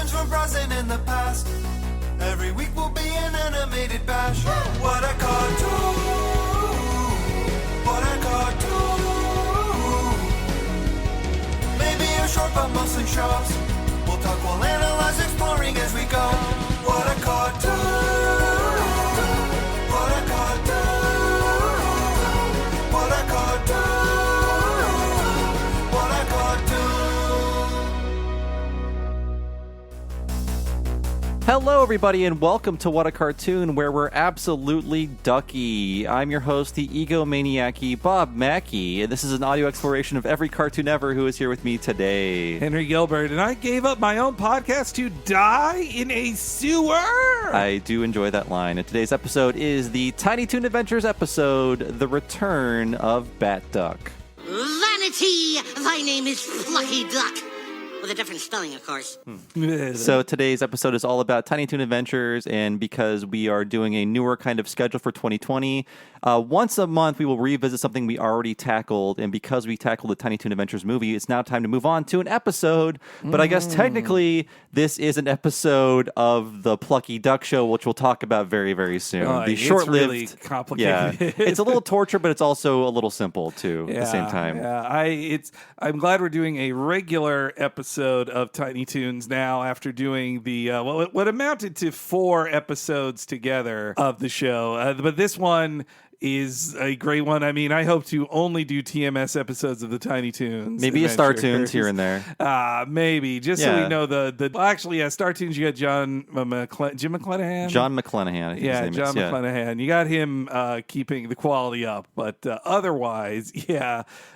cartoons from present in the past. Every week will be an animated bash. What a cartoon! What a cartoon! Maybe a short but mostly shows. We'll talk, we'll analyze, exploring as we go. What a cartoon! What a cartoon! What a cartoon! What a cartoon! Hello, everybody, and welcome to What a Cartoon, where we're absolutely ducky. I'm your host, the egomaniac-y Bob Mackey, and this is an audio exploration of every cartoon ever who is here with me today. Henry Gilbert, and I gave up my own podcast to die in a sewer. I do enjoy that line. And today's episode is the Tiny Toon Adventures episode, The Return of Batduck. Vanity! Thy name is Plucky Duck. With a different spelling, of course. So today's episode is all about Tiny Toon Adventures, and because we are doing a newer kind of schedule for 2020, once a month we will revisit something we already tackled, and because we tackled the Tiny Toon Adventures movie, it's now time to move on to an episode, but I guess technically this is an episode of the Plucky Duck Show, which we'll talk about very, very soon. The short-lived, really complicated. Yeah, it's a little torture, but it's also a little simple, too, at the same time. Yeah, I'm glad we're doing a regular episode of Tiny Toons now after doing the what amounted to 4 episodes together of the show. But this one is a great one. I mean, I hope to only do TMS episodes of the Tiny Toons. Maybe a Star Toons here and there. Maybe, just so we know Star Toons, you got Jim McClanahan? John McClanahan, I think his name John is. McClanahan. You got him keeping the quality up, but otherwise,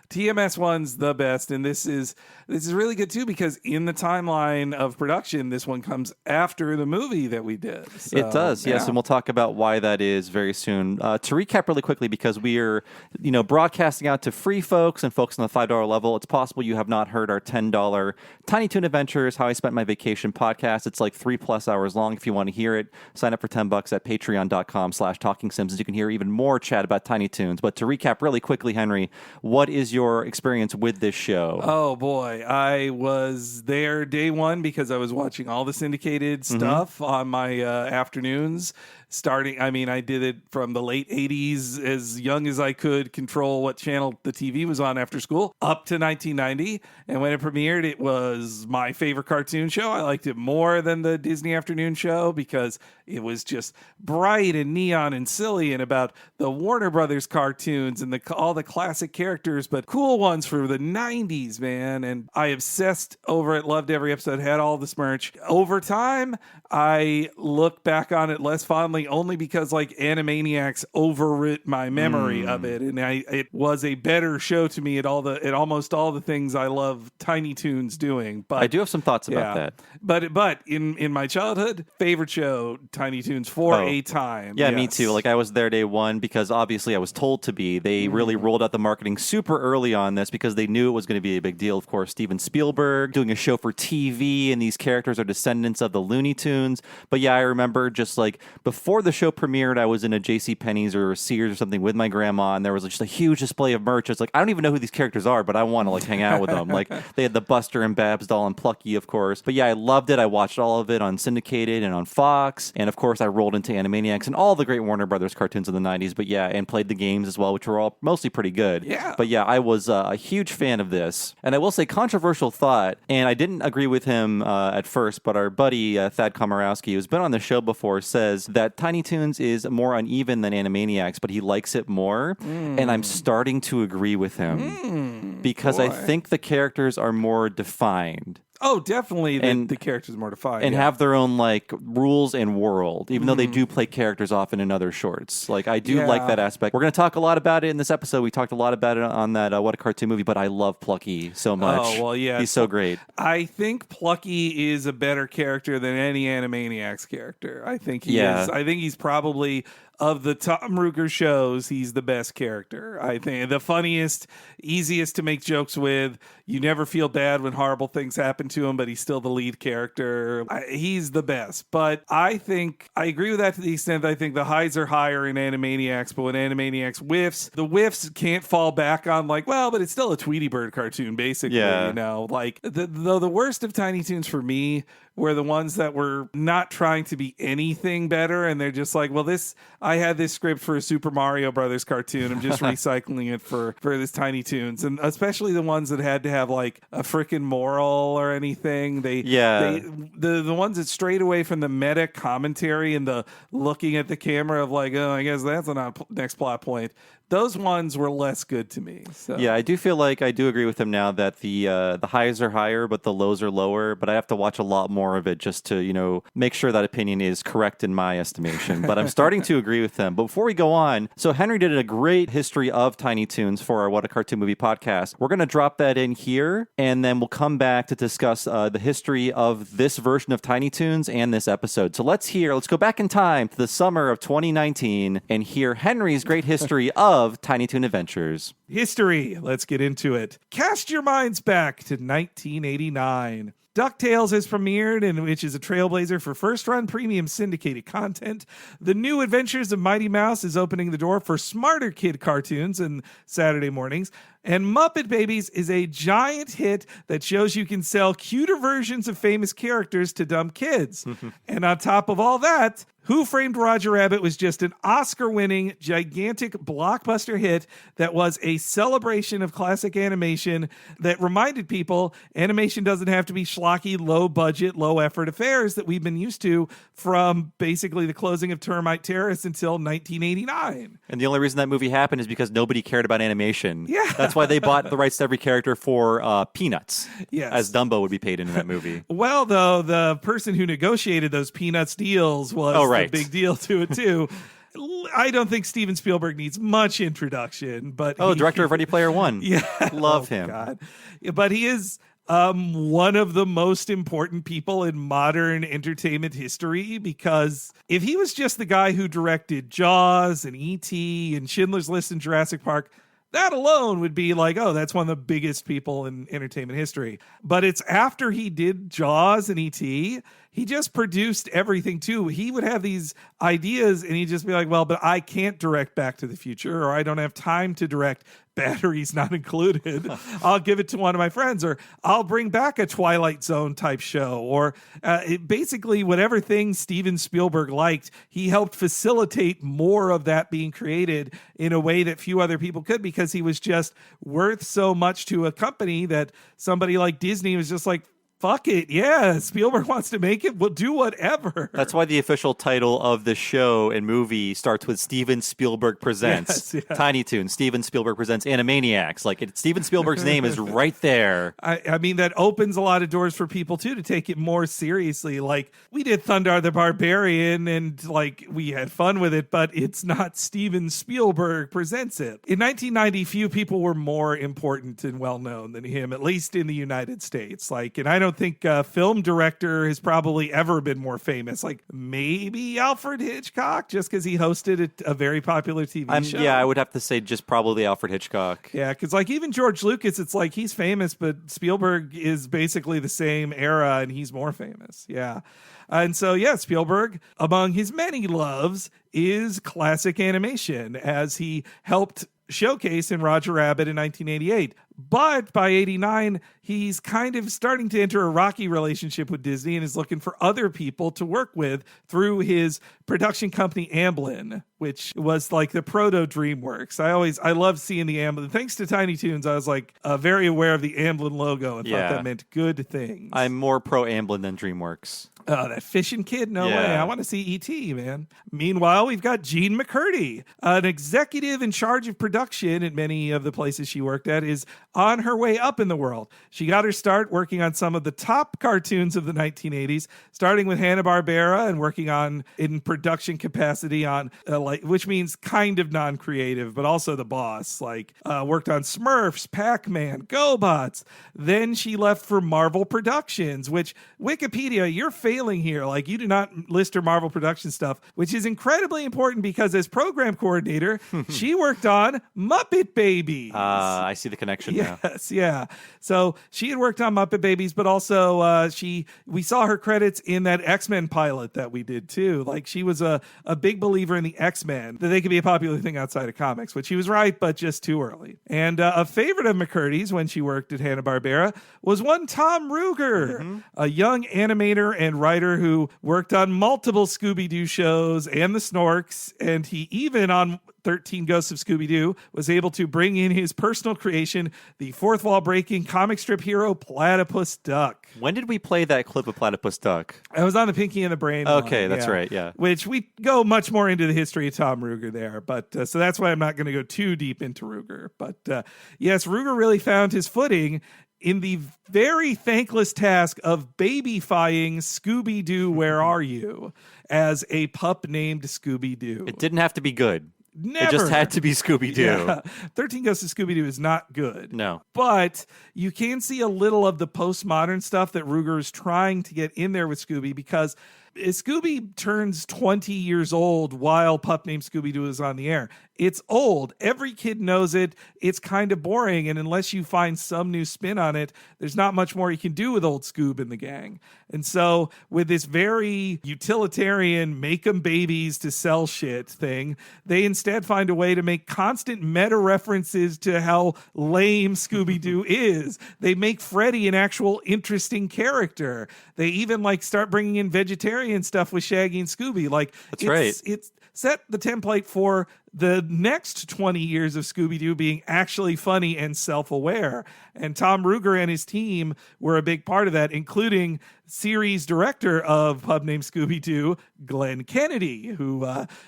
TMS one's the best, and this is really good too because in the timeline of production, this one comes after the movie that we did. So, it does, yes, and we'll talk about why that is very soon. To recap really quickly, because we are, broadcasting out to free folks and folks on the $5 level. It's possible you have not heard our $10 Tiny Toon Adventures: How I Spent My Vacation podcast. It's like 3+ hours long. If you want to hear it, sign up for $10 at patreon.com/talkingsims. You can hear even more chat about Tiny Toons. But to recap really quickly, Henry, what is your experience with this show? Oh boy, I was there day one because I was watching all the syndicated stuff on my afternoons. I did it from the late 80s, as young as I could control what channel the TV was on after school, up to 1990. And when it premiered, it was my favorite cartoon show. I liked it more than the Disney afternoon show because it was just bright and neon and silly and about the Warner Brothers cartoons and all the classic characters, but cool ones for the 90s, man. And I obsessed over it, loved every episode, had all this merch. Over time, I look back on it less fondly only because Animaniacs overwrit my memory of it, and it was a better show to me at almost all the things I love Tiny Toons doing. But I do have some thoughts about that. But in my childhood, favorite show, Tiny Toons for a time. Yeah, me too. I was there day one because obviously I was told to be. They really rolled out the marketing super early on this because they knew it was going to be a big deal. Of course, Steven Spielberg doing a show for TV, and these characters are descendants of the Looney Tunes. But yeah, I remember just before the show premiered, I was in a JCPenney's or a Sears or something with my grandma, and there was just a huge display of merch. It's I don't even know who these characters are, but I want to hang out with them. They had the Buster and Babs doll and Plucky, of course. But yeah, I loved it. I watched all of it on syndicated and on Fox, and of course I rolled into Animaniacs and all the great Warner Brothers cartoons of the 90s. But yeah, and played the games as well, which were all mostly pretty good. Yeah. But yeah, I was a huge fan of this, and I will say controversial thought, and I didn't agree with him at first, but our buddy Thad Komorowski, who's been on the show before, says that Tiny Toons is more uneven than Animaniacs, but he likes it more, and I'm starting to agree with him because I think the characters are more defined. Oh, definitely. The characters more defined. And have their own, rules and world, even though they do play characters often in other shorts. I do like that aspect. We're going to talk a lot about it in this episode. We talked a lot about it on that What a Cartoon movie, but I love Plucky so much. Oh, well, yeah. He's so great. I think Plucky is a better character than any Animaniacs character. I think he is. I think he's probably... Of the Tom Ruger shows, he's the best character. I think the funniest, easiest to make jokes with. You never feel bad when horrible things happen happened to him, but he's still the lead character. He's the best. But I think I agree with that to the extent that I think the highs are higher in Animaniacs, but when Animaniacs whiffs, the whiffs can't fall back on like, well, but it's still a Tweety Bird cartoon, basically. Yeah. You know, like the worst of Tiny Toons for me were the ones that were not trying to be anything better, and they're just like, well, I had this script for a Super Mario Brothers cartoon. I'm just recycling it for this Tiny Toons, and especially the ones that had to have like a freaking moral or anything. The ones that strayed away from the meta commentary and the looking at the camera of like, oh, I guess that's a next plot point. Those ones were less good to me. So. Yeah, I do feel like I do agree with him now that the highs are higher, but the lows are lower. But I have to watch a lot more of it just to, make sure that opinion is correct in my estimation. But I'm starting to agree with him. But before we go on, so Henry did a great history of Tiny Toons for our What a Cartoon Movie podcast. We're going to drop that in here, and then we'll come back to discuss the history of this version of Tiny Toons and this episode. So let's go back in time to the summer of 2019 and hear Henry's great history of Tiny Toon Adventures. History. Let's get into it. Cast your minds back to 1989. DuckTales has premiered, and which is a trailblazer for first-run premium syndicated content. The New Adventures of Mighty Mouse is opening the door for smarter kid cartoons and Saturday mornings. And Muppet Babies is a giant hit that shows you can sell cuter versions of famous characters to dumb kids. And on top of all that, Who Framed Roger Rabbit was just an Oscar-winning, gigantic blockbuster hit that was a celebration of classic animation that reminded people animation doesn't have to be schlocky, low-budget, low-effort affairs that we've been used to from basically the closing of Termite Terrace until 1989. And the only reason that movie happened is because nobody cared about animation. Yeah. That's why they bought the rights to every character for peanuts. Yes. As Dumbo would be paid in that movie. Well, though, the person who negotiated those Peanuts deals was a big deal to it, too. I don't think Steven Spielberg needs much introduction, but director of Ready Player One. Yeah. Love him. God. But he is one of the most important people in modern entertainment history, because if he was just the guy who directed Jaws and E.T. and Schindler's List and Jurassic Park, that alone would be like, oh, that's one of the biggest people in entertainment history. But it's after he did Jaws and E.T., he just produced everything too. He would have these ideas and he'd just be like, well, but I can't direct Back to the Future, or I don't have time to direct Batteries Not Included. I'll give it to one of my friends, or I'll bring back a Twilight Zone type show, or basically whatever thing Steven Spielberg liked, he helped facilitate more of that being created in a way that few other people could, because he was just worth so much to a company that somebody like Disney was just like, fuck it. Yeah, Spielberg wants to make it. We'll do whatever. That's why the official title of the show and movie starts with Steven Spielberg Presents. Yes, yeah. Tiny Toons. Steven Spielberg Presents Animaniacs. Steven Spielberg's name is right there. I mean, that opens a lot of doors for people, too, to take it more seriously. Like, we did Thundar the Barbarian, and, we had fun with it, but it's not Steven Spielberg Presents it. In 1990, few people were more important and well-known than him, at least in the United States. And I don't think a film director has probably ever been more famous. Maybe Alfred Hitchcock, just because he hosted a very popular TV show. Yeah, I would have to say just probably Alfred Hitchcock. Yeah, because even George Lucas, it's he's famous, but Spielberg is basically the same era and he's more famous. Yeah. And so, Spielberg, among his many loves, is classic animation, as he helped showcase in Roger Rabbit in 1988. But by 89, he's kind of starting to enter a rocky relationship with Disney and is looking for other people to work with through his production company Amblin, which was the proto DreamWorks. I love seeing the Amblin. Thanks to Tiny Toons, I was very aware of the Amblin logo and thought that meant good things. I'm more pro Amblin than DreamWorks. Oh, that fishing kid? No way. I want to see E.T., man. Meanwhile, we've got Jean McCurdy, an executive in charge of production at many of the places she worked at, is on her way up in the world. She got her start working on some of the top cartoons of the 1980s, starting with Hanna-Barbera and working on in production capacity on, which means kind of non-creative, but also The Boss. Worked on Smurfs, Pac-Man, GoBots. Then she left for Marvel Productions, which Wikipedia, you're failing here. You do not list her Marvel production stuff, which is incredibly important because as program coordinator, she worked on Muppet Babies. I see the connection there. Yes, yeah. So she had worked on Muppet Babies, but also we saw her credits in that X-Men pilot that we did too. Like she was a big believer in the X-Men, that they could be a popular thing outside of comics, which she was right, but just too early. And a favorite of McCurdy's when she worked at Hanna-Barbera was one Tom Ruger, a young animator and writer who worked on multiple Scooby-Doo shows and the Snorks, and he even on 13 Ghosts of Scooby-Doo was able to bring in his personal creation, the fourth wall breaking comic strip hero Platypus Duck. When did we play that clip of Platypus Duck? I was on the Pinky and the Brain Okay, one, that's right, yeah. Which we go much more into the history of Tom Ruger there, but so that's why I'm not going to go too deep into Ruger. But yes, Ruger really found his footing in the very thankless task of babyfying Scooby-Doo Where Are You as a pup named Scooby-Doo. It didn't have to be good. Never. It just had to be Scooby-Doo. Yeah. 13 Ghosts of Scooby-Doo is not good. No. But you can see a little of the postmodern stuff that Ruger is trying to get in there with Scooby, because Scooby turns 20 years old while Pup Named Scooby-Doo is on the air. It's old. Every kid knows it. It's kind of boring. And unless you find some new spin on it, there's not much more you can do with old Scoob and the gang. And so with this very utilitarian make 'em babies to sell shit thing, they instead find a way to make constant meta references to how lame Scooby-Doo is. They make Freddy an actual interesting character. They even start bringing in vegetarian stuff with Shaggy and Scooby. That's right. It's set the template for the next 20 years of Scooby-Doo being actually funny and self-aware. And Tom Ruger and his team were a big part of that, including series director of Pup Named Scooby-Doo, Glenn Kennedy, who,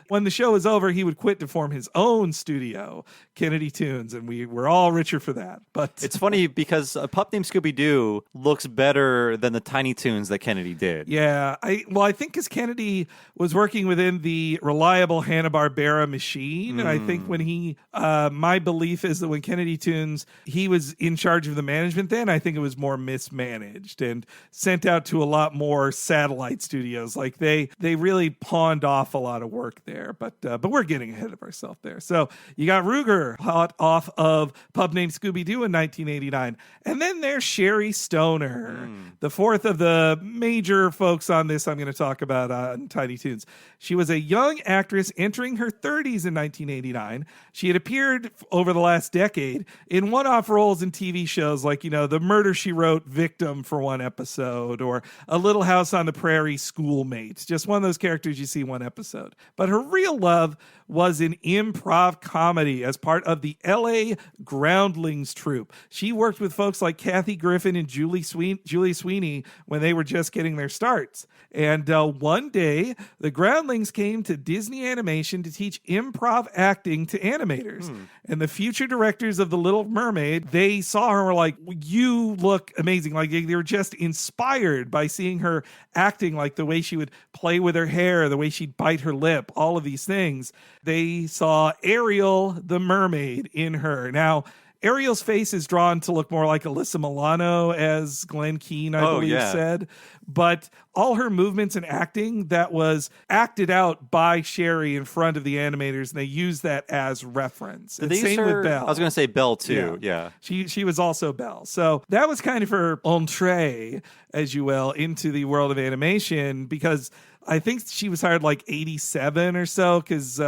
when the show was over, he would quit to form his own studio, Kennedy Toons, and we were all richer for that. But it's funny because a Pup Named Scooby-Doo looks better than the Tiny Toons that Kennedy did. Yeah, I think because Kennedy was working within the reliable Hanna-Barbera machine, and I think when my belief is that when Kennedy Toons, he was in charge of the management then, I think it was more mismanaged and sent out to a lot more satellite studios. They really pawned off a lot of work there, but we're getting ahead of ourselves there. So you got Ruger hot off of Pup Named Scooby-Doo in 1989, and then there's Sherry Stoner, the fourth of the major folks on this I'm going to talk about on Tiny Toons. She was a young actress entering her 30s in 1989. She had appeared over the last decade in one-off roles in TV shows like, The Murder, She Wrote victim for one episode, or A Little House on the Prairie schoolmate. Just one of those characters you see one episode. But her real love was in improv comedy as part of the LA Groundlings troupe. She worked with folks like Kathy Griffin and Julie Sweeney when they were just getting their starts. And one day, the Groundlings came to Disney Animation to teach improv acting to animators. And the future directors of The Little Mermaid, they saw her and were like, you look amazing. They were just inspired by seeing her acting, the way she would play with her hair, the way she'd bite her lip, all of these things. They saw Ariel the mermaid in her. Now, Ariel's face is drawn to look more like Alyssa Milano, as Glenn Keane, I believe, said. But all her movements and acting, that was acted out by Sherry in front of the animators, and they used that as reference. And same with Belle. I was going to say Belle, too. Yeah. She was also Belle. So that was kind of her entree, as you will, into the world of animation, because I think she was hired 87 or so, because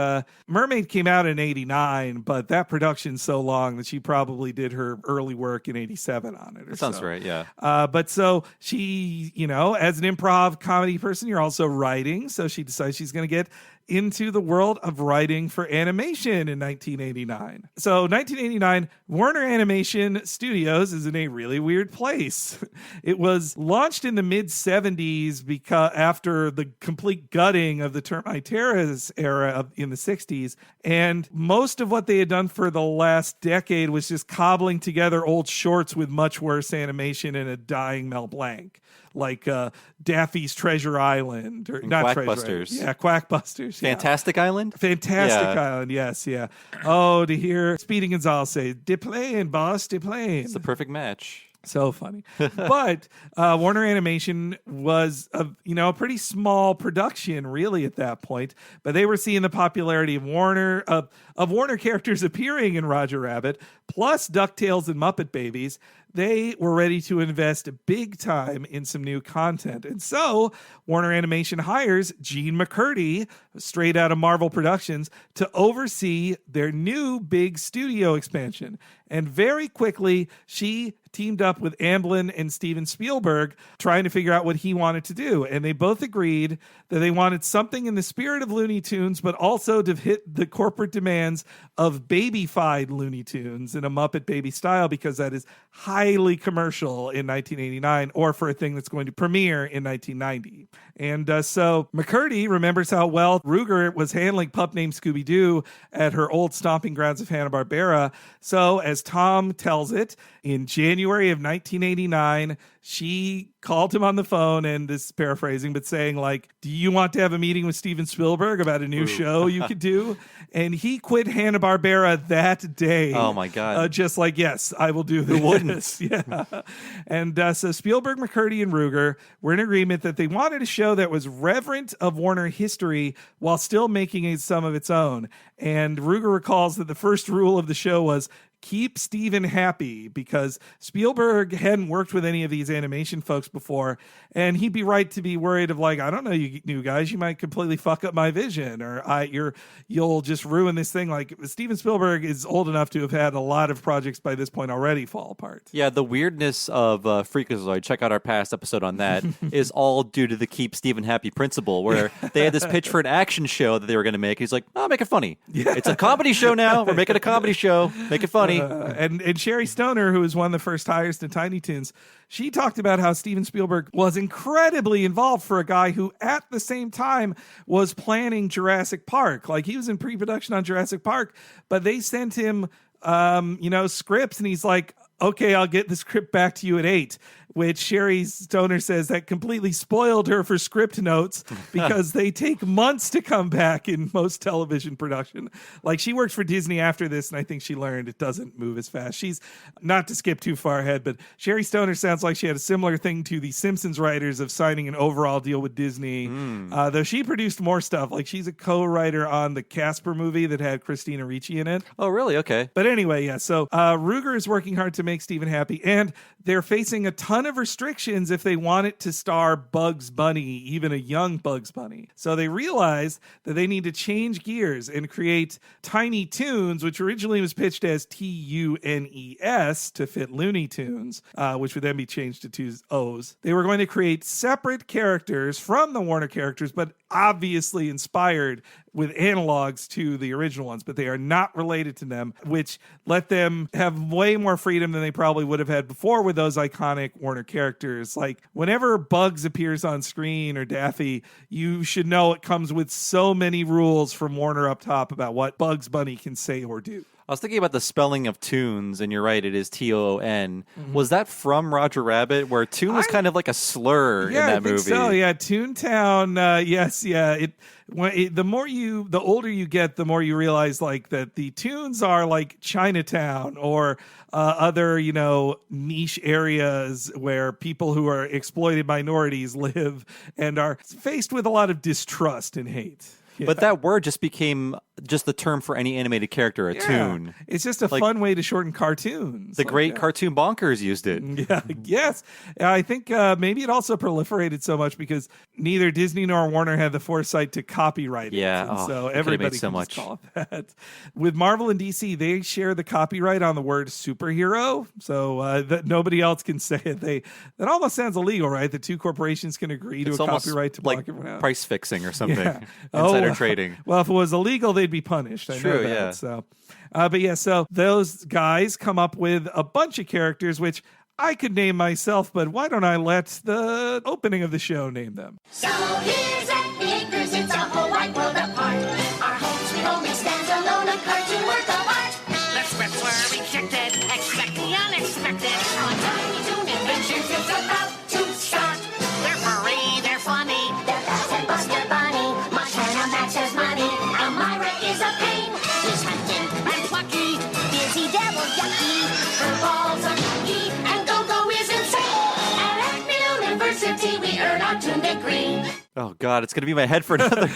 Mermaid came out in 89, but that production's so long that she probably did her early work in 87 on it. That sounds right, yeah. But so she, as an improv comedy person, you're also writing. So she decides she's going to get into the world of writing for animation in 1989. So 1989, Warner Animation Studios is in a really weird place. It was launched in the mid-70s because after the complete gutting of the Termite Terrace era in the 60s, and most of what they had done for the last decade was just cobbling together old shorts with much worse animation and a dying Mel Blanc, like Daffy's Treasure Island, or not Quackbusters. Treasure Island. Yeah, Quackbusters. Fantastic Island? Fantastic Island, yes, Oh, to hear Speedy Gonzalez say, "De plane, boss, de plane." It's the perfect match. So funny. But Warner Animation was a pretty small production really at that point, but they were seeing the popularity of Warner characters appearing in Roger Rabbit, plus DuckTales and Muppet Babies. They were ready to invest big time in some new content. And so Warner Animation hires Jean McCurdy, straight out of Marvel Productions, to oversee their new big studio expansion. And very quickly, she teamed up with Amblin and Steven Spielberg trying to figure out what he wanted to do. And they both agreed that they wanted something in the spirit of Looney Tunes, but also to hit the corporate demands of baby-fied Looney Tunes in a Muppet Baby style, because that is highly commercial in 1989, or for a thing that's going to premiere in 1990. And so McCurdy remembers how well Ruger was handling Pup Named Scooby-Doo at her old stomping grounds of Hanna-Barbera. So as Tom tells it, in January of 1989, she called him on the phone, and this is paraphrasing, but saying, like, do you want to have a meeting with Steven Spielberg about a new show you could do? And he quit Hanna-Barbera that day. Oh, my God. Just like, yes, I will do this. Who wouldn't? Yeah. And so Spielberg, McCurdy, and Ruger were in agreement that they wanted a show that was reverent of Warner history while still making it some of its own. And Ruger recalls that the first rule of the show was, keep Steven happy, because Spielberg hadn't worked with any of these animation folks before, and he'd be right to be worried of, like, I don't know, you new guys, you might completely fuck up my vision, or you'll just ruin this thing. Like, Steven Spielberg is old enough to have had a lot of projects by this point already fall apart. Yeah, the weirdness of Freakazoid, check out our past episode on that, is all due to the keep Steven happy principle, where they had this pitch for an action show that they were going to make. He's like, oh, make it funny. Yeah. It's a comedy show now. We're making a comedy show. Make it funny. And Sherry Stoner, who was one of the first hires to Tiny Toons, she talked about how Steven Spielberg was incredibly involved for a guy who at the same time was planning Jurassic Park. Like, he was in pre-production on Jurassic Park, but they sent him scripts, and he's like, okay, I'll get the script back to you at 8. Which Sherry Stoner says that completely spoiled her for script notes, because they take months to come back in most television production. Like, she worked for Disney after this, and I think she learned it doesn't move as fast. She's, not to skip too far ahead, but Sherry Stoner sounds like she had a similar thing to the Simpsons writers of signing an overall deal with Disney, though she produced more stuff. Like, she's a co-writer on the Casper movie that had Christina Ricci in it. Oh, really? Okay. But anyway, yeah, so Ruger is working hard to make Steven happy, and they're facing a ton of restrictions if they want it to star Bugs Bunny, even a young Bugs Bunny. So they realized that they need to change gears and create Tiny Toons, which originally was pitched as Tunes to fit Looney Tunes, which would then be changed to two O's. They were going to create separate characters from the Warner characters, but obviously inspired with analogs to the original ones, but they are not related to them, which let them have way more freedom than they probably would have had before with those iconic Warner characters. Like, whenever Bugs appears on screen, or Daffy, you should know it comes with so many rules from Warner up top about what Bugs Bunny can say or do. I was thinking about the spelling of Toons, and you're right, it is Toon. Was that from Roger Rabbit, where Toon was kind of like a slur in that movie? So yeah, Toontown. Yes, yeah. The older you get, the more you realize, like, that the Toons are like Chinatown or other, niche areas where people who are exploited minorities live and are faced with a lot of distrust and hate. Yeah. But that word just became just the term for any animated character, a toon. It's just a fun way to shorten cartoons. The great Cartoon Bonkers used it. Yeah, yes. I think maybe it also proliferated so much because neither Disney nor Warner had the foresight to copyright it. Yeah, so everybody can just call it that. With Marvel and DC, they share the copyright on the word superhero, so that nobody else can say it. That almost sounds illegal, right? The two corporations can agree to a copyright to block everyone out. Price fixing or something. Yeah. Insider trading. Well, if it was illegal, they'd be punished. I know that. Yeah. So, so those guys come up with a bunch of characters, which I could name myself, but why don't I let the opening of the show name them? So here's Acme Acres, it's a whole wide world apart. Our home sweet home, it stands alone, a cartoon work of art. The scripts were rejected, expect the unexpected. On Tiny Toon Adventures, it's about to start. They're furry, they're funny. They're Baz and Buster Bunny, Montana Max has money, Elmira is a pain. There's Hunting and Plucky. Busy devil yucky, her balls are yucky, and Go-Go is Oh God, it's going to be in my head for another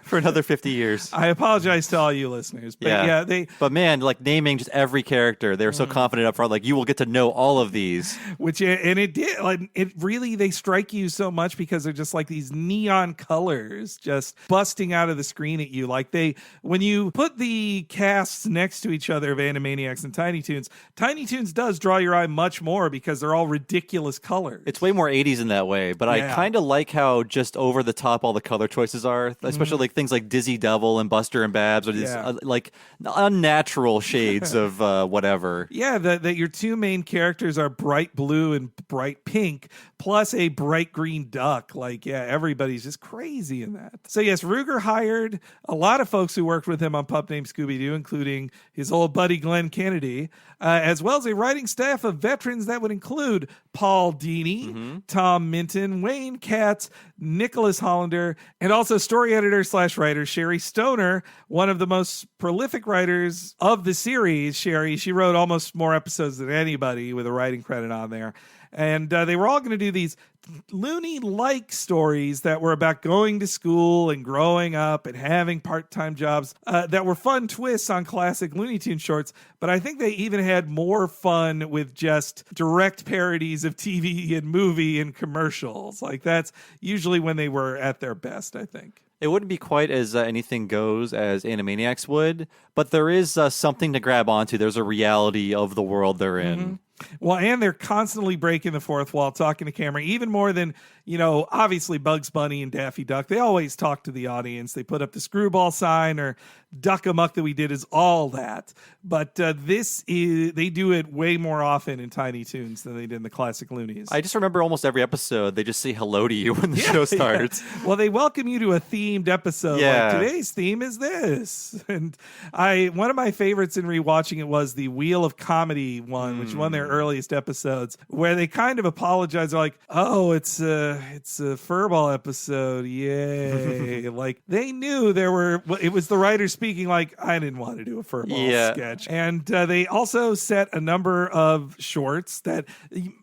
for another 50 years. I apologize to all you listeners, but yeah, But man, like naming just every character, they were so confident up front. Like you will get to know all of these. And it did. Like it really, they strike you so much because they're just like these neon colors just busting out of the screen at you. Like when you put the casts next to each other of Animaniacs and Tiny Toons does draw your eye much more because they're all ridiculous colors. It's way more 80s in that way, but I kind of like how just over the top all the color choices are, especially like things like Dizzy Devil and Buster and Babs are these like unnatural shades of whatever. Yeah, that your two main characters are bright blue and bright pink, plus a bright green duck. Like, yeah, everybody's just crazy in that. So yes, Ruger hired a lot of folks who worked with him on Pup Named Scooby-Doo, including his old buddy Glenn Kennedy, as well as a writing staff of veterans that would include Paul Dini, Tom Minton, Wayne Katz, Nicholas Hollander, and also story editor / writer Sherry Stoner, one of the most prolific writers of the series. She wrote almost more episodes than anybody with a writing credit on there. And they were all going to do these Looney-like stories that were about going to school and growing up and having part-time jobs that were fun twists on classic Looney Tunes shorts. But I think they even had more fun with just direct parodies of TV and movie and commercials. Like that's usually when they were at their best, I think. It wouldn't be quite as anything goes as Animaniacs would, but there is something to grab onto. There's a reality of the world they're in. Well, and they're constantly breaking the fourth wall, talking to camera, even more than, obviously Bugs Bunny and Daffy Duck. They always talk to the audience. They put up the screwball sign or Duck Amuck that we did is all that. But they do it way more often in Tiny Toons than they did in the classic Loonies. I just remember almost every episode, they just say hello to you when the show starts. Yeah. Well, they welcome you to a themed episode. Yeah. Like, today's theme is this. And one of my favorites in rewatching it was the Wheel of Comedy one, which is one of their earliest episodes, where they kind of apologize. They're like, oh, it's a furball episode. Yay. Like, they knew it was the writers speaking like, I didn't want to do a furball sketch. And they also set a number of shorts that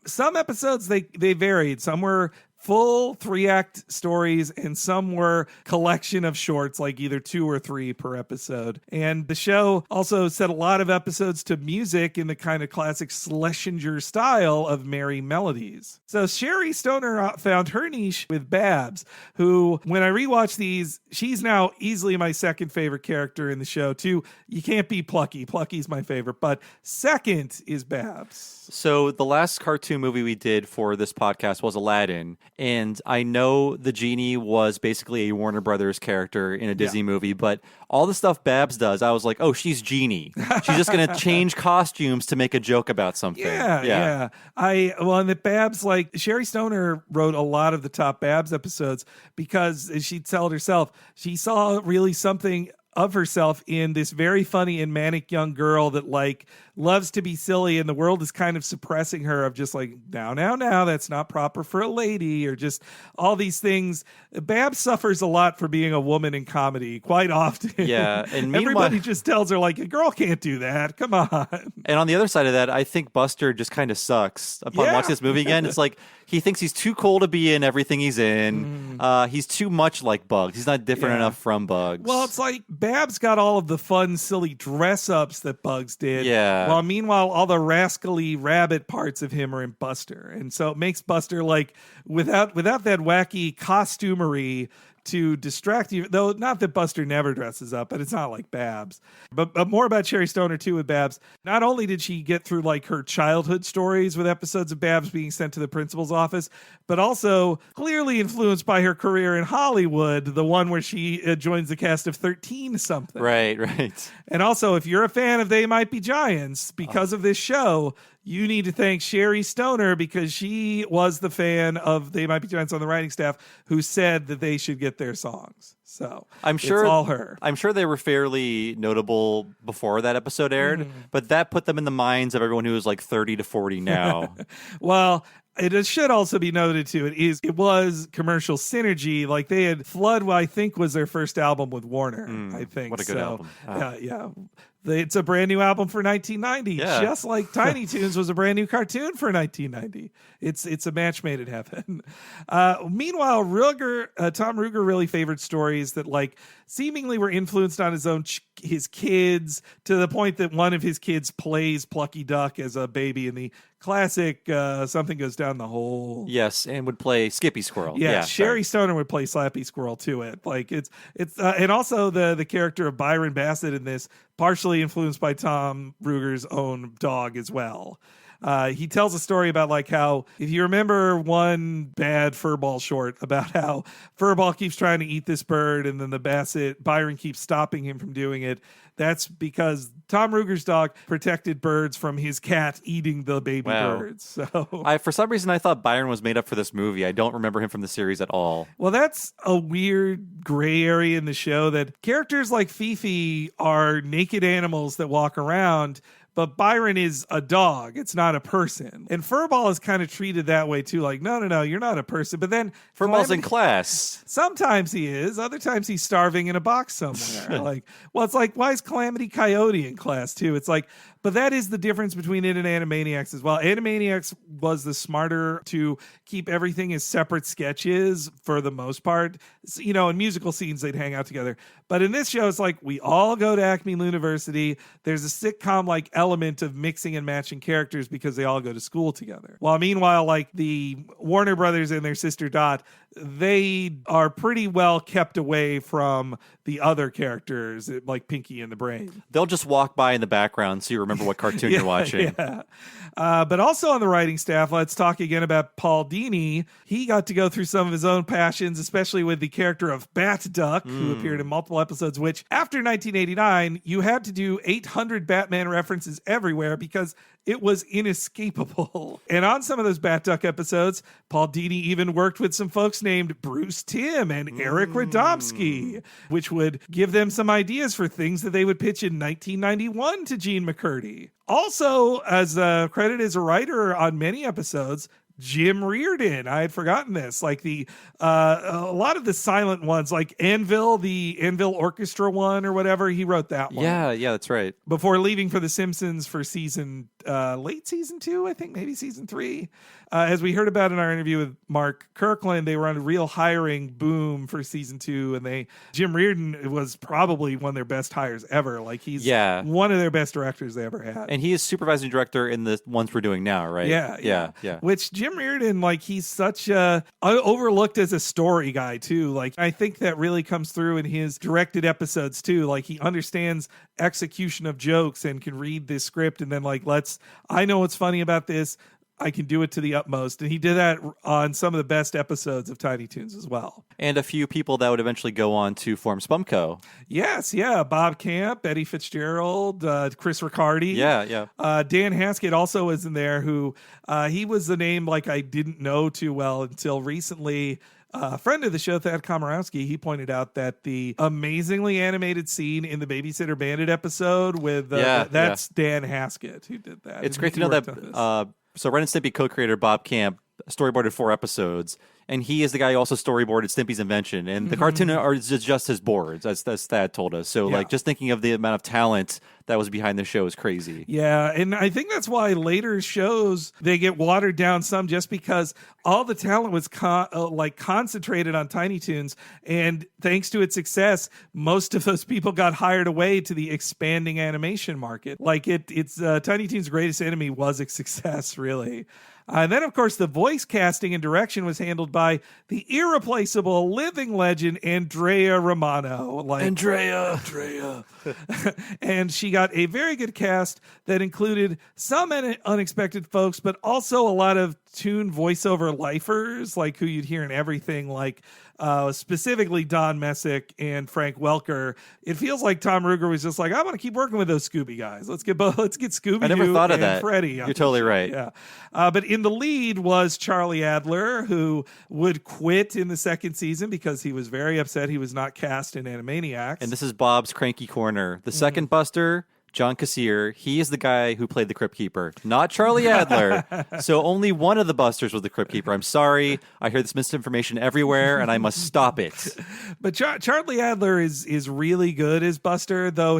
some episodes they varied. Some were full 3-act stories, and some were collection of shorts, like either 2 or 3 per episode. And the show also set a lot of episodes to music in the kind of classic Schlesinger style of merry melodies. So Sherry Stoner found her niche with Babs, who, when I rewatch these, she's now easily my second favorite character in the show, too. You can't beat Plucky. Plucky's my favorite, but second is Babs. So the last cartoon movie we did for this podcast was Aladdin, and I know the genie was basically a Warner Brothers character in a Disney movie, but all the stuff Babs does, I was like, oh, she's Genie. She's just going to change costumes to make a joke about something. Yeah. And the Babs, like, Sherry Stoner wrote a lot of the top Babs episodes because, as she'd tell it herself, she saw really something of herself in this very funny and manic young girl that like loves to be silly, and the world is kind of suppressing her of just like, now, that's not proper for a lady, or just all these things. Babs suffers a lot for being a woman in comedy quite often. Yeah. And everybody just tells her like, a girl can't do that. Come on. And on the other side of that, I think Buster just kind of sucks. Upon watching this movie again, it's like he thinks he's too cool to be in everything he's in. He's too much like Bugs. He's not different enough from Bugs. Well, it's like Babs got all of the fun, silly dress-ups that Bugs did. Yeah. While meanwhile, all the rascally rabbit parts of him are in Buster. And so it makes Buster like, without that wacky costumery to distract you, though not that Buster never dresses up, but it's not like Babs. But more about Sherry Stoner too with Babs. Not only did she get through like her childhood stories with episodes of Babs being sent to the principal's office, but also clearly influenced by her career in Hollywood, the one where she joins the cast of 13 something. Right. And also, if you're a fan of They Might Be Giants, because of this show, you need to thank Sherry Stoner, because she was the fan of They Might Be Giants on the writing staff who said that they should get their songs. So it's all her. I'm sure they were fairly notable before that episode aired, but that put them in the minds of everyone who was like 30 to 40 now. Well, it should also be noted too, it was commercial synergy. Like they had Flood, what I think was their first album with Warner. I think what a good album. Yeah. It's a brand new album for 1990, Yeah. just like Tiny Toons was a brand new cartoon for 1990. It's a match made in heaven. Meanwhile, Tom Ruegger really favored stories that like seemingly were influenced on his kids, to the point that one of his kids plays Plucky Duck as a baby in the classic Something Goes Down the Hole. Yes, and would play Skippy Squirrel. Yeah, sorry. Sherry Stoner would play Slappy Squirrel to it. Like it's and also the character of Byron Bassett in this, partially influenced by Tom Ruegger's own dog as well. He tells a story about like how, if you remember one bad Furball short about how Furball keeps trying to eat this bird and then Byron keeps stopping him from doing it. That's because Tom Ruegger's dog protected birds from his cat eating the baby birds. So For some reason, I thought Byron was made up for this movie. I don't remember him from the series at all. well, that's a weird gray area in the show, that characters like Fifi are naked animals that walk around, but Byron is a dog. It's not a person. And Furball is kind of treated that way too. Like, no, you're not a person. But then Furball's in class. sometimes he is. Other times he's starving in a box somewhere. It's like, why is Calamity Coyote in class too? It's like, but that is the difference between it and Animaniacs as well. Animaniacs was the smarter to keep everything as separate sketches for the most part. You know, in musical scenes, they'd hang out together. But in this show, it's like we all go to Acme University. There's a sitcom-like element of mixing and matching characters because they all go to school together. While meanwhile, like the Warner Brothers and their sister Dot, they are pretty well kept away from the other characters, like Pinky and the Brain. They'll just walk by in the background so you remember what cartoon you're watching. Yeah. But also on the writing staff, let's talk again about Paul Dini. He got to go through some of his own passions, especially with the character of Batduck, who appeared in multiple episodes, which after 1989, you had to do 800 Batman references everywhere because it was inescapable. And on some of those Batduck episodes, Paul Dini even worked with some folks named Bruce Timm and Eric Radomski, which would give them some ideas for things that they would pitch in 1991 to Gene McCurdy. Also, as credited as a writer on many episodes, Jim Reardon. I had forgotten this. Like a lot of the silent ones, like Anvil, the Anvil Orchestra one or whatever, he wrote that one. Yeah, that's right. Before leaving for The Simpsons for late season 2, I think, maybe season 3. As we heard about in our interview with Mark Kirkland, they were on a real hiring boom for season 2, and Jim Reardon was probably one of their best hires ever. Like he's one of their best directors they ever had. And he is supervising director in the ones we're doing now, right? Yeah. Yeah. Which Jim Reardon, like he's such overlooked as a story guy too. Like I think that really comes through in his directed episodes too. Like he understands execution of jokes and can read this script and then like I know what's funny about this. I can do it to the utmost. And he did that on some of the best episodes of Tiny Toons as well. And a few people that would eventually go on to form Spumco. Yes, yeah. Bob Camp, Eddie Fitzgerald, Chris Riccardi. Yeah. Dan Haskett also was in there, who he was the name like I didn't know too well until recently. A friend of the show, Thad Komorowski, he pointed out that the amazingly animated scene in the Babysitter Bandit episode with that's Dan Haskett who did that. It's great to know that. So Ren and Stimpy co-creator Bob Camp storyboarded 4 episodes, and he is the guy who also storyboarded Stimpy's Invention. And the cartoon is just his boards, as Thad told us. So like just thinking of the amount of talent that was behind the show is crazy. Yeah, and I think that's why later shows, they get watered down some just because all the talent was concentrated on Tiny Toons, and thanks to its success, most of those people got hired away to the expanding animation market. Like it's Tiny Toons' greatest enemy was a success, really. And then, of course, the voice casting and direction was handled by the irreplaceable living legend Andrea Romano. Andrea. And she got a very good cast that included some unexpected folks, but also a lot of Toon voiceover lifers, like who you'd hear in everything, like specifically Don Messick and Frank Welker. It feels like Tom Ruegger was just like, I want to keep working with those Scooby guys. Let's get Scooby. I never thought of that. Freddy. You're totally right. Yeah. But in the lead was Charlie Adler, who would quit in the second season because he was very upset he was not cast in Animaniacs. And this is Bob's cranky corner. The second Buster, John Kassir, he is the guy who played the Crypt Keeper, not Charlie Adler. So only one of the Busters was the Crypt Keeper. I'm sorry. I hear this misinformation everywhere, and I must stop it. But Charlie Adler is really good as Buster, though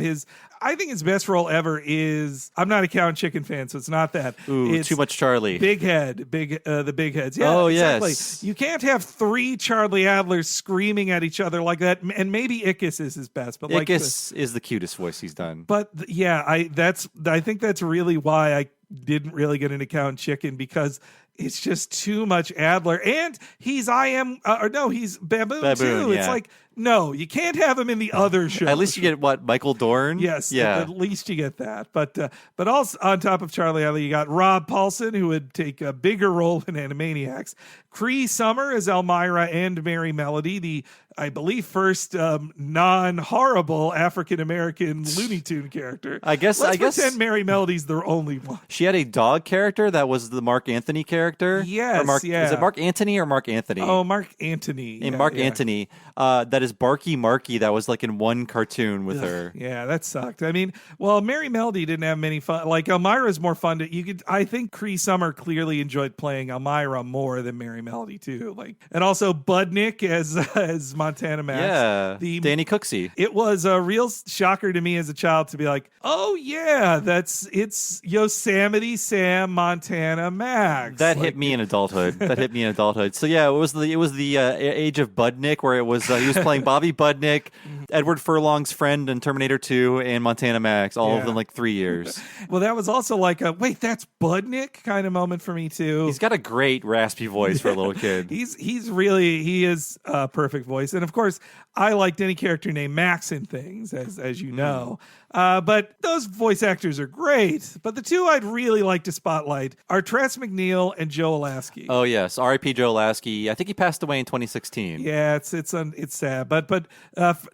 I think his best role ever is, I'm not a cow and chicken fan, so it's not that. Ooh, it's too much Charlie. Big head, the big heads. Yeah, Oh, exactly. yes. You can't have 3 Charlie Adlers screaming at each other like that, and maybe Ickis is his best. But Ickis is the cutest voice he's done. But yeah, I think that's really why I didn't really get into cow and chicken, because it's just too much Adler, and he's Baboon too. It's yeah. like, no, you can't have him in the other show. At least you get what, Michael Dorn? Yes, Yeah. at least you get that. But also on top of Charlie Adler, you got Rob Paulson, who would take a bigger role in Animaniacs. Cree Summer as Elmira and Merry Melody, the, I believe, first non-horrible African-American Looney Tune character. Let's pretend Merry Melody's the only one. She had a dog character that was the Mark Anthony character. Yes, yeah. Is it Mark Antony or Mark Anthony? Oh, Mark Antony. And Mark Antony. That is Barky Marky. That was like in one cartoon with her. Yeah, that sucked. I mean, well, Merry Melody didn't have many fun. Like, Elmira's more fun I think Cree Summer clearly enjoyed playing Elmira more than Merry Melody too. Like, and also Budnick as Montana Max. Yeah, Danny Cooksey. It was a real shocker to me as a child to be like, oh yeah, it's Yosemite Sam Montana Max. That hit me in adulthood. So yeah, it was the age of Budnick, where it was he was playing Bobby Budnick, Edward Furlong's friend in Terminator 2, and Montana Max, all of them like 3 years. Well, that was also like a wait, that's Budnick kind of moment for me too. He's got a great raspy voice for a little kid. He is a perfect voice, and of course, I liked any character named Max in things, as you know. But those voice actors are great. But the two I'd really like to spotlight are Tress MacNeille and Joe Lasky. Oh yes, R.I.P. Joe Lasky. I think he passed away in 2016. Yeah, it's sad. But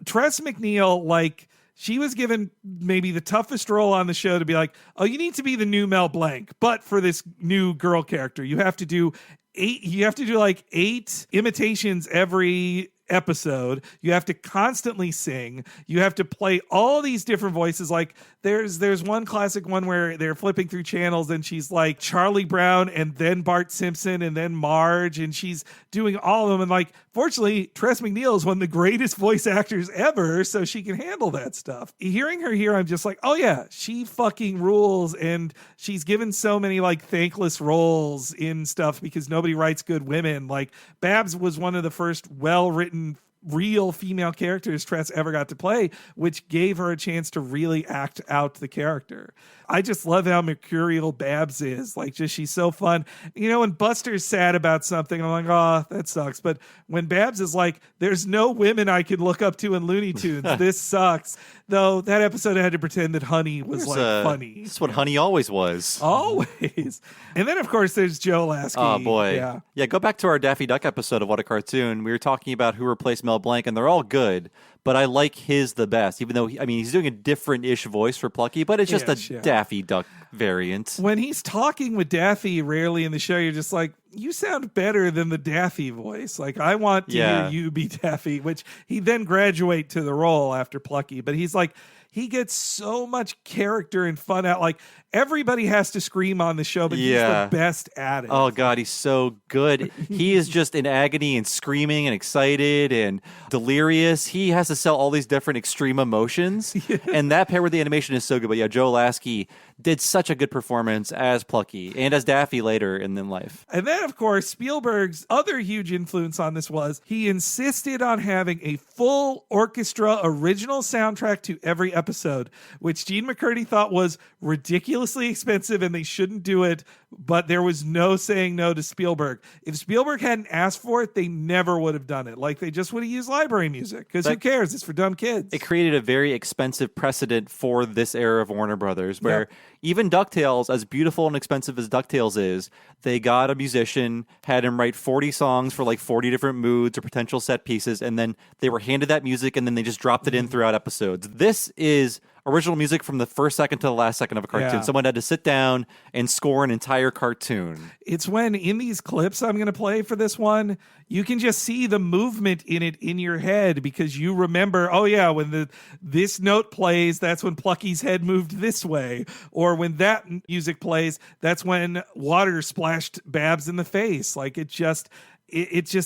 Tress MacNeille, like, she was given maybe the toughest role on the show to be like, oh, you need to be the new Mel Blanc, but for this new girl character, you have to do 8 imitations every episode. You have to constantly sing. You have to play all these different voices. Like there's one classic one where they're flipping through channels and she's like Charlie Brown and then Bart Simpson and then Marge, and she's doing all of them. And like, fortunately, Tress MacNeille is one of the greatest voice actors ever, so she can handle that stuff. Hearing her here, I'm just like, oh yeah, she fucking rules. And she's given so many like thankless roles in stuff because nobody writes good women. Like Babs was one of the first well-written real female characters Tress ever got to play, which gave her a chance to really act out the character. I just love how mercurial Babs is. Like, just, she's so fun. You know, when Buster's sad about something, I'm like, oh, that sucks. But when Babs is like, there's no women I can look up to in Looney Tunes. This sucks. Though that episode I had to pretend that Honey was funny. This is what Honey always was. Always. And then, of course, there's Joe Lasky. Oh, boy. Yeah, go back to our Daffy Duck episode of What a Cartoon. We were talking about who replaced Mel Blanc, and they're all good. But I like his the best, even though, he's doing a different-ish voice for Plucky, but it's just a Daffy Duck variant. When he's talking with Daffy rarely in the show, you're just like, you sound better than the Daffy voice. Like, I want to hear you be Daffy, which he then graduate to the role after Plucky. But he's like, he gets so much character and fun out. Like, everybody has to scream on the show, but he's the best at it. Oh, God, he's so good. He is just in agony and screaming and excited and delirious. He has to sell all these different extreme emotions. And that paired with the animation is so good. But yeah, Joe Lasky did such a good performance as Plucky and as Daffy later in life. And then, of course, Spielberg's other huge influence on this was he insisted on having a full orchestra original soundtrack to every episode, which Gene McCurdy thought was ridiculously expensive and they shouldn't do it, but there was no saying no to Spielberg. If Spielberg hadn't asked for it, they never would have done it. Like, they just would have used library music, because who cares? It's for dumb kids. It created a very expensive precedent for this era of Warner Brothers, where even DuckTales, as beautiful and expensive as DuckTales is, they got a musician, had him write 40 songs for like 40 different moods or potential set pieces, and then they were handed that music, and then they just dropped it in throughout episodes. This is original music from the first second to the last second of a cartoon. Someone had to sit down and score an entire cartoon. It's when, in these clips I'm going to play for this one, you can just see the movement in it in your head, because you remember, oh yeah, when this note plays, that's when Plucky's head moved this way. Or when that music plays, that's when water splashed Babs in the face. Like, it just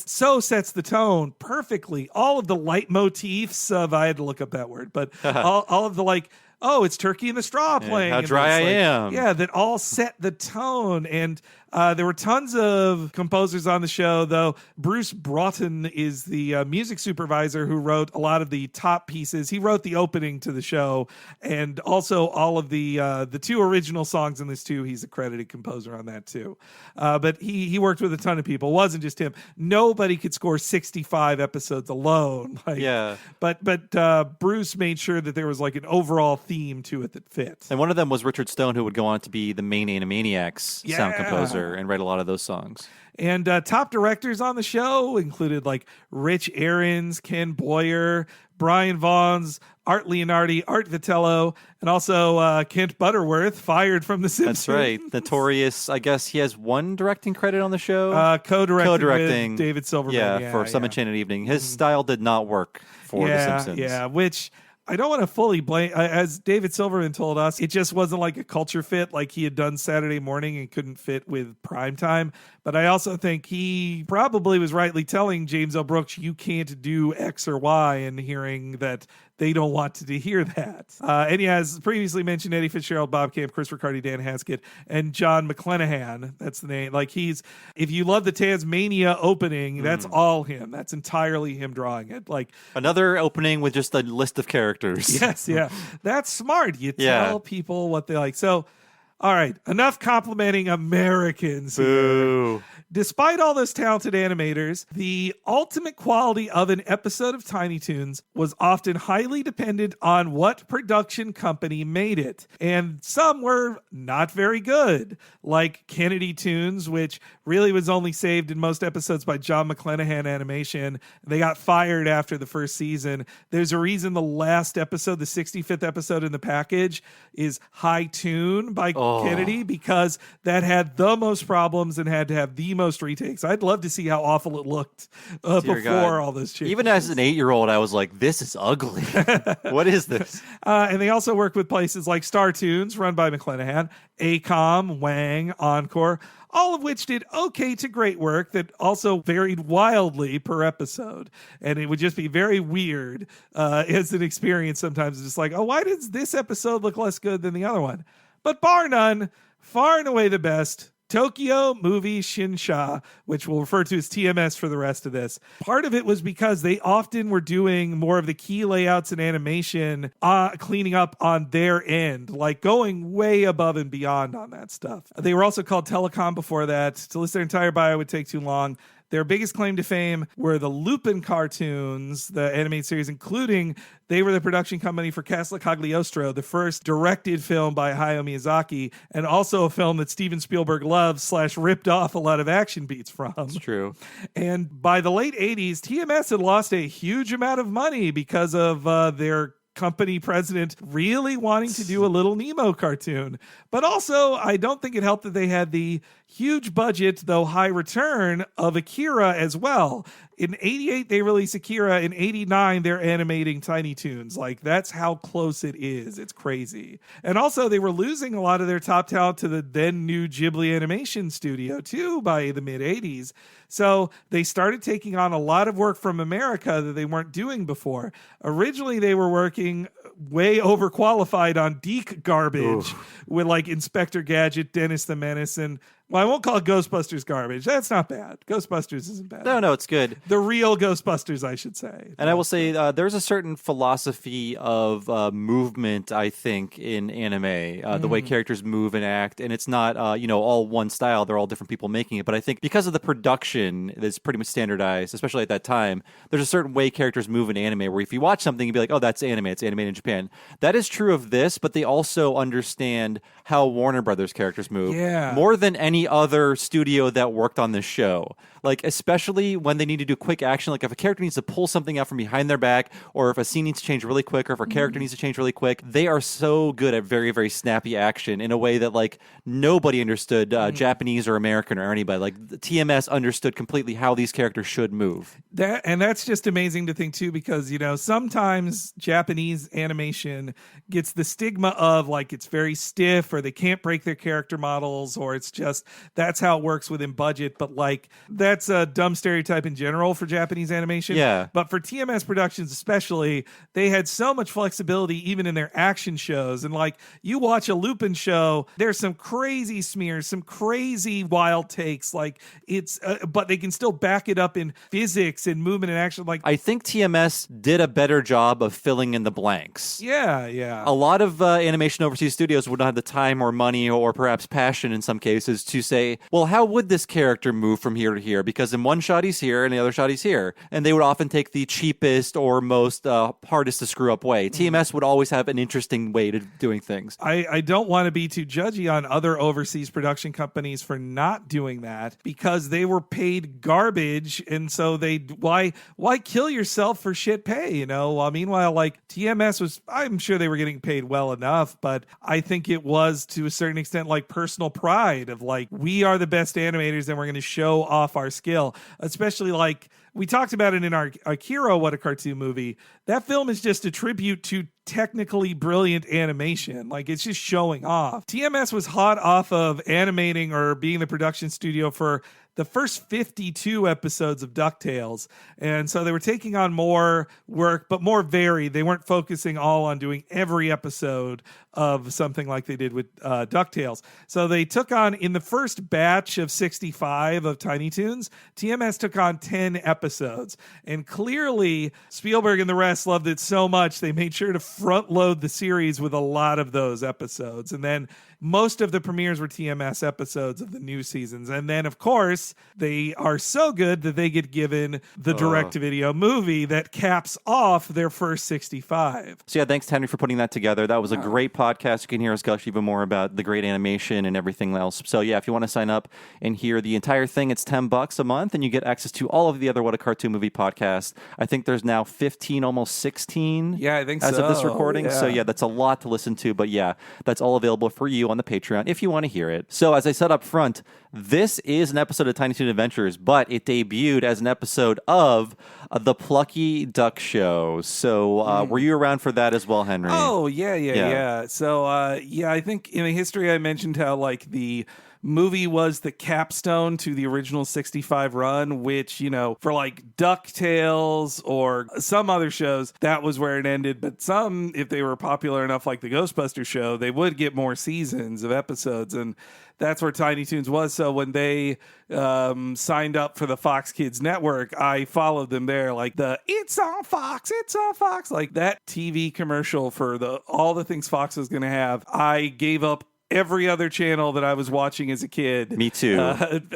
so sets the tone perfectly. All of the leitmotifs of, I had to look up that word, but all of the like oh, it's Turkey in the Straw playing. How and dry it's I am. Yeah, that all set the tone. And there were tons of composers on the show, though. Bruce Broughton is the music supervisor who wrote a lot of the top pieces. He wrote the opening to the show, and also all of the 2 original songs in this too. He's a credited composer on that too. But he worked with a ton of people. It wasn't just him. Nobody could score 65 episodes alone. Yeah. But Bruce made sure that there was like an overall theme to it that fit. And one of them was Richard Stone, who would go on to be the main Animaniacs sound composer and write a lot of those songs. And top directors on the show included like Rich Ahrens, Ken Boyer, Brian Vaughn's, Art Leonardi, Art Vitello, and also Kent Butterworth, fired from The Simpsons. That's right. Notorious. I guess he has one directing credit on the show. Co-directing with David Silverman. Yeah, for Some Enchanted Evening. His style did not work for The Simpsons. Yeah, which I don't want to fully blame. As David Silverman told us, it just wasn't like a culture fit. Like he had done Saturday morning and couldn't fit with primetime. But I also think he probably was rightly telling James L. Brooks, you can't do X or Y, and hearing that they don't want to hear that. And he has previously mentioned Eddie Fitzgerald, Bob Camp, Chris Riccardi, Dan Haskett, and John McClenahan. That's the name. Like if you love the Tasmania opening, that's all him. That's entirely him drawing it. Like another opening with just a list of characters. Yes, yeah. That's smart. You tell people what they like. So, all right, enough complimenting Americans here. Boo. Despite all those talented animators, the ultimate quality of an episode of Tiny Toons was often highly dependent on what production company made it. And some were not very good, like Kennedy Toons, which really was only saved in most episodes by John McClenahan Animation. They got fired after the first season. There's a reason the last episode, the 65th episode in the package, is High Toon by Kennedy, because that had the most problems and had to have the most retakes. I'd love to see how awful it looked before all those changes. Even as an 8-year-old, I was like, this is ugly. What is this? And they also work with places like Star Toons, run by McClenahan, ACOM, Wang, Encore, all of which did okay to great work that also varied wildly per episode. And it would just be very weird as an experience sometimes. Just like, oh, why does this episode look less good than the other one? But bar none, far and away the best, Tokyo Movie Shinsha, which we'll refer to as TMS for the rest of this. Part of it was because they often were doing more of the key layouts and animation, cleaning up on their end, like going way above and beyond on that stuff. They were also called Telecom before that. To list their entire bio would take too long. Their biggest claim to fame were the Lupin cartoons, the animated series, including they were the production company for Castle Cagliostro, the first directed film by Hayao Miyazaki, and also a film that Steven Spielberg loved / ripped off a lot of action beats from. It's true. And by the late 80s, TMS had lost a huge amount of money because of their company president really wanting to do a little Nemo cartoon. But also, I don't think it helped that they had the huge budget, though high return, of Akira as well. In 88, they released Akira. In 89, they're animating Tiny Toons. Like, that's how close it is. It's crazy. And also, they were losing a lot of their top talent to the then new Ghibli Animation Studio, too, by the mid-80s. So they started taking on a lot of work from America that they weren't doing before. Originally, they were working way overqualified on Deke garbage with like Inspector Gadget, Dennis the Menace, and well, I won't call it Ghostbusters garbage. That's not bad. Ghostbusters isn't bad. No, it's good. The real Ghostbusters, I should say. And I will say there's a certain philosophy of movement, I think, in anime, the way characters move and act. And it's not, all one style. They're all different people making it. But I think because of the production that's pretty much standardized, especially at that time, there's a certain way characters move in anime where if you watch something, you'd be like, oh, that's anime. It's animated in Japan. That is true of this, but they also understand how Warner Brothers characters move. Yeah. More than any other studio that worked on this show. Like, especially when they need to do quick action, like if a character needs to pull something out from behind their back, or if a scene needs to change really quick, or if a character needs to change really quick, they are so good at very, very snappy action in a way that, like, nobody understood, Japanese or American or anybody. Like, the TMS understood completely how these characters should move. That's just amazing to think, too, because, sometimes Japanese animation gets the stigma of, like, it's very stiff, or they can't break their character models, or it's just that's how it works within budget. But like, that's a dumb stereotype in general for Japanese animation. Yeah. But for TMS Productions especially, they had so much flexibility even in their action shows. And like, you watch a Lupin show, there's some crazy smears, some crazy wild takes. Like it's, but they can still back it up in physics and movement and action. Like, I think TMS did a better job of filling in the blanks. yeah. A lot of animation overseas studios would not have the time or money or perhaps passion in some cases to say, well, how would this character move from here to here? Because in one shot he's here and the other shot he's here. And they would often take the cheapest or most hardest to screw up way. TMS would always have an interesting way to doing things. I don't want to be too judgy on other overseas production companies for not doing that because they were paid garbage. And so why kill yourself for shit pay? You know, meanwhile, like TMS was, I'm sure they were getting paid well enough, but I think it was to a certain extent like personal pride of like, we are the best animators and we're going to show off our skill, especially like we talked about it in our Akira, What a Cartoon Movie. That film is just a tribute to technically brilliant animation. Like it's just showing off. TMS was hot off of animating or being the production studio for the first 52 episodes of DuckTales. And so they were taking on more work, but more varied. They weren't focusing all on doing every episode of something like they did with DuckTales. So they took on, in the first batch of 65 of Tiny Toons, TMS took on 10 episodes. And clearly, Spielberg and the rest loved it so much, they made sure to front load the series with a lot of those episodes. And then most of the premieres were TMS episodes of the new seasons. And then, of course, they are so good that they get given the direct-to-video movie that caps off their first 65. So yeah, thanks, Henry, for putting that together. That was a great podcast. You can hear us gush even more about the great animation and everything else. So yeah, if you want to sign up and hear the entire thing, it's $10 a month, and you get access to all of the other What a Cartoon Movie podcasts. I think there's now 15, almost 16. Yeah, I think as so. of this recording. Yeah. So yeah, that's a lot to listen to. But yeah, that's all available for you on the Patreon if you want to hear it. So as I said up front, this is an episode of Tiny Toon Adventures, but it debuted as an episode of the Plucky Duck Show. So were you around for that as well, Henry? Oh, yeah. So, I think in the history I mentioned how like the movie was the capstone to the original 65 run, which, you know, for like DuckTales or some other shows, that was where it ended. But some, if they were popular enough, like the Ghostbusters show, they would get more seasons of episodes. And that's where Tiny Toons was. So when they signed up for the Fox Kids network, I followed them there. Like the it's on Fox, like that TV commercial for all the things Fox was going to have. I gave up every other channel that I was watching as a kid. Me too.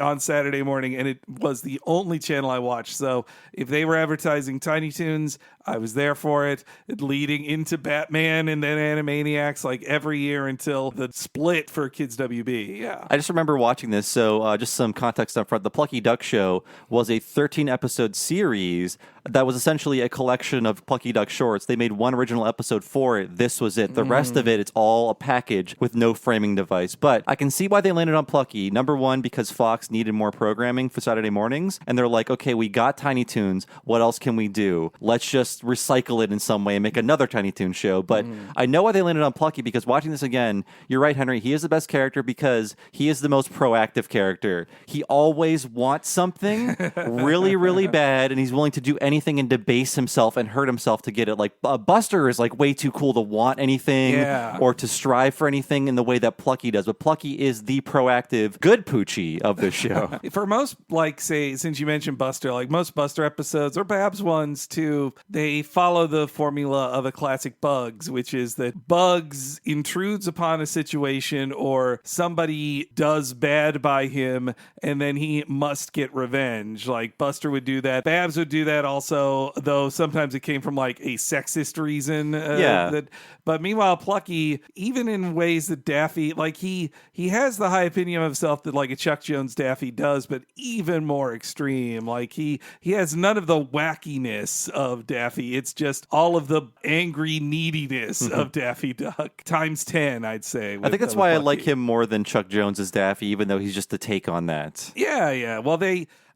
On Saturday morning, and it was the only channel I watched. So if they were advertising Tiny Toons, I was there for it, leading into Batman and then Animaniacs, like every year until the split for Kids WB. Yeah. I just remember watching this. So just some context up front. The Plucky Duck Show was a 13-episode series that was essentially a collection of Plucky Duck shorts. They made one original episode for it. This was it. The rest of it, it's all a package with no framing device. But I can see why they landed on Plucky. Number one, because Fox needed more programming for Saturday mornings. And they're like, okay, we got Tiny Toons. What else can we do? Let's just recycle it in some way and make another Tiny Toons show. But I know why they landed on Plucky, because watching this again, you're right, Henry, he is the best character because he is the most proactive character. He always wants something really, really bad, and he's willing to do anything and debase himself and hurt himself to get it. Like Buster is like way too cool to want anything or to strive for anything in the way that Plucky does. But Plucky is the proactive good Poochie of the show. For most, like, say, since you mentioned Buster, like most Buster episodes, or Babs ones too, they follow the formula of a classic Bugs, which is that Bugs intrudes upon a situation or somebody does bad by him, and then he must get revenge. Like Buster would do that. Babs would do that also, though sometimes it came from like a sexist reason. But meanwhile, Plucky, even in ways that Daffy, like he has the high opinion of himself that like a Chuck Jones Daffy does, but even more extreme. Like he has none of the wackiness of Daffy. It's just all of the angry neediness of Daffy Duck times 10, I'd say. I think that's why I like him more than Chuck Jones as Daffy, even though he's just a take on that. Yeah. Well,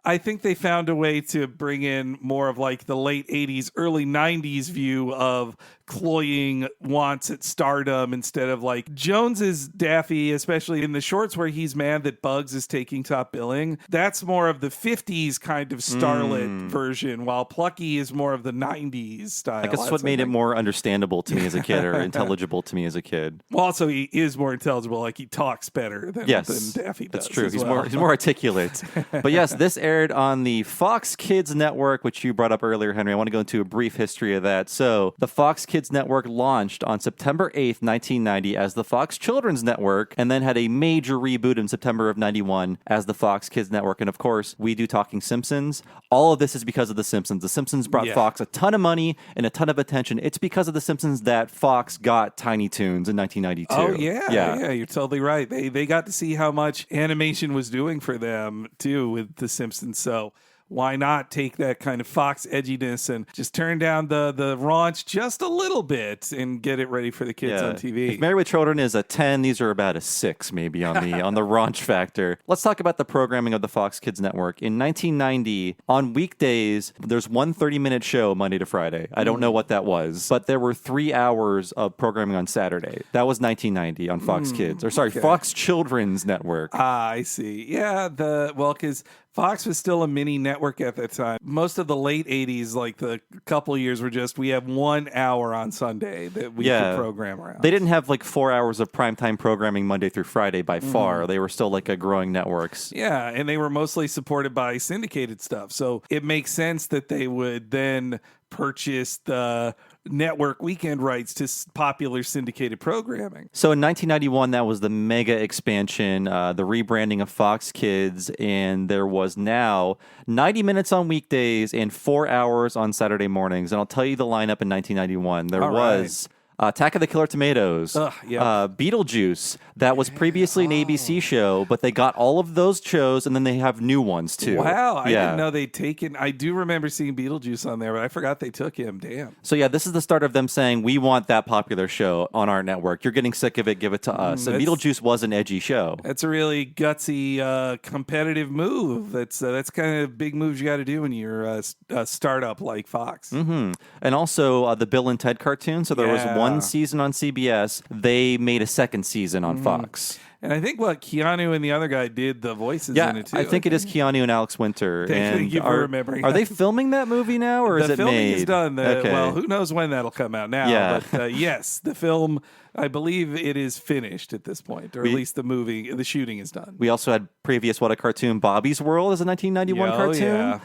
I think they found a way to bring in more of like the late 80s, early 90s view of cloying wants at stardom instead of like Jones is Daffy, especially in the shorts where he's mad that Bugs is taking top billing. That's more of the 50s kind of starlet version, while Plucky is more of the 90s style. I guess that's what made it more understandable to me as a kid, or intelligible to me as a kid. Well, also he is more intelligible, like he talks better than Daffy does. That's true. He's well. more articulate. But yes, this aired on the Fox Kids Network, which you brought up earlier, Henry. I want to go into a brief history of that. So the Fox Kids Network launched on September 8th, 1990 as the Fox Children's Network, and then had a major reboot in September of 91 as the Fox Kids Network. And of course, we do Talking Simpsons. All of this is because of The Simpsons. The Simpsons brought Fox a ton of money and a ton of attention. It's because of The Simpsons that Fox got Tiny Toons in 1992. Oh, yeah, you're totally right. They got to see how much animation was doing for them, too, with The Simpsons. So why not take that kind of Fox edginess and just turn down the raunch just a little bit and get it ready for the kids on TV? If Married with Children is a 10, these are about a 6 maybe on the on the raunch factor. Let's talk about the programming of the Fox Kids Network. In 1990, on weekdays, there's one 30-minute show Monday to Friday. I don't know what that was, but there were 3 hours of programming on Saturday. That was 1990 on Fox Kids. Or sorry, Fox Children's Network. I see. Yeah, because Fox was still a mini network at that time. Most of the late 80s, like the couple years, were just, we have 1 hour on Sunday that we could program around. They didn't have like 4 hours of primetime programming Monday through Friday by far. They were still like a growing networks. Yeah, and they were mostly supported by syndicated stuff. So it makes sense that they would then purchase the network weekend rights to popular syndicated programming. So in 1991, that was the mega expansion, the rebranding of Fox Kids, and there was now 90 minutes on weekdays and 4 hours on Saturday mornings. And I'll tell you the lineup in 1991. There was Attack of the Killer Tomatoes, Beetlejuice, that was previously an ABC show, but they got all of those shows, and then they have new ones, too. Wow, I didn't know they'd taken... I do remember seeing Beetlejuice on there, but I forgot they took him. Damn. So, this is the start of them saying, we want that popular show on our network. You're getting sick of it, give it to us. And Beetlejuice was an edgy show. That's a really gutsy, competitive move. That's kind of big moves you got to do when you're a startup like Fox. Mm-hmm. And also the Bill and Ted cartoon. So there was one season on CBS. They made a second season on Fox. And I think Keanu and the other guy did the voices in it too. I think it is Keanu and Alex Winter. Thank you for remembering. Are they filming that movie now, or is it made? The filming is done. Well, who knows when that'll come out now? Yeah. But yes, the film, I believe it is finished at this point, or at least the shooting is done. We also had previous What a Cartoon, Bobby's World as a 1991 cartoon.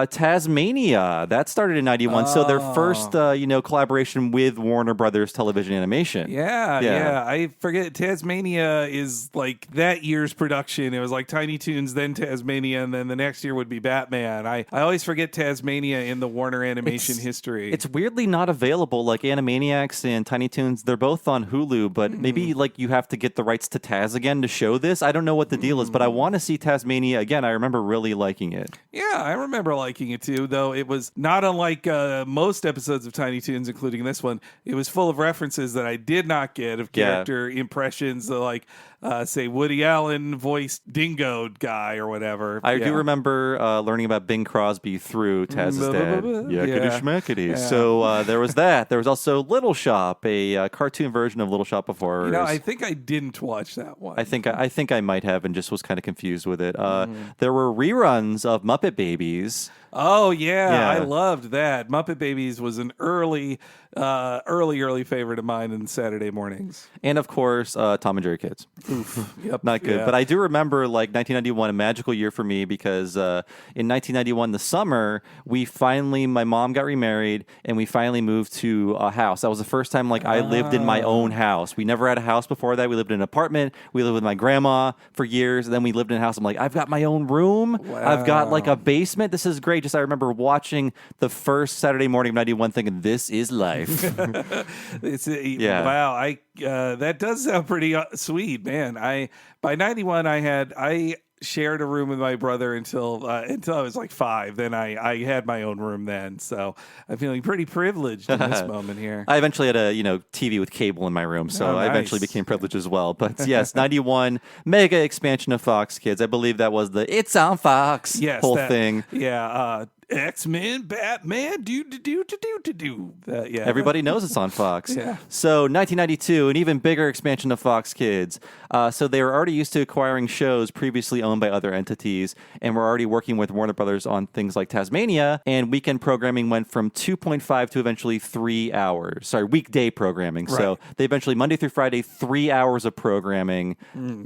Tasmania, that started in 91. So their first, collaboration with Warner Brothers Television Animation. Yeah. I forget, Tasmania is like that year's production. It was like Tiny Toons, then Tasmania, and then the next year would be Batman. I always forget Tasmania in the Warner Animation history. It's weirdly not available. Like Animaniacs and Tiny Toons, they're both on Hulu, but maybe like you have to get the rights to Taz again to show this. I don't know what the deal is, but I want to see Tasmania again. I remember really liking it. Yeah, I remember liking it too, though it was not unlike most episodes of Tiny Toons, including this one. It was full of references that I did not get of character impressions, like say Woody Allen voiced Dingo guy or whatever. I do remember learning about Bing Crosby through Taz's dad. Yakety schmackety. So there was that. There was also Little Shop, a cartoon version of Little Shop of Horrors. I think I didn't watch that one. I think I might have and just was kind of confused with it. There were reruns of Muppet Babies. Oh yeah, I loved that. Muppet Babies was an early favorite of mine in Saturday mornings. And of course, Tom and Jerry Kids. Oof. Yep. Not good. Yeah. But I do remember like 1991, a magical year for me because in 1991, the summer, my mom got remarried and we finally moved to a house. That was the first time I lived in my own house. We never had a house before that. We lived in an apartment. We lived with my grandma for years. And then we lived in a house. I'm like, I've got my own room. Wow. I've got like a basement. This is great. I remember watching the first Saturday morning of 91 thinking, this is life. Wow. That does sound pretty sweet, man. By 91, I shared a room with my brother until I was like 5. Then I had my own room then. So I'm feeling pretty privileged in this moment here. I eventually had a TV with cable in my room, so I eventually became privileged as well. But yes, 91 mega expansion of Fox Kids. I believe that was the It's on Fox whole thing. Yeah. X-Men, Batman, do. Yeah. Everybody knows it's on Fox. Yeah. So 1992, an even bigger expansion of Fox Kids. So they were already used to acquiring shows previously owned by other entities, and were already working with Warner Brothers on things like Tasmania, and weekend programming went from 2.5 to eventually 3 hours. Sorry, weekday programming. Right. So they eventually, Monday through Friday, 3 hours of programming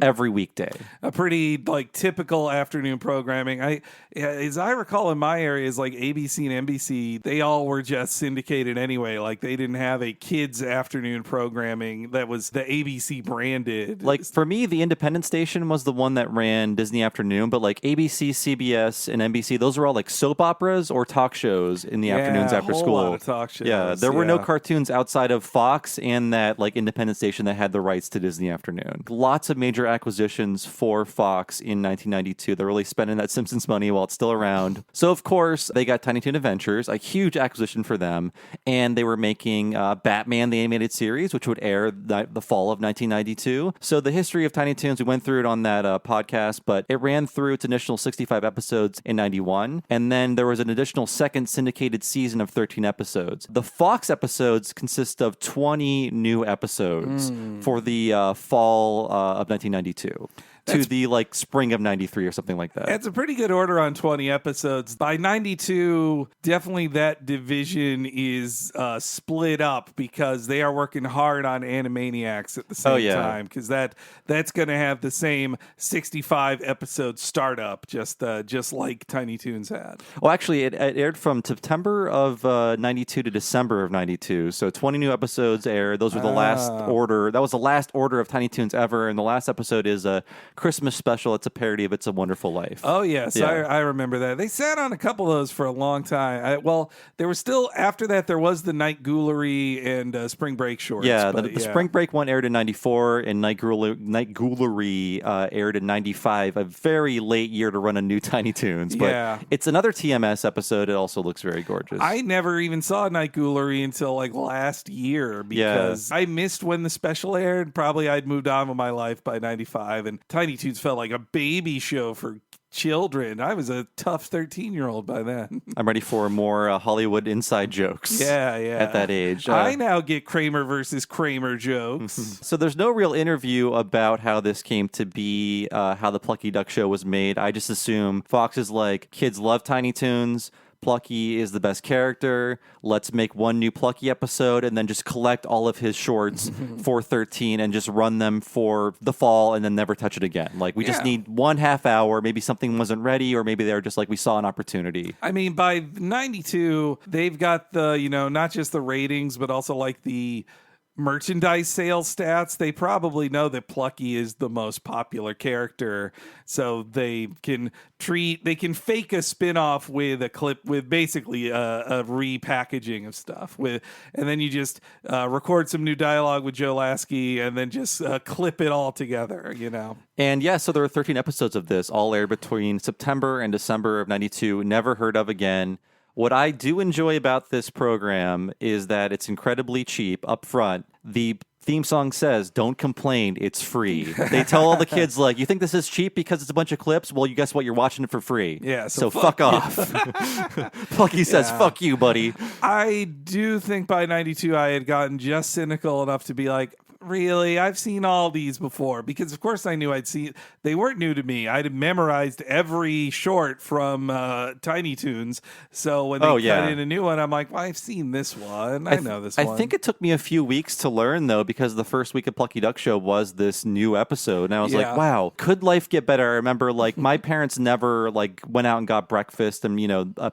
every weekday. A pretty like typical afternoon programming. As I recall, in my areas like ABC and NBC, they all were just syndicated anyway. Like they didn't have a kids afternoon programming that was the ABC branded. Like for me, the independent station was the one that ran Disney Afternoon, but like ABC, CBS, and NBC, those were all like soap operas or talk shows in the afternoons after a whole school. lot of talk shows. Yeah, there were no cartoons outside of Fox and that like independent station that had the rights to Disney Afternoon. Lots of major acquisitions for Fox in 1992. They're really spending that Simpsons money while it's still around. So of course they got Tiny Toon Adventures, a huge acquisition for them, and they were making Batman the animated series, which would air the fall of 1992. So the history of Tiny Toons, we went through it on that podcast, but it ran through its initial 65 episodes in 91, and then there was an additional second syndicated season of 13 episodes. The Fox episodes consist of 20 new episodes for the fall of 1992. To the like spring of 93 or something like that. It's a pretty good order on 20 episodes. By 92, definitely that division is split up because they are working hard on Animaniacs at the same time. Because that's going to have the same 65 episode startup, just like Tiny Toons had. Well, actually, it aired from September of 92 to December of 92. So 20 new episodes aired. Those were the last order. That was the last order of Tiny Toons ever. And the last episode is a Christmas special. It's a parody of It's a Wonderful Life. Oh, yes. Yeah. I remember that. They sat on a couple of those for a long time. There was still, after that, there was the Night Ghoulery and Spring Break shorts. Yeah, the Spring Break one aired in 94, and Night Ghoulery aired in 95, a very late year to run a new Tiny Toons. But it's another TMS episode. It also looks very gorgeous. I never even saw Night Ghoulery until like last year because I missed when the special aired. Probably I'd moved on with my life by 95, and Tiny Toons felt like a baby show for children. I was a tough 13-year-old by then. I'm ready for more Hollywood inside jokes. At that age. I now get Kramer versus Kramer jokes. So there's no real interview about how this came to be, how the Plucky Duck Show was made. I just assume Fox is like, kids love Tiny Toons. Plucky is the best character. Let's make one new Plucky episode and then just collect all of his shorts for 13 and just run them for the fall and then never touch it again. Like, we just need 1/2 hour. Maybe something wasn't ready, or maybe they were just like, we saw an opportunity. I mean, by 92, they've got the, not just the ratings, but also like the merchandise sales stats. They probably know that Plucky is the most popular character, so they can fake a spinoff with a clip with basically a repackaging of stuff and then you just record some new dialogue with Joe Lasky and then just clip it all together, And so there were 13 episodes of this, all aired between September and December of 92, never heard of again. What I do enjoy about this program is that it's incredibly cheap up front. The theme song says, "Don't complain, it's free." They tell all the kids, like, you think this is cheap because it's a bunch of clips? Well, you guess what? You're watching it for free. Yeah, so fuck off. Plucky says, fuck you, buddy. I do think by 92 I had gotten just cynical enough to be like, really? I've seen all these before, because of course I knew I'd seen. They weren't new to me. I'd memorized every short from Tiny Toons. So when they cut in a new one, I'm like, well, I've seen this one. I know this one. I think it took me a few weeks to learn, though, because the first week of Plucky Duck Show was this new episode, and I was like, wow, could life get better? I remember, like, my parents never like went out and got breakfast and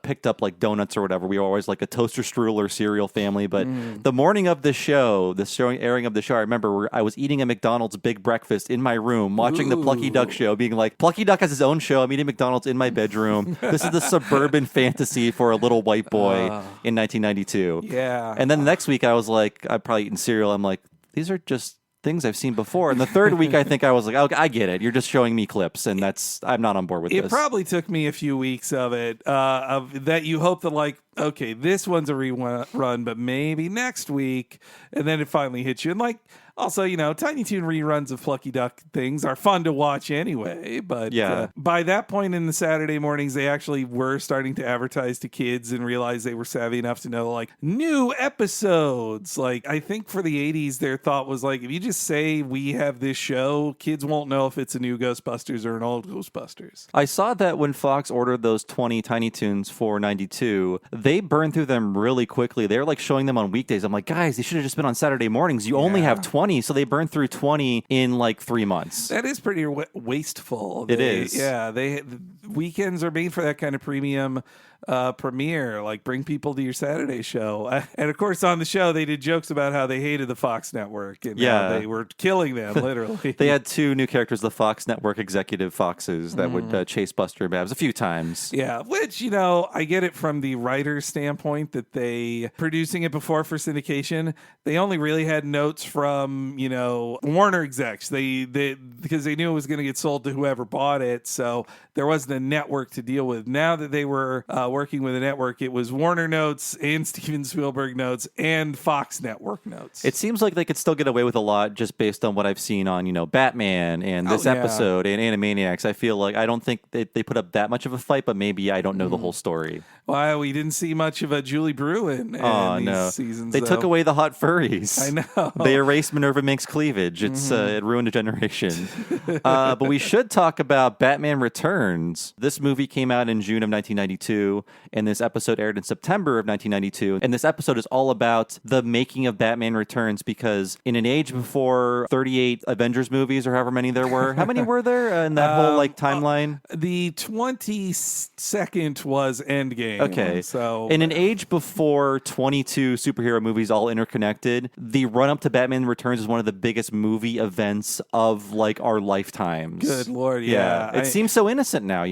picked up like donuts or whatever. We were always like a toaster strudel or cereal family. But the morning of the show, airing of the show, I remember I was eating a McDonald's big breakfast in my room, watching the Plucky Duck Show, being like, Plucky Duck has his own show. I'm eating McDonald's in my bedroom. This is the suburban fantasy for a little white boy in 1992. Yeah. And then the next week, I was like, I've probably eaten cereal. I'm like, these are just things I've seen before. And the third week, I think I was like, okay, I get it. You're just showing me clips, and I'm not on board with this. It probably took me a few weeks of it, of that you hope that, like, okay, this one's a rerun, but maybe next week. And then it finally hits you. And like, also, Tiny Toon reruns of Plucky Duck things are fun to watch anyway. But by that point in the Saturday mornings, they actually were starting to advertise to kids and realize they were savvy enough to know, like, new episodes. Like, I think for the 80s, their thought was, like, if you just say we have this show, kids won't know if it's a new Ghostbusters or an old Ghostbusters. I saw that when Fox ordered those 20 Tiny Toons for 92, they burned through them really quickly. They were, like, showing them on weekdays. I'm like, guys, they should have just been on Saturday mornings. You only have 20. So they burned through 20 in like 3 months. That is pretty wasteful. It is. Yeah, weekends are made for that kind of premium premiere. Like, bring people to your Saturday show. And of course, on the show, they did jokes about how they hated the Fox network and how they were killing them, literally. They had 2 new characters, the Fox network executive foxes, that would chase Buster and Babs a few times. Yeah, which, I get it from the writer's standpoint that they, producing it before for syndication, they only really had notes from, Warner execs. They because they knew it was going to get sold to whoever bought it, so there wasn't a network to deal with. Now that they were working with a network, it was Warner notes and Steven Spielberg notes and Fox network notes. It seems like they could still get away with a lot just based on what I've seen on, Batman and this episode and Animaniacs. I feel like I don't think they put up that much of a fight, but maybe I don't know the whole story. Well, we didn't see much of a Julie Brew in these seasons. They took away the hot furries. I know. They erased Minerva Mink's cleavage. It's it ruined a generation. But we should talk about Batman Returns. This movie came out in June of 1992, and this episode aired in September of 1992. And this episode is all about the making of Batman Returns, because in an age before 38 Avengers movies, or however many there were, how many were there in that whole timeline? The 22nd was Endgame. Okay. So in an age before 22 superhero movies all interconnected, the run-up to Batman Returns is one of the biggest movie events of our lifetimes. Good Lord, yeah. It seems so innocent now,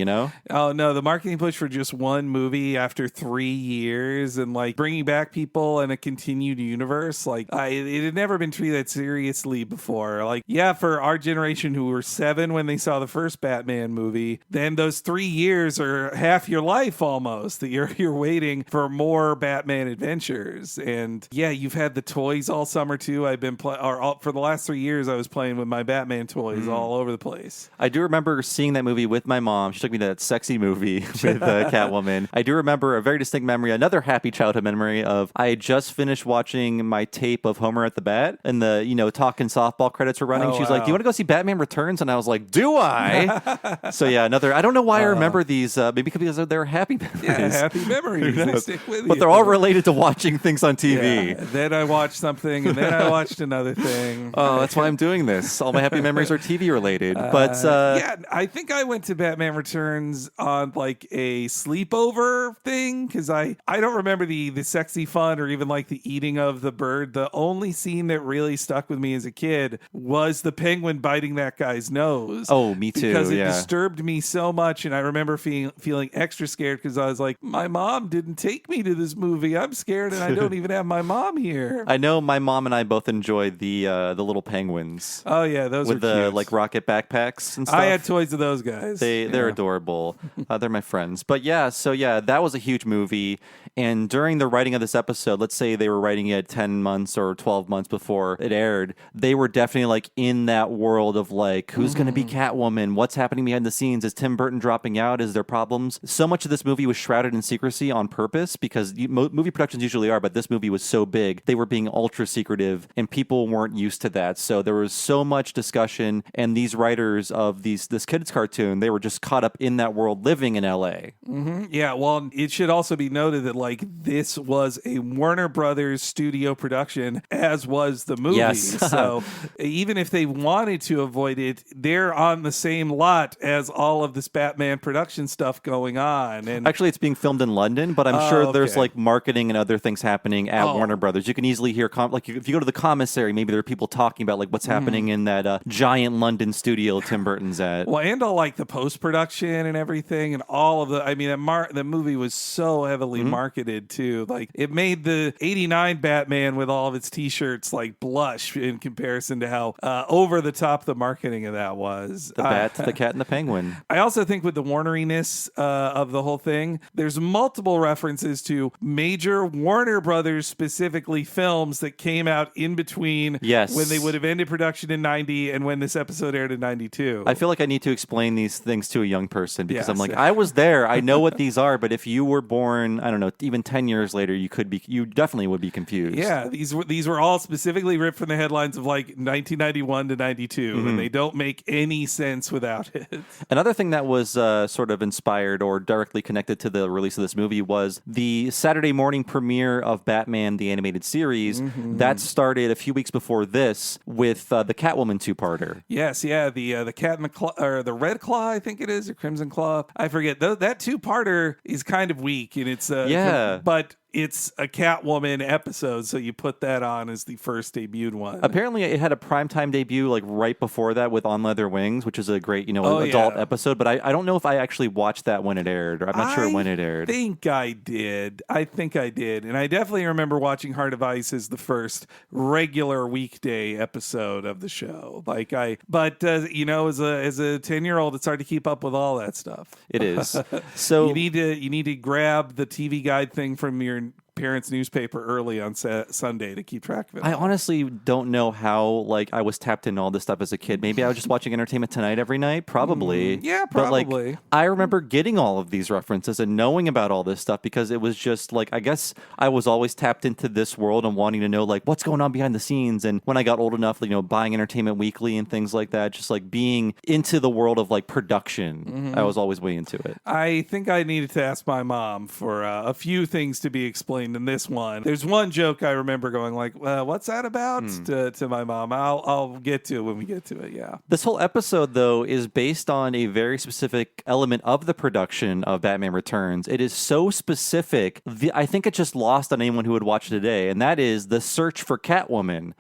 Oh, no, the marketing push for just one movie after 3 years and bringing back people in a continued universe, it had never been treated that seriously before. For our generation who were 7 when they saw the first Batman movie, then those 3 years are half your life almost, that you're waiting for more Batman adventures. And yeah, you've had the toys all summer too. I've been for the last 3 years I was playing with my Batman toys all over the place. I do remember seeing that movie with my mom. She took me to that sexy movie with Catwoman. I do remember a very distinct memory, another happy childhood memory of I had just finished watching my tape of Homer at the Bat, and the talking softball credits were running. She was like, "Do you want to go see Batman Returns?" And I was like, "Do I?" So yeah, I don't know why I remember these. Maybe because they're happy memories. Yeah, happy memories. They stick with you. But they're all related to watching things on TV. Yeah. Then I watched something, and then I watched another thing. Oh, that's why I'm doing this. All my happy memories are TV related. But yeah, I think I went to Batman Returns on a sleepover thing, because I don't remember the sexy fun or even the eating of the bird. The only scene that really stuck with me as a kid was the penguin biting that guy's nose. Oh, me too. Because it disturbed me so much, and I remember feeling extra scared because I was like, my mom didn't take me to this movie. I'm scared, and I don't even have my mom here. I know my mom and I both enjoyed the little penguins. Oh yeah, those with were the cute. rocket backpacks and stuff. I had toys of those guys. They're adorable. They're my friends. But that was a huge movie. And during the writing of this episode, let's say they were writing it 10 months or 12 months before it aired, they were definitely in that world of who's going to be Catwoman? What's happening behind the scenes? Is Tim Burton dropping out? Is there problems? So much of this movie was shrouded in secrecy on purpose, because movie productions usually are, but this movie was so big. They were being ultra secretive, and people weren't used to that. So there was so much discussion, and these writers of this kids cartoon, they were just caught up in that world living in LA. Mm-hmm. Yeah, well, it should also be noted that this was a Warner Brothers studio production, as was the movie. Yes. So even if they wanted to avoid it, they're on the same lot as all of this Batman production stuff going on. And actually, it's being filmed in London, but I'm sure there's marketing and other things happening at Warner Brothers. You can easily hear if you go to the commissary, maybe there are people talking about what's happening in that giant London studio Tim Burton's at. Well, and all the post production and everything, and all of the the movie was so heavily marketed too. Like it made the 89 Batman with all of its t-shirts like blush in comparison to how over the top the marketing of that was. The Bat, the Cat, and the Penguin. I also think with the Warneriness of the whole thing, there's multiple references to major Warner Brothers specifically films that came out in between when they would have ended production in 90 and when this episode aired in 92. I feel like I need to explain these things to a young person because I'm like, I was there. I know what these are. But if you were born, I don't know, even 10 years later, you definitely would be confused. Yeah, these were all specifically ripped from the headlines of like 1991 to 92, and they don't make any sense without it. Another thing that was sort of inspired or directly connected to the release of this movie was the Saturday morning premiere of Batman, the animated series. That started a few weeks before this with the Catwoman two-parter. Yes, yeah, the Cat and the Claw, or the Red Claw, I think it is, or Crimson Claw. I forget. That two-parter is kind of weak, and it's but it's a Catwoman episode, so you put that on as the first debuted one. Apparently, it had a primetime debut like right before that with On Leather Wings, which is a great, adult episode. But I don't know if I actually watched that when it aired, or I'm not sure when it aired. I think I did. And I definitely remember watching Heart of Ice as the first regular weekday episode of the show. But as a 10-year-old, it's hard to keep up with all that stuff. It is. So you need to grab the TV guide thing from your parents' newspaper early on Sunday to keep track of it. I honestly don't know how I was tapped into all this stuff as a kid. Maybe I was just watching Entertainment Tonight every night. Probably. Yeah, probably. But I remember getting all of these references and knowing about all this stuff because it was just I guess I was always tapped into this world and wanting to know what's going on behind the scenes. And when I got old enough, buying Entertainment Weekly and things like that, just being into the world of production, I was always way into it. I think I needed to ask my mom for a few things to be explained in this one. There's one joke I remember going what's that about to my mom. I'll get to it when we get to it. Yeah. This whole episode though is based on a very specific element of the production of Batman Returns. It is so specific. I think it just lost on anyone who would watch it today, and that is the search for Catwoman.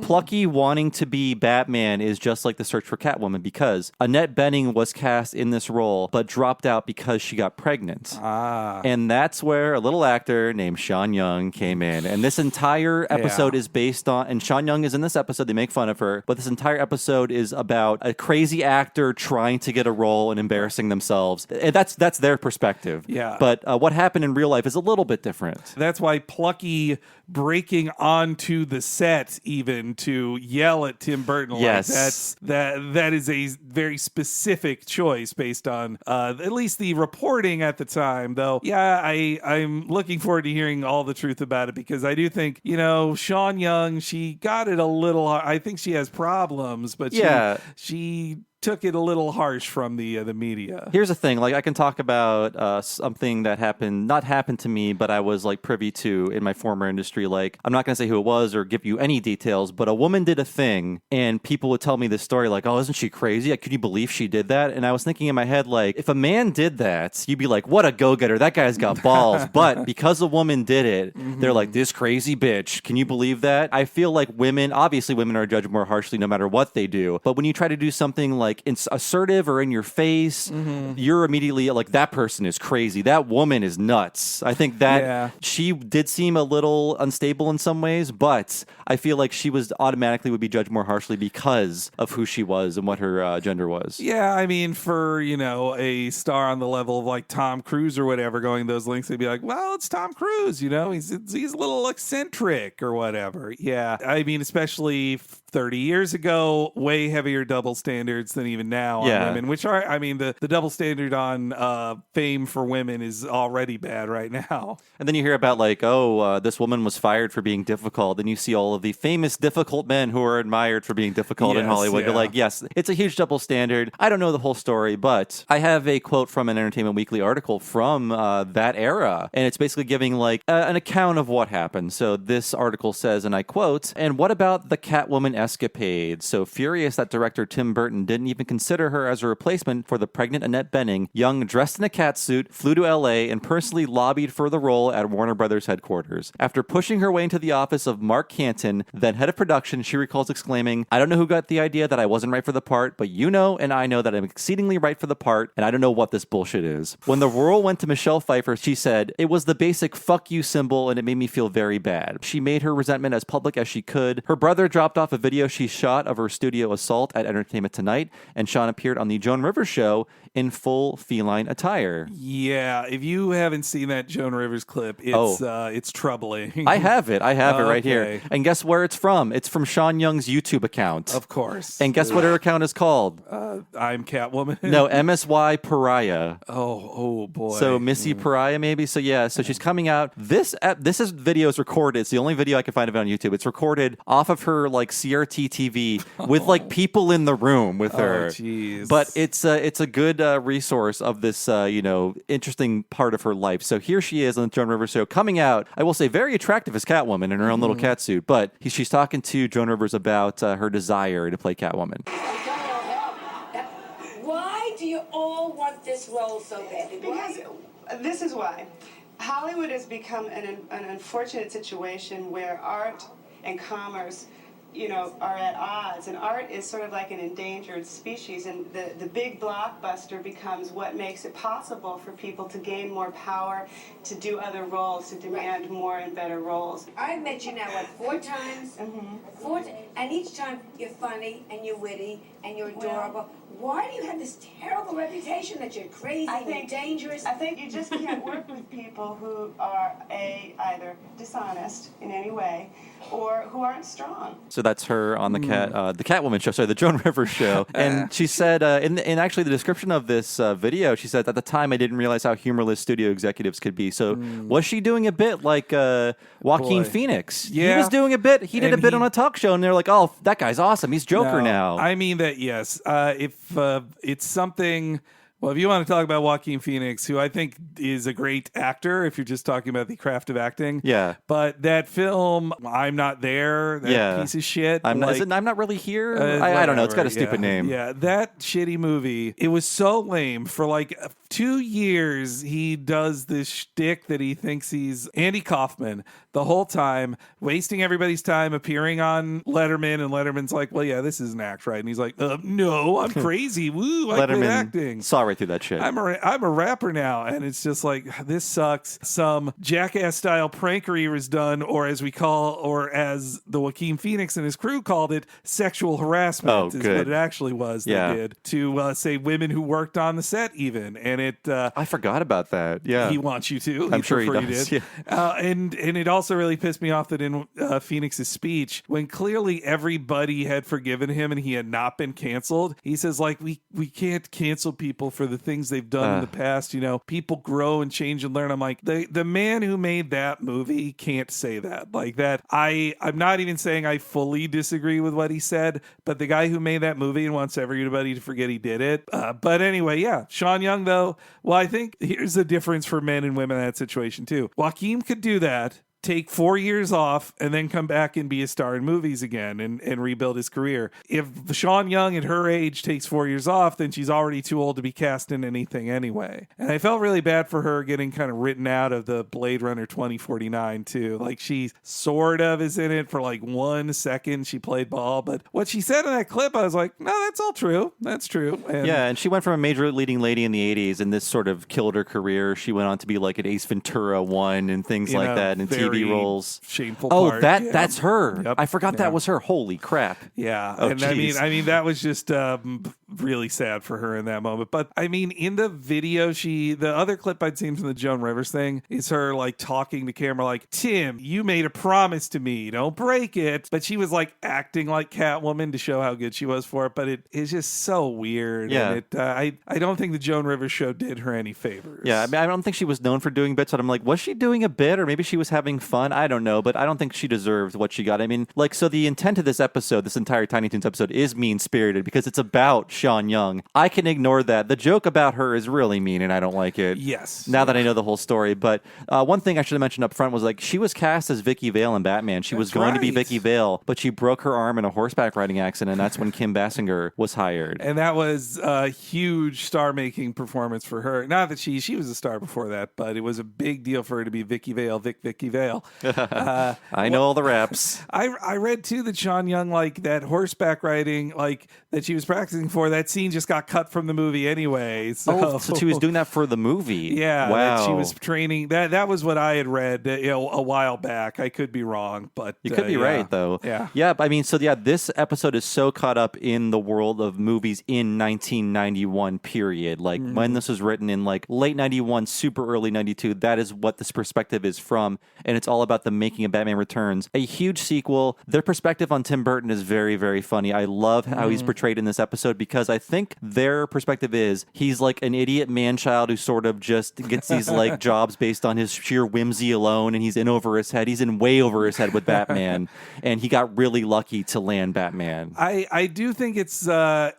Plucky wanting to be Batman is just like the search for Catwoman because Annette Bening was cast in this role but dropped out because she got pregnant. And that's where a little actor named Sean Young came in. And this entire episode is based on, and Sean Young is in this episode, they make fun of her, but this entire episode is about a crazy actor trying to get a role and embarrassing themselves. And that's their perspective. Yeah. But what happened in real life is a little bit different. That's why Plucky breaking onto the set even to yell at Tim Burton. Yes. That is a very specific choice based on at least the reporting at the time, though. Yeah, I'm looking forward to hearing all the truth about it because I do think, Sean Young, she got it a little, I think she has problems, but she took it a little harsh from the media. Here's the thing, I can talk about something that not happened to me, but I was privy to in my former industry. I'm not going to say who it was or give you any details, but a woman did a thing and people would tell me this story oh, isn't she crazy? Could you believe she did that? And I was thinking in my head, if a man did that, you'd be like, what a go-getter. That guy's got balls. But because a woman did it, they're like, this crazy bitch. Can you believe that? I feel like obviously women are judged more harshly no matter what they do. But when you try to do something assertive or in your face, you're immediately that person is crazy. That woman is nuts. I think that she did seem a little unstable in some ways, but I feel like she was automatically would be judged more harshly because of who she was and what her gender was. Yeah, I mean, for, a star on the level of Tom Cruise or whatever going those links, they'd be like, well, it's Tom Cruise, he's a little eccentric or whatever. Yeah, I mean, especially 30 years ago, way heavier double standards than even now on women, which are, the double standard on fame for women is already bad right now. And then you hear about this woman was fired for being difficult. Then you see all of the famous difficult men who are admired for being difficult in Hollywood. You're like, yes, it's a huge double standard. I don't know the whole story, but I have a quote from an Entertainment Weekly article from that era. And it's basically giving an account of what happened. So this article says, and I quote, "And what about the Catwoman escapades. So furious that director Tim Burton didn't even consider her as a replacement for the pregnant Annette Bening, Young dressed in a catsuit, flew to LA, and personally lobbied for the role at Warner Brothers headquarters. After pushing her way into the office of Mark Canton, then head of production, she recalls exclaiming, "I don't know who got the idea that I wasn't right for the part, but you know and I know that I'm exceedingly right for the part, and I don't know what this bullshit is." When the role went to Michelle Pfeiffer, she said, "It was the basic fuck you symbol, and it made me feel very bad." She made her resentment as public as she could. Her brother dropped off a video she shot of her studio assault at Entertainment Tonight, and Sean appeared on the Joan Rivers show in full feline attire. Yeah, if you haven't seen that Joan Rivers clip, it's troubling. I have it right here. Okay. And guess where it's from? It's from Sean Young's YouTube account. Of course. And guess what her account is called? I'm Catwoman. No, MSY Pariah. Oh boy. So Missy Pariah, maybe. So yeah, so she's coming out. This video is recorded. It's the only video I can find of it on YouTube. It's recorded off of her like CRT TV with like people in the room with her. Jeez. But it's a good resource of this interesting part of her life. So here she is on the Joan Rivers show, coming out. I will say very attractive as Catwoman in her own little catsuit. But she's talking to Joan Rivers about her desire to play Catwoman. Why do you all want this role so badly? Because this is why. Hollywood has become an unfortunate situation where art and commerce, are at odds. And art is sort of like an endangered species. And the big blockbuster becomes what makes it possible for people to gain more power, to do other roles, to demand more and better roles. I've met you now, 4 times? Mm-hmm. And each time you're funny and you're witty and you're adorable. Why do you have this terrible reputation that you're crazy and dangerous? I think you just can't work with people who are either dishonest in any way or who aren't strong. So that's her on the Catwoman show, sorry, the Joan Rivers show. And she said, in actually the description of this video, she said, "At the time, I didn't realize how humorless studio executives could be." So was she doing a bit like Joaquin Phoenix? Yeah. He was doing a bit. He did a bit on a talk show, and they're like, "Oh, that guy's awesome. He's Joker now." I mean that, yes. If it's something... Well, if you want to talk about Joaquin Phoenix, who I think is a great actor, if you're just talking about the craft of acting. Yeah. But that film, I'm Not There, that piece of shit. I'm not really here. I don't know. It's got a stupid name. Yeah, that shitty movie. It was so lame. For like 2 years, he does this shtick that he thinks he's Andy Kaufman the whole time, wasting everybody's time appearing on Letterman. And Letterman's like, "Well, yeah, this is an act, right?" And he's like, "No, I'm crazy. Woo, I quit acting." Saw right through that shit. I'm a rapper now, and it's just like, this sucks. Some jackass style prankery was done, or as the Joaquin Phoenix and his crew called it, sexual harassment is what it actually was. They did to say women who worked on the set even, and it. I forgot about that. Yeah, he wants you to. I'm sure he does. Did. Yeah. And it also really pissed me off that in Phoenix's speech, when clearly everybody had forgiven him and he had not been canceled, he says like, we can't cancel people for the things they've done in the past. People grow and change and learn. I'm like, the man who made that movie can't say that like that. I'm not even saying I fully disagree with what he said, but the guy who made that movie and wants everybody to forget he did it. But anyway, yeah, Sean Young though. Well, I think here's the difference for men and women in that situation too. Joaquin could do that, take 4 years off, and then come back and be a star in movies again and rebuild his career. If Sean Young at her age takes 4 years off, then she's already too old to be cast in anything anyway. And I felt really bad for her getting kind of written out of the Blade Runner 2049 too. Like, she sort of is in it for like 1 second. She played ball, but what she said in that clip, I was like, no, that's all true. That's true. And she went from a major leading lady in the 80s, and this sort of killed her career. She went on to be like an Ace Ventura 1 and things like that, and TV roles. Shameful part. That's her. Yep. I forgot that was her. Holy crap. Yeah. Oh, and geez. I mean that was just really sad for her in that moment. But I mean, in the video, the other clip I'd seen from the Joan Rivers thing is her like talking to camera like, "Tim, you made a promise to me. Don't break it." But she was like acting like Catwoman to show how good she was for it. But it is just so weird. Yeah. And I don't think the Joan Rivers show did her any favors. Yeah. I mean, I don't think she was known for doing bits, but I'm like, was she doing a bit, or maybe she was having fun? I don't know, but I don't think she deserved what she got. I mean, like, so the intent of this episode, this entire Tiny Toons episode, is mean-spirited because it's about Sean Young. I can ignore that. The joke about her is really mean, and I don't like it. Yes. Now that I know the whole story. But one thing I should have mentioned up front was like she was cast as Vicky Vale in Batman. She was going to be Vicky Vale, but she broke her arm in a horseback riding accident, and that's when Kim Basinger was hired. And that was a huge star-making performance for her. Not that she was a star before that, but it was a big deal for her to be Vicky Vale, Vicky Vale. I know all the raps. I read too that Sean Young, like that horseback riding, like that she was practicing for, that scene just got cut from the movie anyway. So she was doing that for the movie. Yeah, wow. that she was training. That was what I had read, a while back. I could be wrong, but you could be right though. Yeah. I mean, this episode is so caught up in the world of movies in 1991 period. Like when this was written in like late 91, super early 92. That is what this perspective is from, and it's all about the making of Batman Returns. A huge sequel. Their perspective on Tim Burton is very, very funny. I love how he's portrayed in this episode because I think their perspective is he's like an idiot man-child who sort of just gets these like jobs based on his sheer whimsy alone, and he's in over his head. He's in way over his head with Batman, and he got really lucky to land Batman. I do think it's a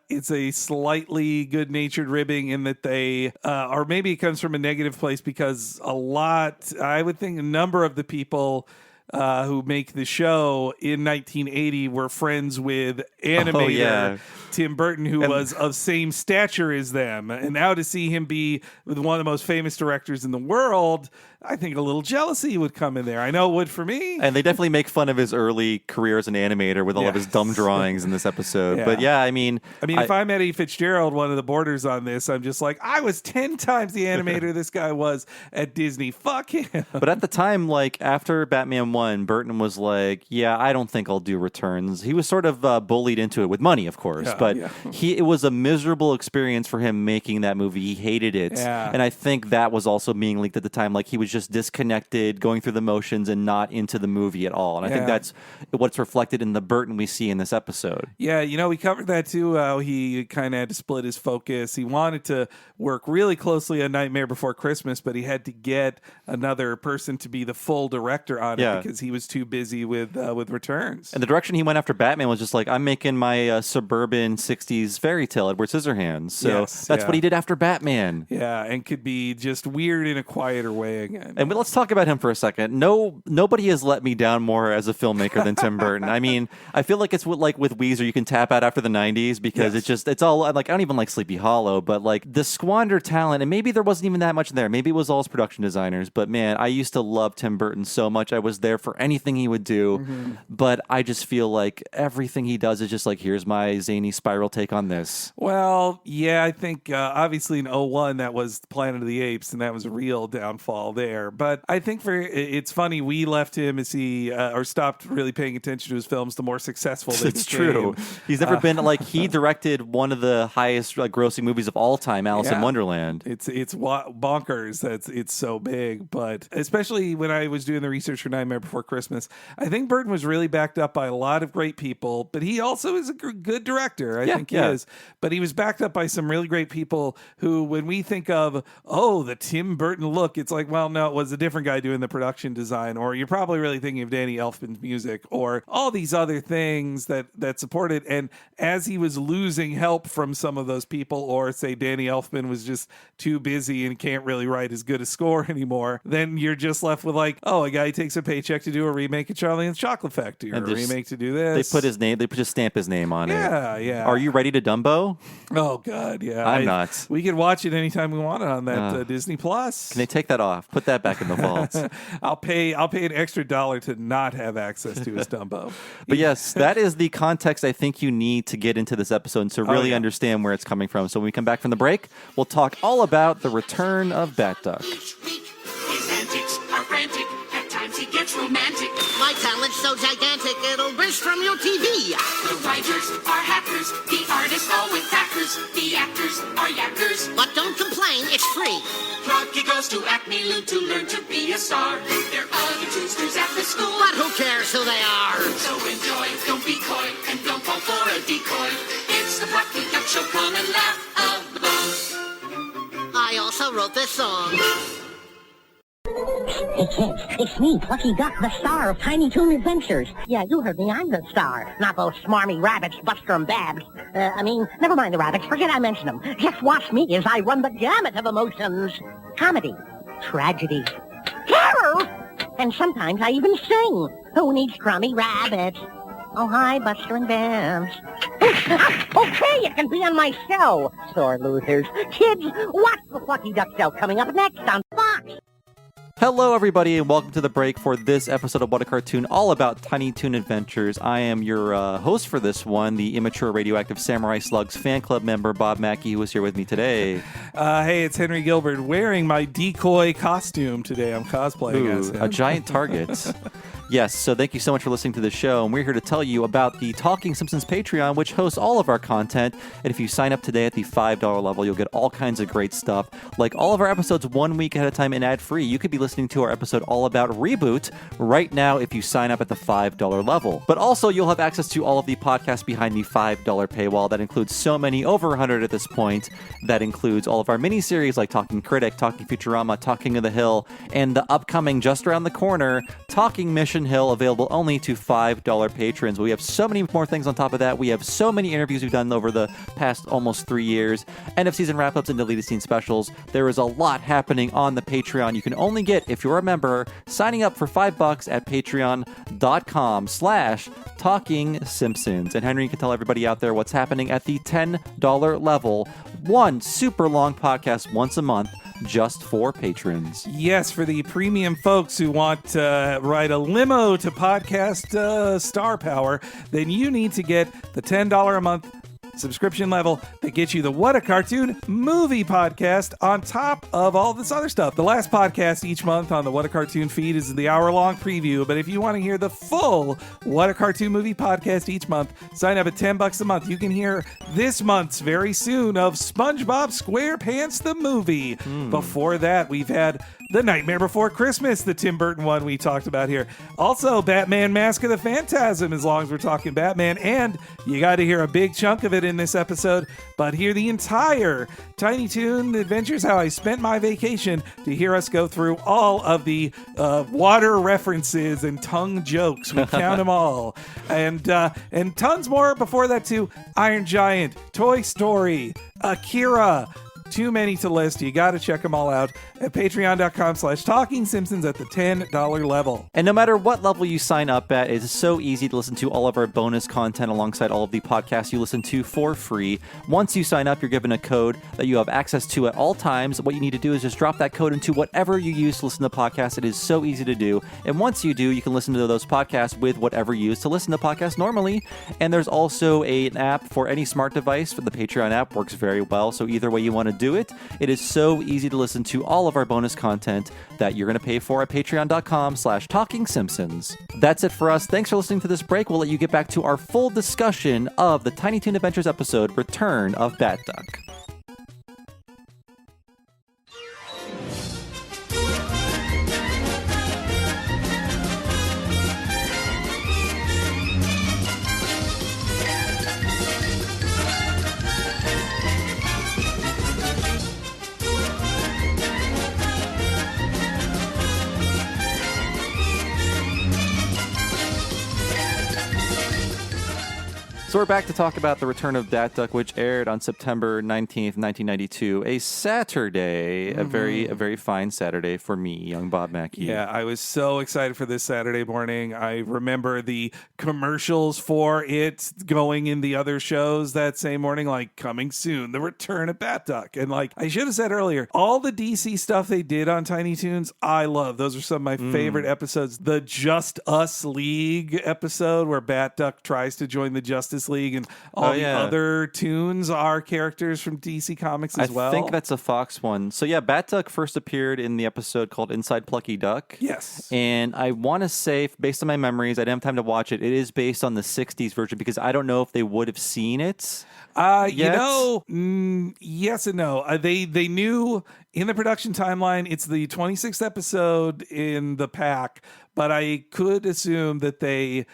slightly good-natured ribbing in that they, or maybe it comes from a negative place because I would think a number of the people who make the show in 1980 were friends with animator Tim Burton, who was of same stature as them. And now to see him be with one of the most famous directors in the world, I think a little jealousy would come in there. I know it would for me. And they definitely make fun of his early career as an animator with all of his dumb drawings in this episode. Yeah. But I mean, if I'm Eddie Fitzgerald, one of the borders on this, I'm just like, I was 10 times the animator this guy was at Disney. Fuck him. But at the time, like after Batman 1, Burton was like, yeah, I don't think I'll do Returns. He was sort of bullied into it with money, of course. It was a miserable experience for him making that movie. He hated it. Yeah. And I think that was also being leaked at the time. Like he was just disconnected, going through the motions and not into the movie at all. And I think that's what's reflected in the Burton we see in this episode. Yeah, we covered that too, how he kind of had to split his focus. He wanted to work really closely on Nightmare Before Christmas, but he had to get another person to be the full director on it because he was too busy with Returns. And the direction he went after Batman was just like, I'm making my suburban 60s fairy tale, Edward Scissorhands. So that's what he did after Batman. Yeah, and could be just weird in a quieter way again. And let's talk about him for a second. Nobody has let me down more as a filmmaker than Tim Burton. I mean, I feel like it's like with Weezer, you can tap out after the 90s because it's all like, I don't even like Sleepy Hollow, but like the squandered talent, and maybe there wasn't even that much there. Maybe it was all his production designers, but man, I used to love Tim Burton so much. I was there for anything he would do, but I just feel like everything he does is just like, here's my zany spiral take on this. Well, yeah, I think obviously in 01 that was Planet of the Apes, and that was a real downfall there. But I think it's funny, we left him as he or stopped really paying attention to his films the more successful they It's became. true. He's never been like, he directed one of the highest grossing movies of all time, Alice in Wonderland. It's bonkers that it's so big. But especially when I was doing the research for Nightmare Before Christmas, I think Burton was really backed up by a lot of great people, but he also is a good director. I think he is. But he was backed up by some really great people who, when we think of, the Tim Burton look, it's like, well, no, it was a different guy doing the production design, or you're probably really thinking of Danny Elfman's music, or all these other things that supported. And as he was losing help from some of those people, or say Danny Elfman was just too busy and can't really write as good a score anymore, then you're just left with like, a guy takes a paycheck to do a remake of Charlie and the Chocolate Factory, or a remake to do this. They just stamp his name on it. Yeah. Are you ready to Dumbo? Oh God, yeah. I'm not. We could watch it anytime we want it on that Disney Plus. Can they take that off? Put that back in the vault. I'll pay an extra $1 to not have access to his Dumbo. But yes, that is the context I think you need to get into this episode and to really understand where it's coming from. So when we come back from the break, we'll talk all about the return of Batduck. His antics are frantic. At times he gets romantic. My talent's so gigantic, it'll burst from your TV. The writers are hackers. The artists all with hackers. The actors are yackers. But don't complain, it's free. Plucky goes to Acme to learn to be a star. There are other toonsters at the school. But who cares who they are? So enjoy, don't be coy, and don't fall for a decoy. It's the Plucky Duck Show, come and laugh along. I also wrote this song. Hey kids, it's me, Plucky Duck, the star of Tiny Toon Adventures. Yeah, you heard me, I'm the star. Not those smarmy rabbits, Buster and Babs. Never mind the rabbits, forget I mentioned them. Just watch me as I run the gamut of emotions. Comedy, tragedy, terror, and sometimes I even sing. Who needs crummy rabbits? Oh, hi, Buster and Babs. Okay, you can be on my show. Sore losers. Kids, watch the Plucky Duck Show coming up next on Fox. Hello, everybody, and welcome to the break for this episode of What a Cartoon, all about Tiny Toon Adventures. I am your host for this one, the immature radioactive Samurai Slugs fan club member, Bob Mackey, who is here with me today. Hey, it's Henry Gilbert wearing my decoy costume today. I'm cosplaying as him. A giant target. Yes, so thank you so much for listening to the show, and we're here to tell you about the Talking Simpsons Patreon, which hosts all of our content, and if you sign up today at the $5 level, you'll get all kinds of great stuff, like all of our episodes 1 week ahead of time and ad-free. You could be listening to our episode all about Reboot right now if you sign up at the $5 level. But also, you'll have access to all of the podcasts behind the $5 paywall. That includes so many, over 100 at this point. That includes all of our miniseries like Talking Critic, Talking Futurama, Talking of the Hill, and the upcoming, just around the corner, Talking Mission Hill, available only to $5 patrons. We have so many more things on top of that. We have so many interviews we've done over the past almost 3 years, end of season wrap-ups and deleted scene specials. There is a lot happening on the Patreon. You can only get, if you're a member, signing up for $5 at patreon.com/Talking Simpsons. And Henry, you can tell everybody out there what's happening at the $10 level. One super long podcast once a month, just for patrons. Yes, for the premium folks who want to ride a limo to podcast star power, then you need to get the $10 a month subscription level that gets you the What a Cartoon movie podcast on top of all this other stuff. The last podcast each month on the What a Cartoon feed is the hour-long preview, but if you want to hear the full What a Cartoon movie podcast each month, sign up at $10 a month. You can hear this month's very soon of SpongeBob SquarePants the movie. Before that, we've had The Nightmare Before Christmas, the Tim Burton one we talked about here. Also, Batman Mask of the Phantasm, as long as we're talking Batman. And you got to hear a big chunk of it in this episode, but hear the entire Tiny Toon Adventures, How I Spent My Vacation, to hear us go through all of the water references and tongue jokes. We count them all. And tons more before that, too. Iron Giant, Toy Story, Akira. Too many to list. You got to check them all out at patreon.com/Talking Simpsons at the $10 level. And no matter what level you sign up at, it's so easy to listen to all of our bonus content alongside all of the podcasts you listen to for free. Once you sign up, you're given a code that you have access to at all times. What you need to do is just drop that code into whatever you use to listen to podcasts. It is so easy to do. And once you do, you can listen to those podcasts with whatever you use to listen to podcasts normally. And there's also an app for any smart device. For the Patreon app, works very well. So either way you want to do it, it is so easy to listen to all of our bonus content that you're going to pay for at patreon.com/Talking Simpsons. That's it for us. Thanks for listening to this break. We'll let you get back to our full discussion of the Tiny Toon Adventures episode, Return of Batduck. So we're back to talk about The Return of Batduck, which aired on September 19th, 1992, a Saturday, a very fine Saturday for me, young Bob Mackey. Yeah, I was so excited for this Saturday morning. I remember the commercials for it going in the other shows that same morning, like coming soon, The Return of Batduck. And like I should have said earlier, all the DC stuff they did on Tiny Toons, I love. Those are some of my favorite episodes. The Just Us League episode where Batduck tries to join the Justice League, and all the other Toons are characters from DC Comics as well. I think that's a Fox one. So yeah, Batduck first appeared in the episode called Inside Plucky Duck. Yes. And I want to say, based on my memories, I didn't have time to watch it. It is based on the 60s version because I don't know if they would have seen it. You know, yes and no. They knew in the production timeline it's the 26th episode in the pack, but I could assume that they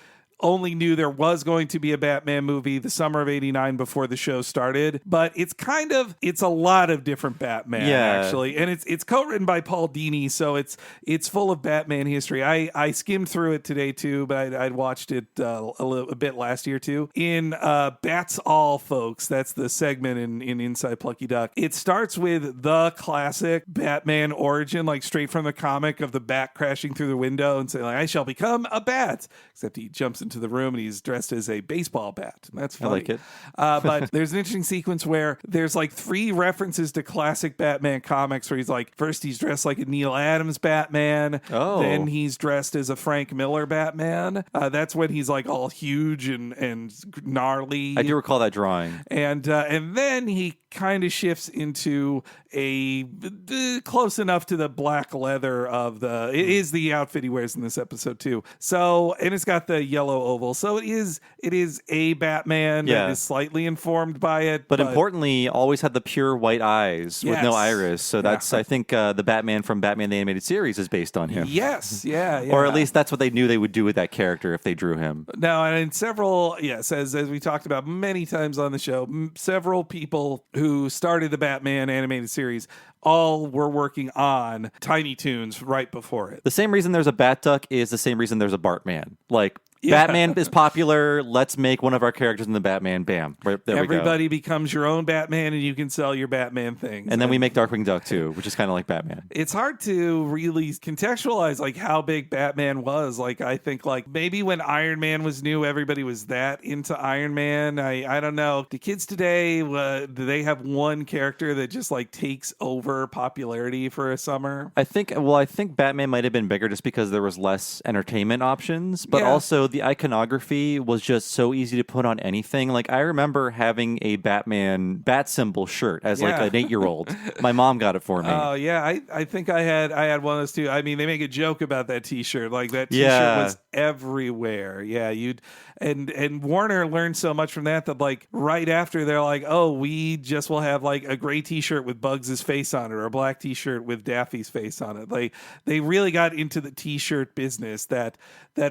only knew there was going to be a Batman movie the summer of '89 before the show started, but it's a lot of different Batman actually, and it's co-written by Paul Dini, so it's full of Batman history. I skimmed through it today too, but I'd watched it a bit last year too. In Bats All, folks, that's the segment in Inside Plucky Duck. It starts with the classic Batman origin, like straight from the comic of the bat crashing through the window and saying, like, I shall become a bat. Except he jumps into the room and he's dressed as a baseball bat. That's funny. I like it. But there's an interesting sequence where there's like 3 references to classic Batman comics where he's like, first he's dressed like a Neil Adams Batman. Oh. Then he's dressed as a Frank Miller Batman. That's when he's like all huge and gnarly. I do recall that drawing. And then he kind of shifts into a close enough to the black leather of it is the outfit he wears in this episode too. So, and it's got the yellow oval. So it is a Batman that is slightly informed by it. But importantly, always had the pure white eyes with no iris. So that's, I think, the Batman from Batman the Animated Series is based on him. Yes, yeah. Or at least that's what they knew they would do with that character if they drew him. Now, and in several, as we talked about many times on the show, several people who started the Batman animated series all were working on Tiny Toons right before it. The same reason there's a Batduck is the same reason there's a Bartman. Like, Batman is popular. Let's make one of our characters in the Batman. Bam. Right, there Everybody we go. becomes your own Batman and you can sell your Batman things. And then we make Darkwing Duck too, which is kind of like Batman. It's hard to really contextualize like how big Batman was. Like, I think like maybe when Iron Man was new, everybody was that into Iron Man. I don't know. Do kids today, do they have one character that just like takes over popularity for a summer? I think Batman might have been bigger just because there was less entertainment options, but also the iconography was just so easy to put on anything. Like, I remember having a Batman bat symbol shirt as like an 8-year-old. My mom got it for me. Oh yeah, I think I had one of those too. I mean, they make a joke about that T-shirt. Like that T-shirt was everywhere. Yeah, and Warner learned so much from that like right after they're like, oh, we just will have like a gray T-shirt with Bugs' face on it or a black T-shirt with Daffy's face on it. Like they really got into the T-shirt business. That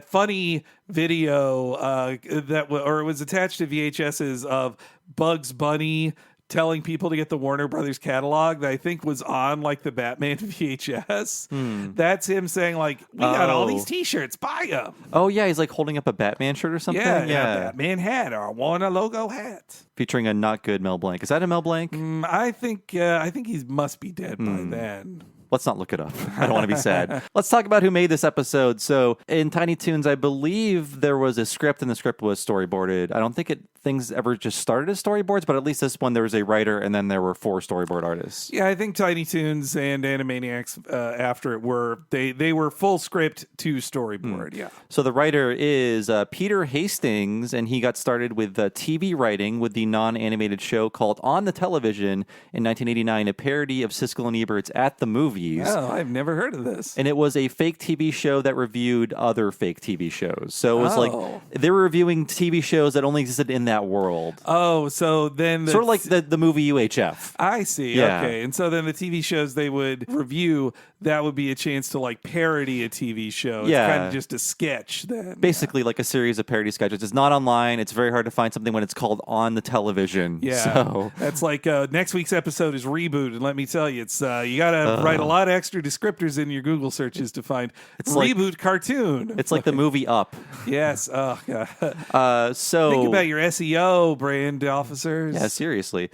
funny video or it was attached to VHSs of Bugs Bunny telling people to get the Warner Brothers catalog that I think was on like the Batman VHS. That's him saying like, we got all these T-shirts, buy them. Oh yeah, he's like holding up a Batman shirt or something. Yeah, Batman hat or a Warner logo hat. Featuring a not good Mel Blanc. Is that a Mel Blanc? I think he must be dead by then. Let's not look it up. I don't want to be sad. Let's talk about who made this episode. So in Tiny Toons, I believe there was a script and the script was storyboarded. I don't think things ever just started as storyboards, but at least this one there was a writer and then there were 4 storyboard artists. Yeah, I think Tiny Toons and Animaniacs after it were they were full script to storyboard. Yeah. So the writer is Peter Hastings, and he got started with TV writing with the non-animated show called On the Television in 1989, a parody of Siskel and Ebert's At the Movies. Oh, I've never heard of this. And it was a fake TV show that reviewed other fake TV shows. So it was like they were reviewing TV shows that only existed in that world. Oh, so then sort of like the movie UHF. I see. Yeah. Okay. And so then the TV shows they would review, that would be a chance to like parody a TV show. It's kind of just a sketch then. Basically like a series of parody sketches. It's not online. It's very hard to find something when it's called On the Television. Yeah. So that's like next week's episode is Reboot. And let me tell you, it's you got to write a lot of extra descriptors in your Google searches to find Reboot cartoon. It's like the movie Up. Yes. Oh, God. So think about your SEO, brand officers. Yeah, seriously.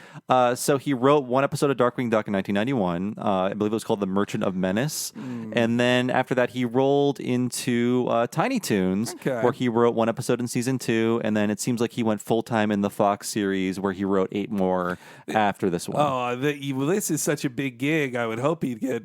So he wrote one episode of Darkwing Duck in 1991. I believe it was called The Merchant of Menace. And then after that, he rolled into Tiny Toons, where he wrote one episode in season 2. And then it seems like he went full-time in the Fox series, where he wrote 8 more after this one. Oh, this is such a big gig. I would hope he'd get...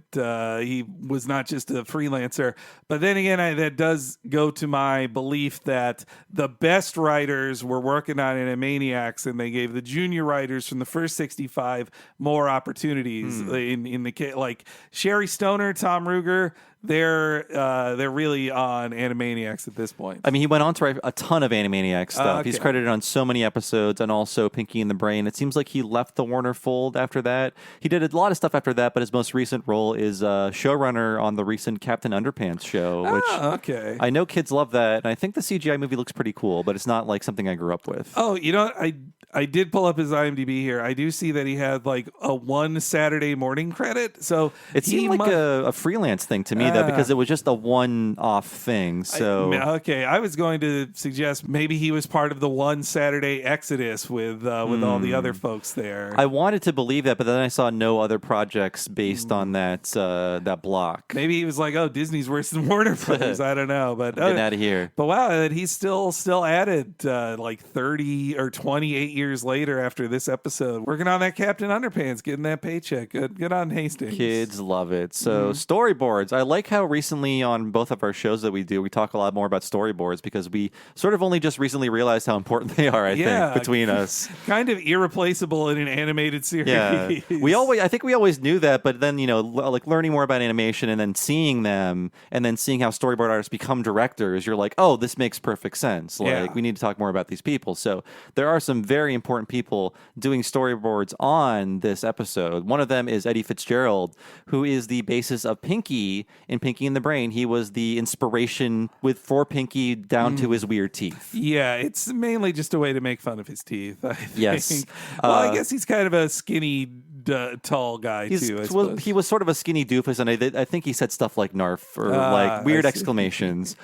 he was not just a freelancer. But then again, that does go to my belief that the best writers were working on Animaniacs, and they gave the junior writers from the first 65 more opportunities. In the like Sherry Stoner, Tom Ruger, they're really on Animaniacs at this point. I mean, he went on to write a ton of Animaniacs stuff. Okay. He's credited on so many episodes and also Pinky and the Brain. It seems like he left the Warner fold after that. He did a lot of stuff after that, but his most recent role is showrunner on the recent Captain Underpants show, which okay. I know kids love that. And I think the CGI movie looks pretty cool, but it's not like something I grew up with. Oh, you know what? I did pull up his IMDb here. I do see that he had like a one Saturday morning credit. So It seemed like a freelance thing to me, though, because it was just a one-off thing. So okay, I was going to suggest maybe he was part of the one Saturday exodus with all the other folks there. I wanted to believe that, but then I saw no other projects based on that block. Maybe he was like, "Oh, Disney's worse than Warner Brothers." I don't know, but Get out of here. But wow, that he's still at it like 30 or 28 years later after this episode, working on that Captain Underpants, getting that paycheck. Good on Hastings. Kids love it. So storyboards. I like how recently on both of our shows that we do, we talk a lot more about storyboards because we sort of only just recently realized how important they are, I think, between us. Kind of irreplaceable in an animated series. Yeah. I think we always knew that, but then, like learning more about animation and then seeing them and then seeing how storyboard artists become directors, you're like, oh, this makes perfect sense. Like, we need to talk more about these people. So there are some very important people doing storyboards on this episode. One of them is Eddie Fitzgerald, who is the basis of Pinky in Pinky and the Brain. He was the inspiration for Pinky down to his weird teeth. Yeah, it's mainly just a way to make fun of his teeth, I think. Yes. Well, I guess he's kind of a skinny, tall guy, too, I suppose. He was sort of a skinny doofus, and I think he said stuff like "narf" or like weird exclamations.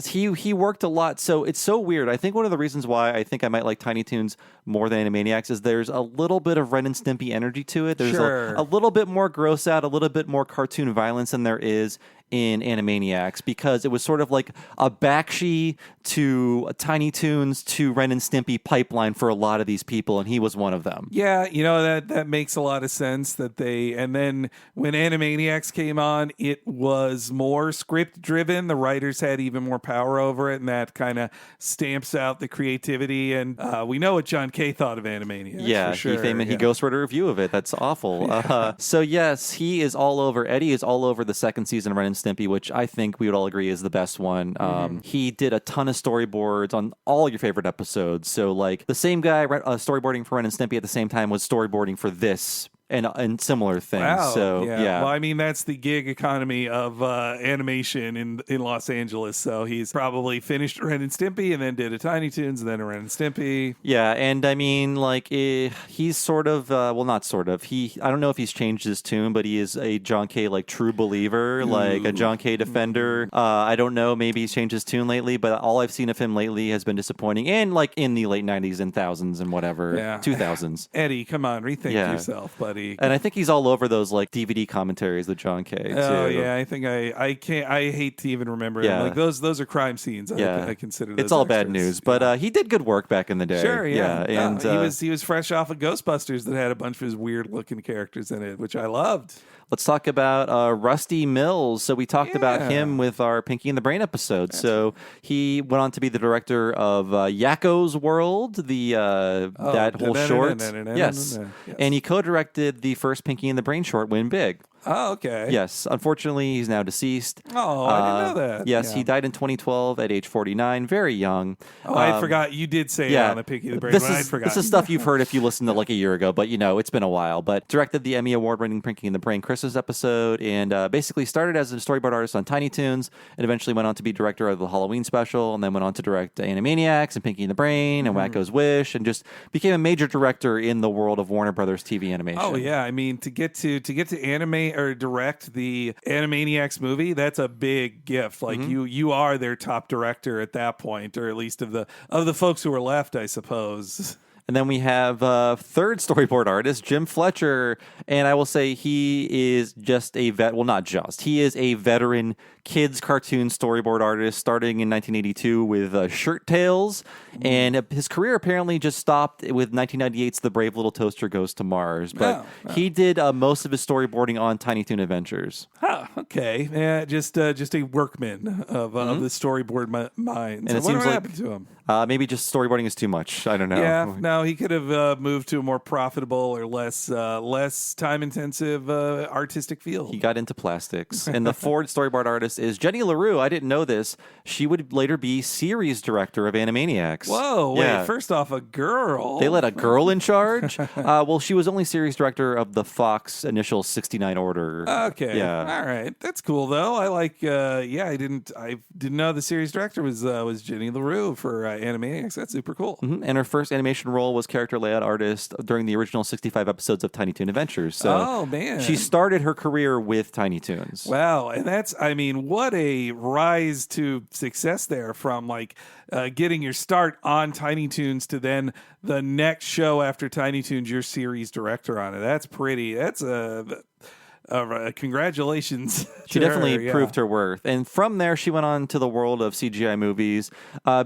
He worked a lot, so it's so weird. I think one of the reasons why I think I might like Tiny Toons more than Animaniacs is there's a little bit of Ren and Stimpy energy to it. There's a little bit more gross out, a little bit more cartoon violence than there is in Animaniacs, because it was sort of like a Bakshi to Tiny Toons to Ren and Stimpy pipeline for a lot of these people, and he was one of them. Yeah, that makes a lot of sense and then when Animaniacs came on, it was more script driven. The writers had even more power over it, and that kind of stamps out the creativity. And we know what John Kay thought of Animaniacs. Yeah, for sure. he ghostwrote a review of it. That's awful. So yes, he is all over. Eddie is all over the second season of Ren and Stimpy, which I think we would all agree is the best one. He did a ton of storyboards on all your favorite episodes. So like the same guy storyboarding for Ren and Stimpy at the same time was storyboarding for this and similar things. Wow. So yeah. Well, I mean, that's the gig economy of animation in Los Angeles. So he's probably finished Ren and Stimpy and then did a Tiny Toons and then a Ren and Stimpy. Yeah, and I mean, like he's sort of not sort of. I don't know if he's changed his tune, but he is a John Kay like true believer, like a John Kay defender. I don't know, maybe he's changed his tune lately, but all I've seen of him lately has been disappointing. And like in the late 90s and thousands and whatever, 2000s. Eddie, come on, rethink yourself, buddy. And I think he's all over those like DVD commentaries with John Kay too. Oh yeah, I think I can't. I hate to even remember him. Like those are crime scenes. I consider those it's all extras. bad news, but he did good work back in the day. Sure, yeah. And he was fresh off of Ghostbusters that had a bunch of his weird looking characters in it, which I loved. Let's talk about Rusty Mills. So we talked about him with our Pinky and the Brain episode. So he went on to be the director of Yakko's World, that whole short. Yes. And he co-directed the first Pinky and the Brain short, Win Big. Oh, okay. Yes. Unfortunately, he's now deceased. Oh, I didn't know that. Yes, he died in 2012 at age 49, very young. Oh, I forgot. You did say it on the Pinky and the Brain. This is stuff you've heard if you listened to like a year ago, but it's been a while. But directed the Emmy Award-winning Pinky and the Brain Christmas episode, and basically started as a storyboard artist on Tiny Toons, and eventually went on to be director of the Halloween special, and then went on to direct Animaniacs and Pinky and the Brain and Wacko's Wish, and just became a major director in the world of Warner Brothers TV animation. Oh yeah, I mean to get to animate or direct the Animaniacs movie, that's a big gift. Like you are their top director at that point, or at least of the folks who are left, I suppose. And then we have third storyboard artist, Jim Fletcher. And I will say he is just he is a veteran kids cartoon storyboard artist, starting in 1982 with Shirt Tales, and his career apparently just stopped with 1998's The Brave Little Toaster Goes to Mars. But he did most of his storyboarding on Tiny Toon Adventures. Huh, okay. Yeah, just a workman of the storyboard mind. And it seems like happened to him? Maybe just storyboarding is too much. I don't know. Yeah, no, he could have moved to a more profitable or less time-intensive artistic field. He got into plastics. And the Ford storyboard artist is Jenny LaRue. I didn't know this. She would later be series director of Animaniacs. Whoa, wait, first off, a girl. They let a girl in charge? Well, she was only series director of the Fox initial 69 order. Okay. Yeah. All right. That's cool though. I like I didn't know the series director was Jenny LaRue for Animaniacs. That's super cool. Mm-hmm. And her first animation role was character layout artist during the original 65 episodes of Tiny Toon Adventures. So oh man. She started her career with Tiny Toons. Wow. And that's what a rise to success there from getting your start on Tiny Toons to then the next show after Tiny Toons, you're series director on it. That's pretty. That's congratulations. She definitely proved her worth. And from there, she went on to the world of CGI movies,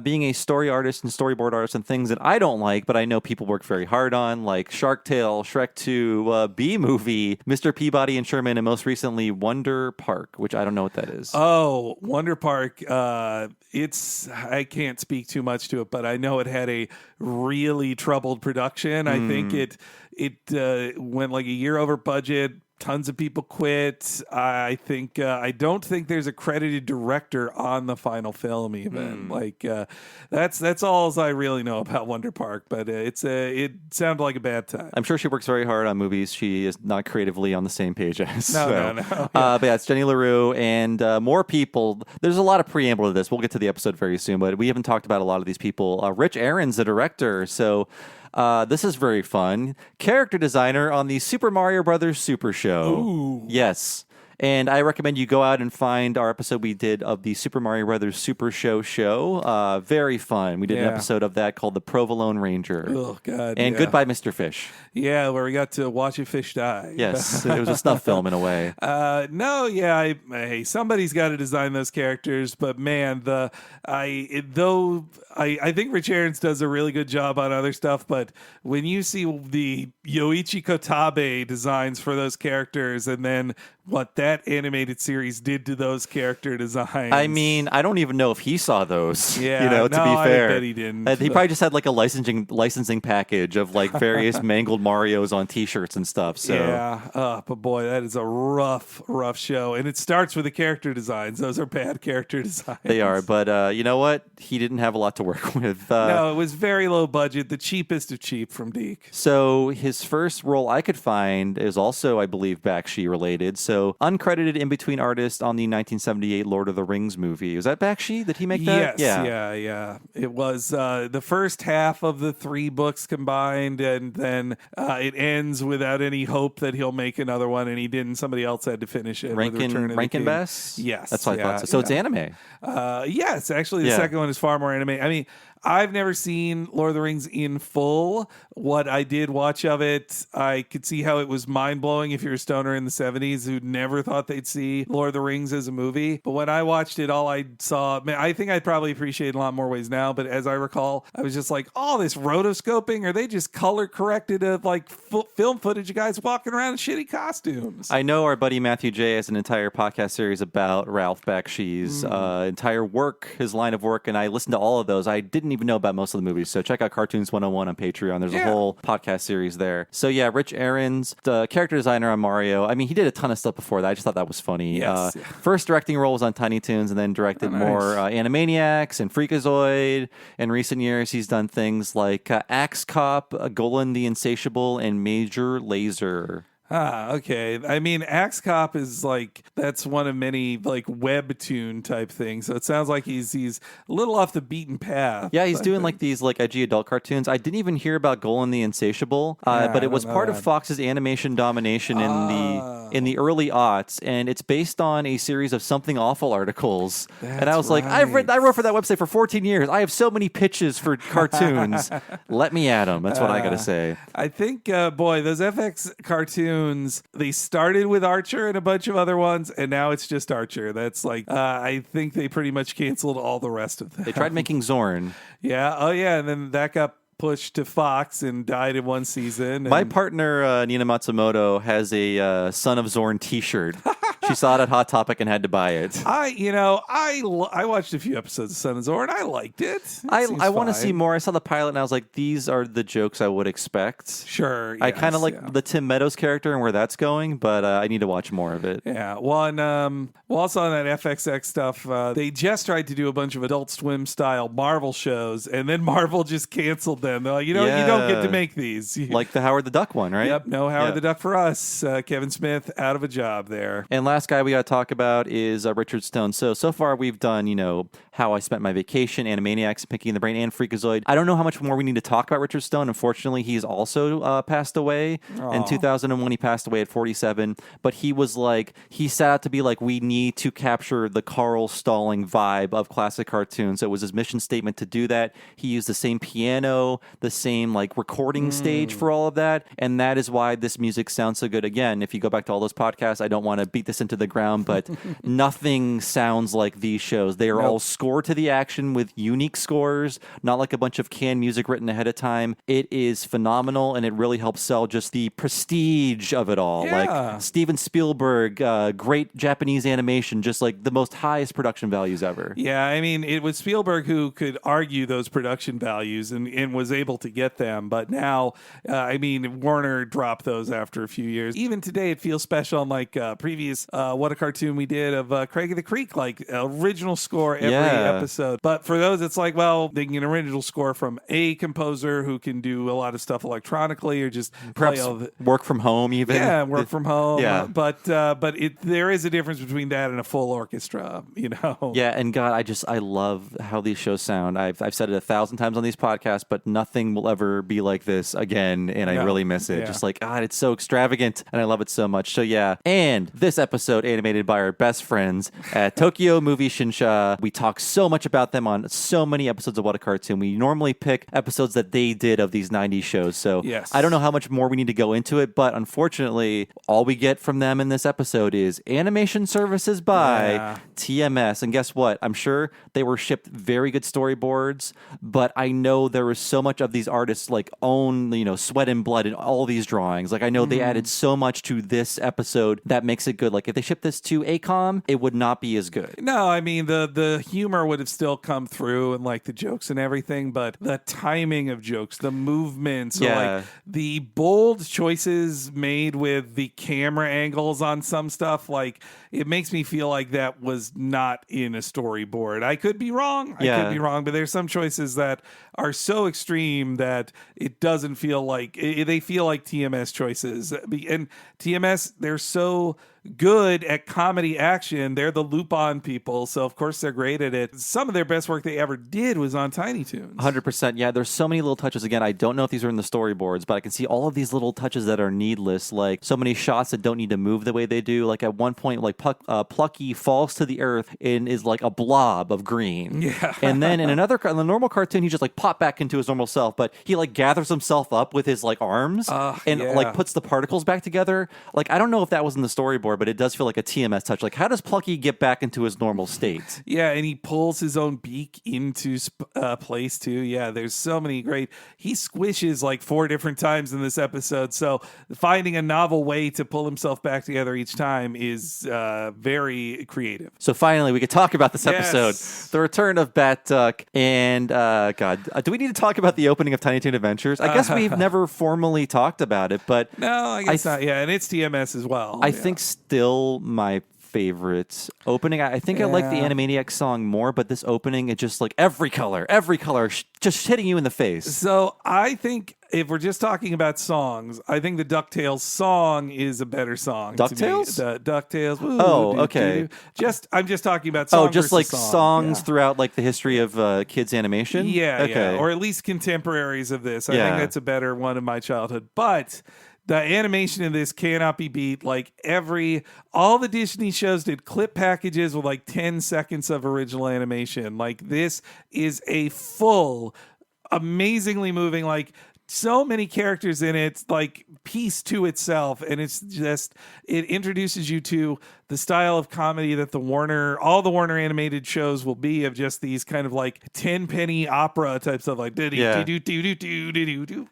being a story artist and storyboard artist and things that I don't like, but I know people work very hard on, like Shark Tale, Shrek 2, B-Movie, Mr. Peabody and Sherman, and most recently Wonder Park, which I don't know what that is. Oh, Wonder Park. I can't speak too much to it, but I know it had a really troubled production. I think it went like a year over budget. Tons of people quit. I don't think there's a credited director on the final film even. That's all as I really know about Wonder Park, but it sounded like a bad time. I'm sure she works very hard on movies she is not creatively on the same page as. No. But yeah, it's Jenny LaRue and more people. There's a lot of preamble to this. We'll get to the episode very soon, but we haven't talked about a lot of these people. Rich Aaron's the director, so this is very fun. Character designer on the Super Mario Brothers Super Show. Ooh. Yes. And I recommend you go out and find our episode we did of the Super Mario Brothers Super Show. Very fun. We did an episode of that called The Provolone Ranger. Oh, God. And Goodbye, Mr. Fish. Yeah, where we got to watch a fish die. Yes, it was a snuff film in a way. Hey, somebody's got to design those characters, but man, I think Rich Aarons does a really good job on other stuff, but when you see the Yoichi Kotabe designs for those characters and then what that animated series did to those character designs. I mean, I don't even know if he saw those. Yeah, to be fair. I bet he didn't. He probably just had like a licensing package of like various mangled Marios on T-shirts and stuff. So yeah, but boy, that is a rough show, and it starts with the character designs. Those are bad character designs. They are, but you know what? He didn't have a lot to work with. No, it was very low budget, the cheapest of cheap from Deke. So his first role I could find is also, I believe, Bakshi related. So uncredited in-between artist on the 1978 Lord of the Rings movie. Was that Bakshi? Did he make that? Yes, yeah. It was the first half of the 3 books combined, and then it ends without any hope that he'll make another one, and he didn't. Somebody else had to finish it. Rankin Bass? Yes. That's what I thought. So it's anime. Yes, actually, the second one is far more anime. I mean, I've never seen Lord of the Rings in full. What I did watch of it, I could see how it was mind-blowing if you're a stoner in the 70s who never thought they'd see Lord of the Rings as a movie. But when I watched it, all I saw, I think I'd probably appreciate it in a lot more ways now, but as I recall, I was just like, oh, this rotoscoping, are they just color-corrected film footage of guys walking around in shitty costumes? I know our buddy Matthew J. has an entire podcast series about Ralph Bakshi's entire work, his line of work, and I listened to all of those. I didn't even know about most of the movies, so check out Cartoons 101 on Patreon. There's a whole podcast series there. So yeah, Rich Aarons, the character designer on Mario. I mean, he did a ton of stuff before that. I just thought that was funny. Yes. First directing role was on Tiny Toons, and then directed more Animaniacs and Freakazoid. In recent years, he's done things like Axe Cop, Golan the Insatiable, and Major Lazer. Okay. I mean, Axe Cop is that's one of many webtoon type things. So it sounds like he's a little off the beaten path. Yeah, he's doing these edgy adult cartoons. I didn't even hear about Golan the Insatiable, but it was part of Fox's animation domination in the early aughts, and it's based on a series of Something Awful articles. And I was like, I wrote for that website for 14 years. I have so many pitches for cartoons. Let me at them. That's what I got to say. I think, boy, those FX cartoons, Toons. They started with Archer and a bunch of other ones, and now it's just Archer. That's like, I think they pretty much canceled all the rest of them. They tried making Zorn. Yeah. Oh, yeah. And then that got pushed to Fox and died in one season. My partner, Nina Matsumoto, has a Son of Zorn t-shirt. She saw it at Hot Topic and had to buy it. I watched a few episodes of Son of Zorn. I liked it. I want to see more. I saw the pilot and I was like, these are the jokes I would expect. Sure. I kind of like the Tim Meadows character and where that's going, but I need to watch more of it. Yeah. Well, also on that FXX stuff, they just tried to do a bunch of Adult Swim style Marvel shows, and then Marvel just canceled them. They're like, you don't get to make these. Like the Howard the Duck one, right? Yep. No Howard the Duck for us. Kevin Smith out of a job there. And last guy we got to talk about is Richard Stone. So far we've done, how I spent my vacation, Animaniacs, Pinky and the Brain, and Freakazoid. I don't know how much more we need to talk about Richard Stone. Unfortunately, he's also passed away. In 2001, he passed away at 47. But he was like, he set out to be like, we need to capture the Carl Stalling vibe of classic cartoons. So it was his mission statement to do that. He used the same piano, the same like recording stage for all of that. And that is why this music sounds so good. Again, if you go back to all those podcasts, I don't want to beat this into the ground, but nothing sounds like these shows. They are all scored to the action with unique scores, not like a bunch of canned music written ahead of time. It is phenomenal, and it really helps sell just the prestige of it all. Like Steven Spielberg, great Japanese animation, just like the most highest production values ever. Yeah, I mean, it was Spielberg who could argue those production values and was able to get them. But now, Warner dropped those after a few years. Even today, it feels special. Unlike previous What a Cartoon we did of Craig of the Creek, like original score every episode. But for those, it's like, well, they can get an original score from a composer who can do a lot of stuff electronically or just perhaps work from home even. Yeah, work from home. Yeah. But there is a difference between that and a full orchestra, Yeah, and God, I love how these shows sound. I've said it 1,000 times on these podcasts, but nothing will ever be like this again, and I really miss it. Yeah. Just like, God, it's so extravagant, and I love it so much. So yeah, and this episode animated by our best friends at Tokyo Movie Shinsha. We talk so much about them on so many episodes of What a Cartoon. We normally pick episodes that they did of these 90s shows, so I don't know how much more we need to go into it, but unfortunately, all we get from them in this episode is animation services by TMS. And guess what? I'm sure they were shipped very good storyboards, but I know there was so much of these artists like own, sweat and blood in all these drawings. Like I know they added so much to this episode that makes it good. Like if they shipped this to ACOM, it would not be as good. No, I mean the humor would have still come through and like the jokes and everything, but the timing of jokes, the movements, or like the bold choices made with the camera angles on some stuff, like it makes me feel like that was not in a storyboard. I could be wrong. But there's some choices that are so extreme that it doesn't feel like they feel like TMS choices. And TMS, they're so good at comedy action. They're the Lupin people, so of course they're great at it. Some of their best work they ever did was on Tiny Toons. 100%. Yeah, there's so many little touches. Again, I don't know if these are in the storyboards, but I can see all of these little touches that are needless, like so many shots that don't need to move the way they do. Like at one point, like Plucky falls to the earth and is like a blob of green. Yeah. And then in the normal cartoon, he just like pop back into his normal self, but he like gathers himself up with his like arms and like puts the particles back together. Like I don't know if that was in the storyboard, but it does feel like a TMS touch. Like how does Plucky get back into his normal state? Yeah, and he pulls his own beak into place too. Yeah, there's so many great. He squishes like 4 different times in this episode, so finding a novel way to pull himself back together each time is very creative. So finally, we could talk about this episode, the return of Batduck, and do we need to talk about the opening of Tiny Toon Adventures? I guess we've never formally talked about it, but no, I guess not. Yeah, and it's TMS as well. I think still my favorite opening. I think I like the Animaniacs song more, but this opening, it's just like every color, just hitting you in the face. So I think if we're just talking about songs, I think the DuckTales song is a better song. DuckTales? The DuckTales. Okay. I'm just talking about songs. Oh, just like song. songs throughout like the history of kids animation? Yeah, okay. Yeah. Or at least contemporaries of this. I think that's a better one of my childhood. But the animation in this cannot be beat. Like all the Disney shows did clip packages with like 10 seconds of original animation. Like this is a full, amazingly moving, like so many characters in it, like piece to itself, and it's just it introduces you to the style of comedy that all the Warner animated shows will be, of just these kind of like 10-penny opera type stuff, like Yeah.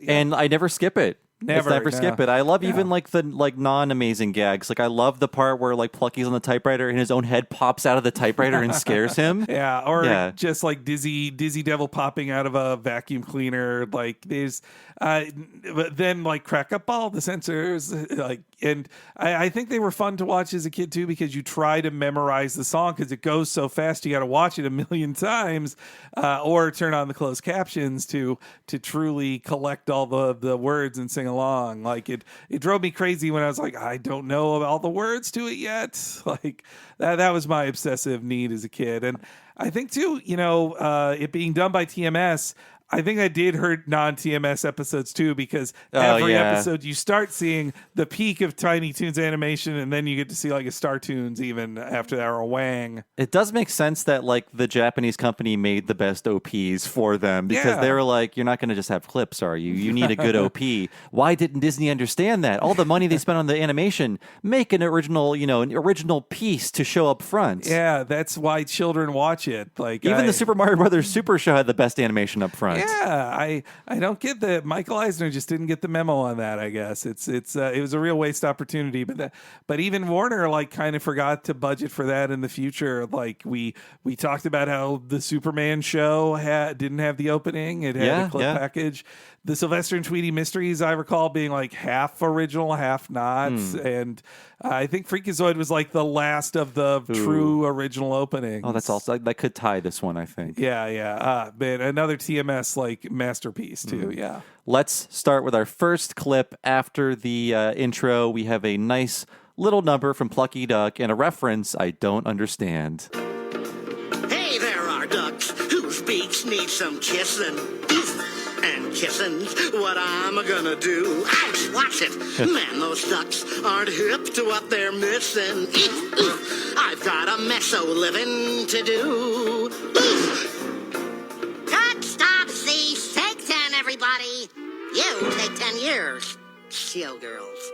And I never skip it. Never skip it. I love even like the non-amazing gags. Like I love the part where like Plucky's on the typewriter and his own head pops out of the typewriter and scares him. Yeah, or just like Dizzy Devil popping out of a vacuum cleaner. Like there's, but then like Crack Up All the sensors. Like, and I think they were fun to watch as a kid too, because you try to memorize the song because it goes so fast. You got to watch it a million times, or turn on the closed captions to truly collect all the words and sing along. Like it drove me crazy when I was like, I don't know all the words to it yet. Like that was my obsessive need as a kid. And I think too, it being done by TMS, I think I did hurt non-TMS episodes too, because every episode you start seeing the peak of Tiny Toons animation, and then you get to see like a Star Toons even after that, or a Wang. It does make sense that like the Japanese company made the best OPs for them, because they were like, you're not going to just have clips, are you? You need a good OP. Why didn't Disney understand that? All the money they spent on the animation, make an original, an original piece to show up front. Yeah, that's why children watch it. Like even the Super Mario Brothers Super Show had the best animation up front. Yeah, I don't get that. Michael Eisner just didn't get the memo on that. I guess it was a real waste opportunity. But even Warner like kind of forgot to budget for that in the future. Like we talked about how the Superman show didn't have the opening; it had a clip package. The Sylvester and Tweety Mysteries, I recall being like half original, half not. And I think Freakazoid was like the last of the true original openings. Oh, that's also, that could tie this one, I think. Yeah. Man, another TMS like masterpiece too. Yeah. Let's start with our first clip after the intro. We have a nice little number from Plucky Duck and a reference I don't understand. Hey, there are ducks whose beaks need some kissing. And kissing's what I'm gonna do. Ouch, watch it. Man, those ducks aren't hip to what they're missing. I've got a meso living to do. Cut, stop, cease, take 10, everybody. You take 10 years. Showgirls.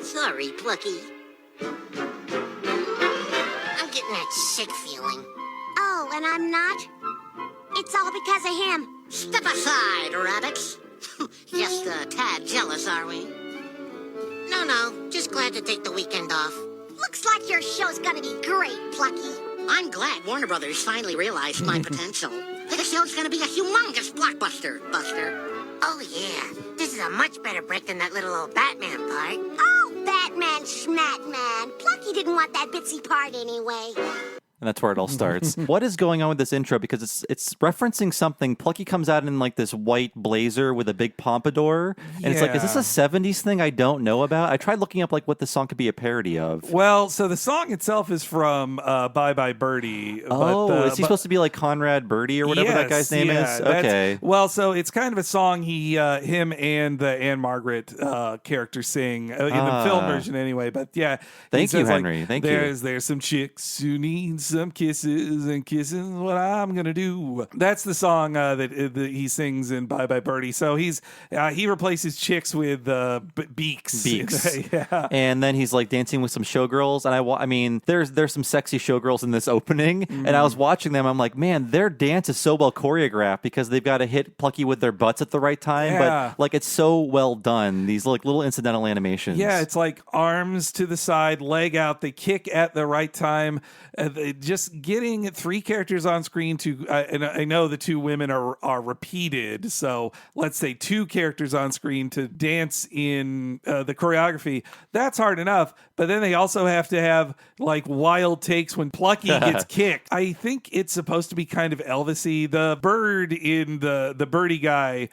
Sorry, Plucky. I'm getting that sick feeling. Oh, and I'm not? It's all because of him. Step aside, rabbits. Just a tad jealous, are we? No, just glad to take the weekend off. Looks like your show's gonna be great, Plucky. I'm glad Warner Brothers finally realized my potential. The show's gonna be a humongous blockbuster, Buster. Oh, yeah. This is a much better break than that little old Batman part. Oh, Batman Schmatman. Plucky didn't want that bitsy part anyway. And that's where it all starts. What is going on with this intro? Because it's referencing something. Plucky comes out in like this white blazer with a big pompadour. And it's like, is this a 70s thing I don't know about? I tried looking up like what the song could be a parody of. Well, so the song itself is from Bye Bye Birdie. Is he supposed to be like Conrad Birdie or whatever that guy's name is? Okay. Well, so it's kind of a song him and the Anne Margaret character sing in the film version anyway. But yeah. Thank you, Henry. Like, Thank you. There's some chicks who need some kisses, and kissing what I'm gonna do. That's the song that he sings in Bye Bye Birdie. So he replaces chicks with beaks. Yeah. And then he's like dancing with some showgirls, and I mean, there's some sexy showgirls in this opening, and I was watching them. I'm like, man, their dance is so well choreographed because they've got to hit Plucky with their butts at the right time. But like, it's so well done. These like little incidental animations. Yeah, it's like arms to the side, leg out. They kick at the right time. Just getting 3 characters on screen to, and I know the 2 women are repeated, so let's say 2 characters on screen to dance in the choreography. That's hard enough, but then they also have to have like wild takes when Plucky gets kicked. I think it's supposed to be kind of Elvis-y. The bird in the birdie guy,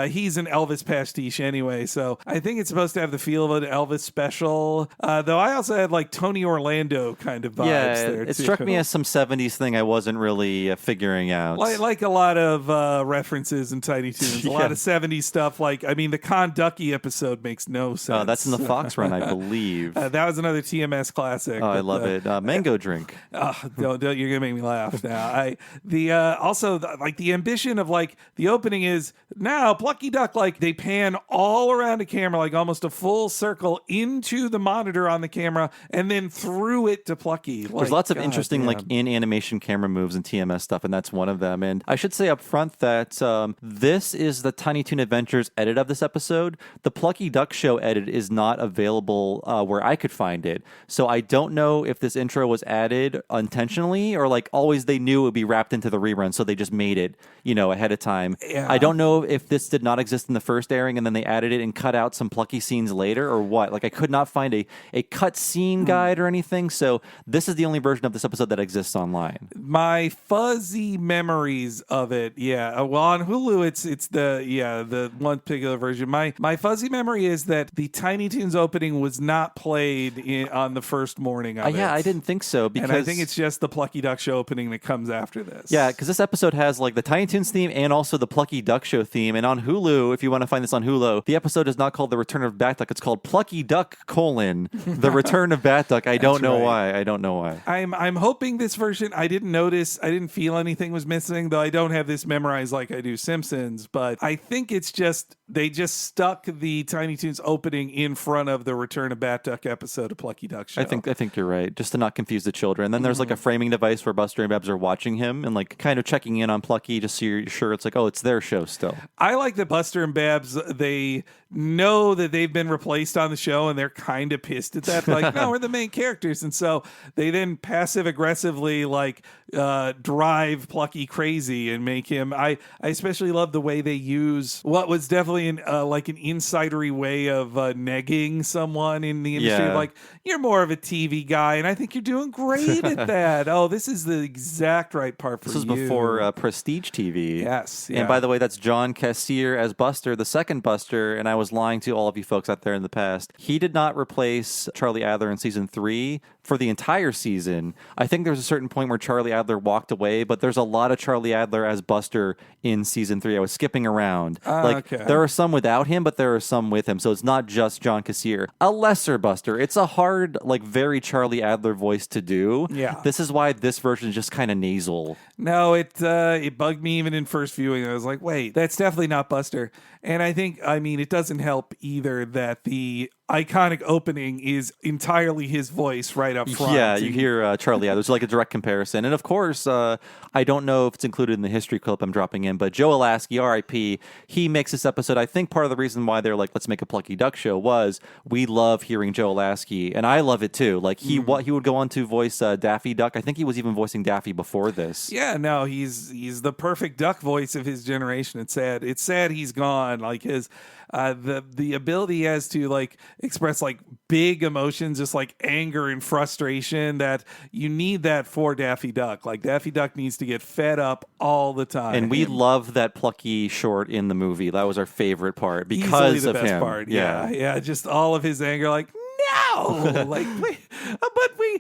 he's an Elvis pastiche anyway, so I think it's supposed to have the feel of an Elvis special. Though I also had like Tony Orlando kind of vibes there. It struck me me as some 70s thing I wasn't really figuring out. Like a lot of references in Tiny Toons, a lot of 70s stuff. Like, I mean, the Con Ducky episode makes no sense. That's in the Fox run, I believe. That was another TMS classic. Oh, I love it. Mango drink. Don't, you're gonna make me laugh now. The ambition of like the opening is now Plucky Duck, like they pan all around the camera, like almost a full circle into the monitor on the camera, and then through it to Plucky. There's lots of interesting like in animation camera moves and TMS stuff, and that's one of them. And I should say up front that this is the Tiny Toon Adventures edit of this episode. The Plucky Duck Show edit is not available where I could find it, so I don't know if this intro was added intentionally or like always they knew it would be wrapped into the rerun, so they just made it, ahead of time. Yeah. I don't know if this did not exist in the first airing and then they added it and cut out some Plucky scenes later or what. Like I could not find a cut scene guide or anything, so this is the only version of this episode that exists online. My fuzzy memories of it, well, on Hulu, it's the one particular version. My fuzzy memory is that the Tiny Toons opening was not played on the first morning of it. Yeah, I didn't think so because and I think it's just the Plucky Duck Show opening that comes after this. Yeah, because this episode has like the Tiny Toons theme and also the Plucky Duck Show theme. And on Hulu, if you want to find this on Hulu, the episode is not called The Return of Batduck. It's called Plucky Duck: The Return of Batduck. I don't know why. I don't know why. I'm hoping this version, I didn't feel anything was missing, though I don't have this memorized like I do Simpsons, but I think it's just they just stuck the Tiny Toons opening in front of the Return of Batduck episode of Plucky Duck Show. I think you're right, just to not confuse the children. And then there's like a framing device where Buster and Babs are watching him and like kind of checking in on Plucky just so you're sure it's like, oh, it's their show still. I like that Buster and Babs, they know that they've been replaced on the show and they're kind of pissed at that. Like, no, we're the main characters. And so they then passive aggressively like drive Plucky crazy and make him. I especially love the way they use what was definitely like an insidery way of negging someone in the industry. Yeah. Like, you're more of a TV guy and I think you're doing great at that. Oh, this is the exact right part for you. This was before Prestige TV. Yes. Yeah. And by the way, that's John Cassier as Buster, the second Buster. And I was lying to all of you folks out there in the past. He did not replace Charlie Adler in season 3 for the entire season. I think there's a certain point where Charlie Adler walked away, but there's a lot of Charlie Adler as Buster in season 3. I was skipping around. There are some without him, but there are some with him. So it's not just John Cassier. A lesser Buster. It's a hard, like very Charlie Adler voice to do. Yeah. This is why this version is just kind of nasal. No, it bugged me even in first viewing. I was like, wait, that's definitely not Buster. And it doesn't help either that the iconic opening is entirely his voice right up front. Yeah, you hear Charlie Adler. There's like a direct comparison. And of course, I don't know if it's included in the history clip I'm dropping in, but Joe Alasky, R.I.P., he makes this episode. I think part of the reason why they're like, let's make a Plucky Duck Show was we love hearing Joe Alasky, and I love it too. Like he would go on to voice Daffy Duck. I think he was even voicing Daffy before this. Yeah, no, he's the perfect duck voice of his generation. It's sad he's gone. Like his the ability he has to like express like big emotions, just like anger and frustration, that you need that for Daffy Duck. Like Daffy Duck needs to get fed up all the time. And we love that Plucky short in the movie. That was our favorite part because easily the of best him. Part. Yeah, just all of his anger, like no, like but we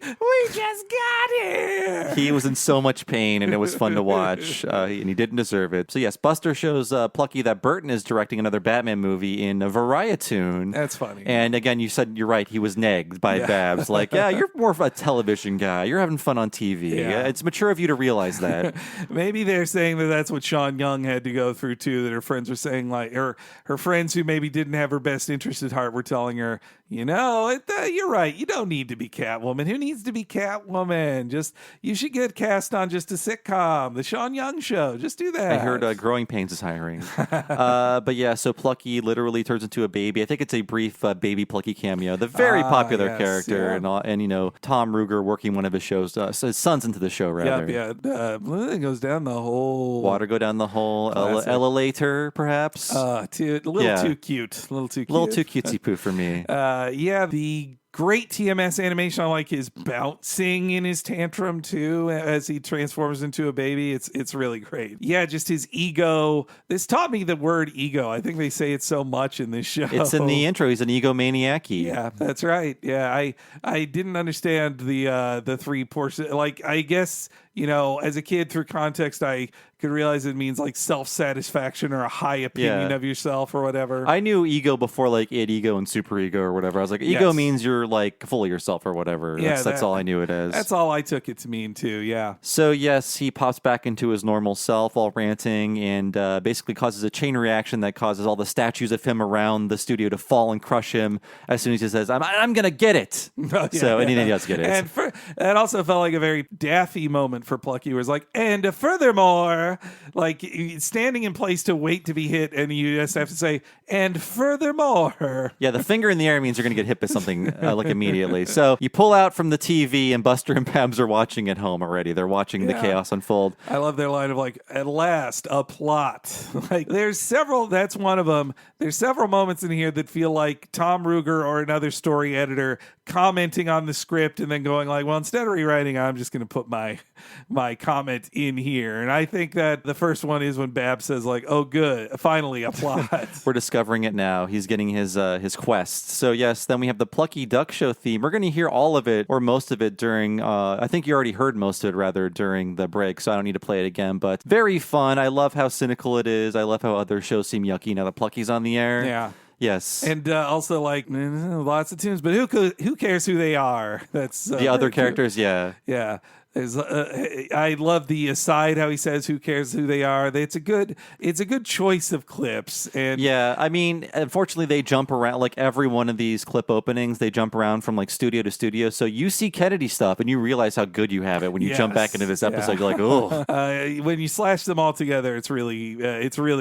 just got here. He was in so much pain, and it was fun to watch, and he didn't deserve it. So yes, Buster shows Plucky that Burton is directing another Batman movie in a Variatoon. That's funny. And again, you said you're right. He was negged by Babs. Like, yeah, you're more of a television guy. You're having fun on TV. Yeah. It's mature of you to realize that. Maybe they're saying that that's what Sean Young had to go through too. That her friends were saying, like, her friends who maybe didn't have her best interest at heart were telling her, you're right. You don't need to be Catwoman. Who needs to be Catwoman? You should get cast on just a sitcom, the Sean Young Show. Just do that. I heard Growing Pains is hiring. But yeah, so Plucky literally turns into a baby. I think it's a brief baby Plucky cameo. The very popular character, yeah. and Tom Ruger working one of his shows, his son's into the show rather. It goes down the hole. Water go down the hole. Elevator, perhaps. A little too cute. A little too cutesy poo for me. The Great TMS animation. I like his bouncing in his tantrum too as he transforms into a baby. It's really great. Yeah, just his ego. This taught me the word ego. I think they say it so much in this show. It's in the intro. He's an egomaniac-y. Yeah, that's right. Yeah, I didn't understand the three portions. Like, I guess, as a kid through context, I could realize it means like self-satisfaction or a high opinion of yourself or whatever. I knew ego before like id ego and super ego or whatever. I was like, ego means you're like full of yourself or whatever. Yeah, that's all I knew it as. That's all I took it to mean too, yeah. So yes, he pops back into his normal self all ranting and basically causes a chain reaction that causes all the statues of him around the studio to fall and crush him as soon as he says, I'm going to get it. And he does get it. And that also felt like a very Daffy moment for Plucky, where it's like, and furthermore, like standing in place to wait to be hit, and you just have to say, and furthermore. Yeah, the finger in the air means you're going to get hit by something like immediately. So you pull out from the TV, and Buster and Babs are watching at home already. They're watching the chaos unfold. I love their line of like, at last, a plot. Like, that's one of them. There's several moments in here that feel like Tom Ruger or another story editor commenting on the script and then going like, well, instead of rewriting, I'm just going to put my comment in here. And I think that the first one is when Babs says like, oh, good, finally a plot. We're discovering it now. He's getting his quest. So yes, then we have the Plucky Duck Show theme. We're going to hear all of it or most of it during, I think you already heard most of it rather during the break, so I don't need to play it again, but very fun. I love how cynical it is. I love how other shows seem yucky now that Plucky's on the air. Yeah. Yes. And also like lots of tunes, but who cares who they are? That's the other characters. Yeah. Yeah. I love the aside how he says who cares who they are. It's a good choice of clips. And yeah, I mean, unfortunately they jump around like every one of these clip openings. They jump around from like studio to studio. So you see Kennedy stuff and you realize how good you have it when you jump back into this episode. You're like, oh. When you slash them all together, it's really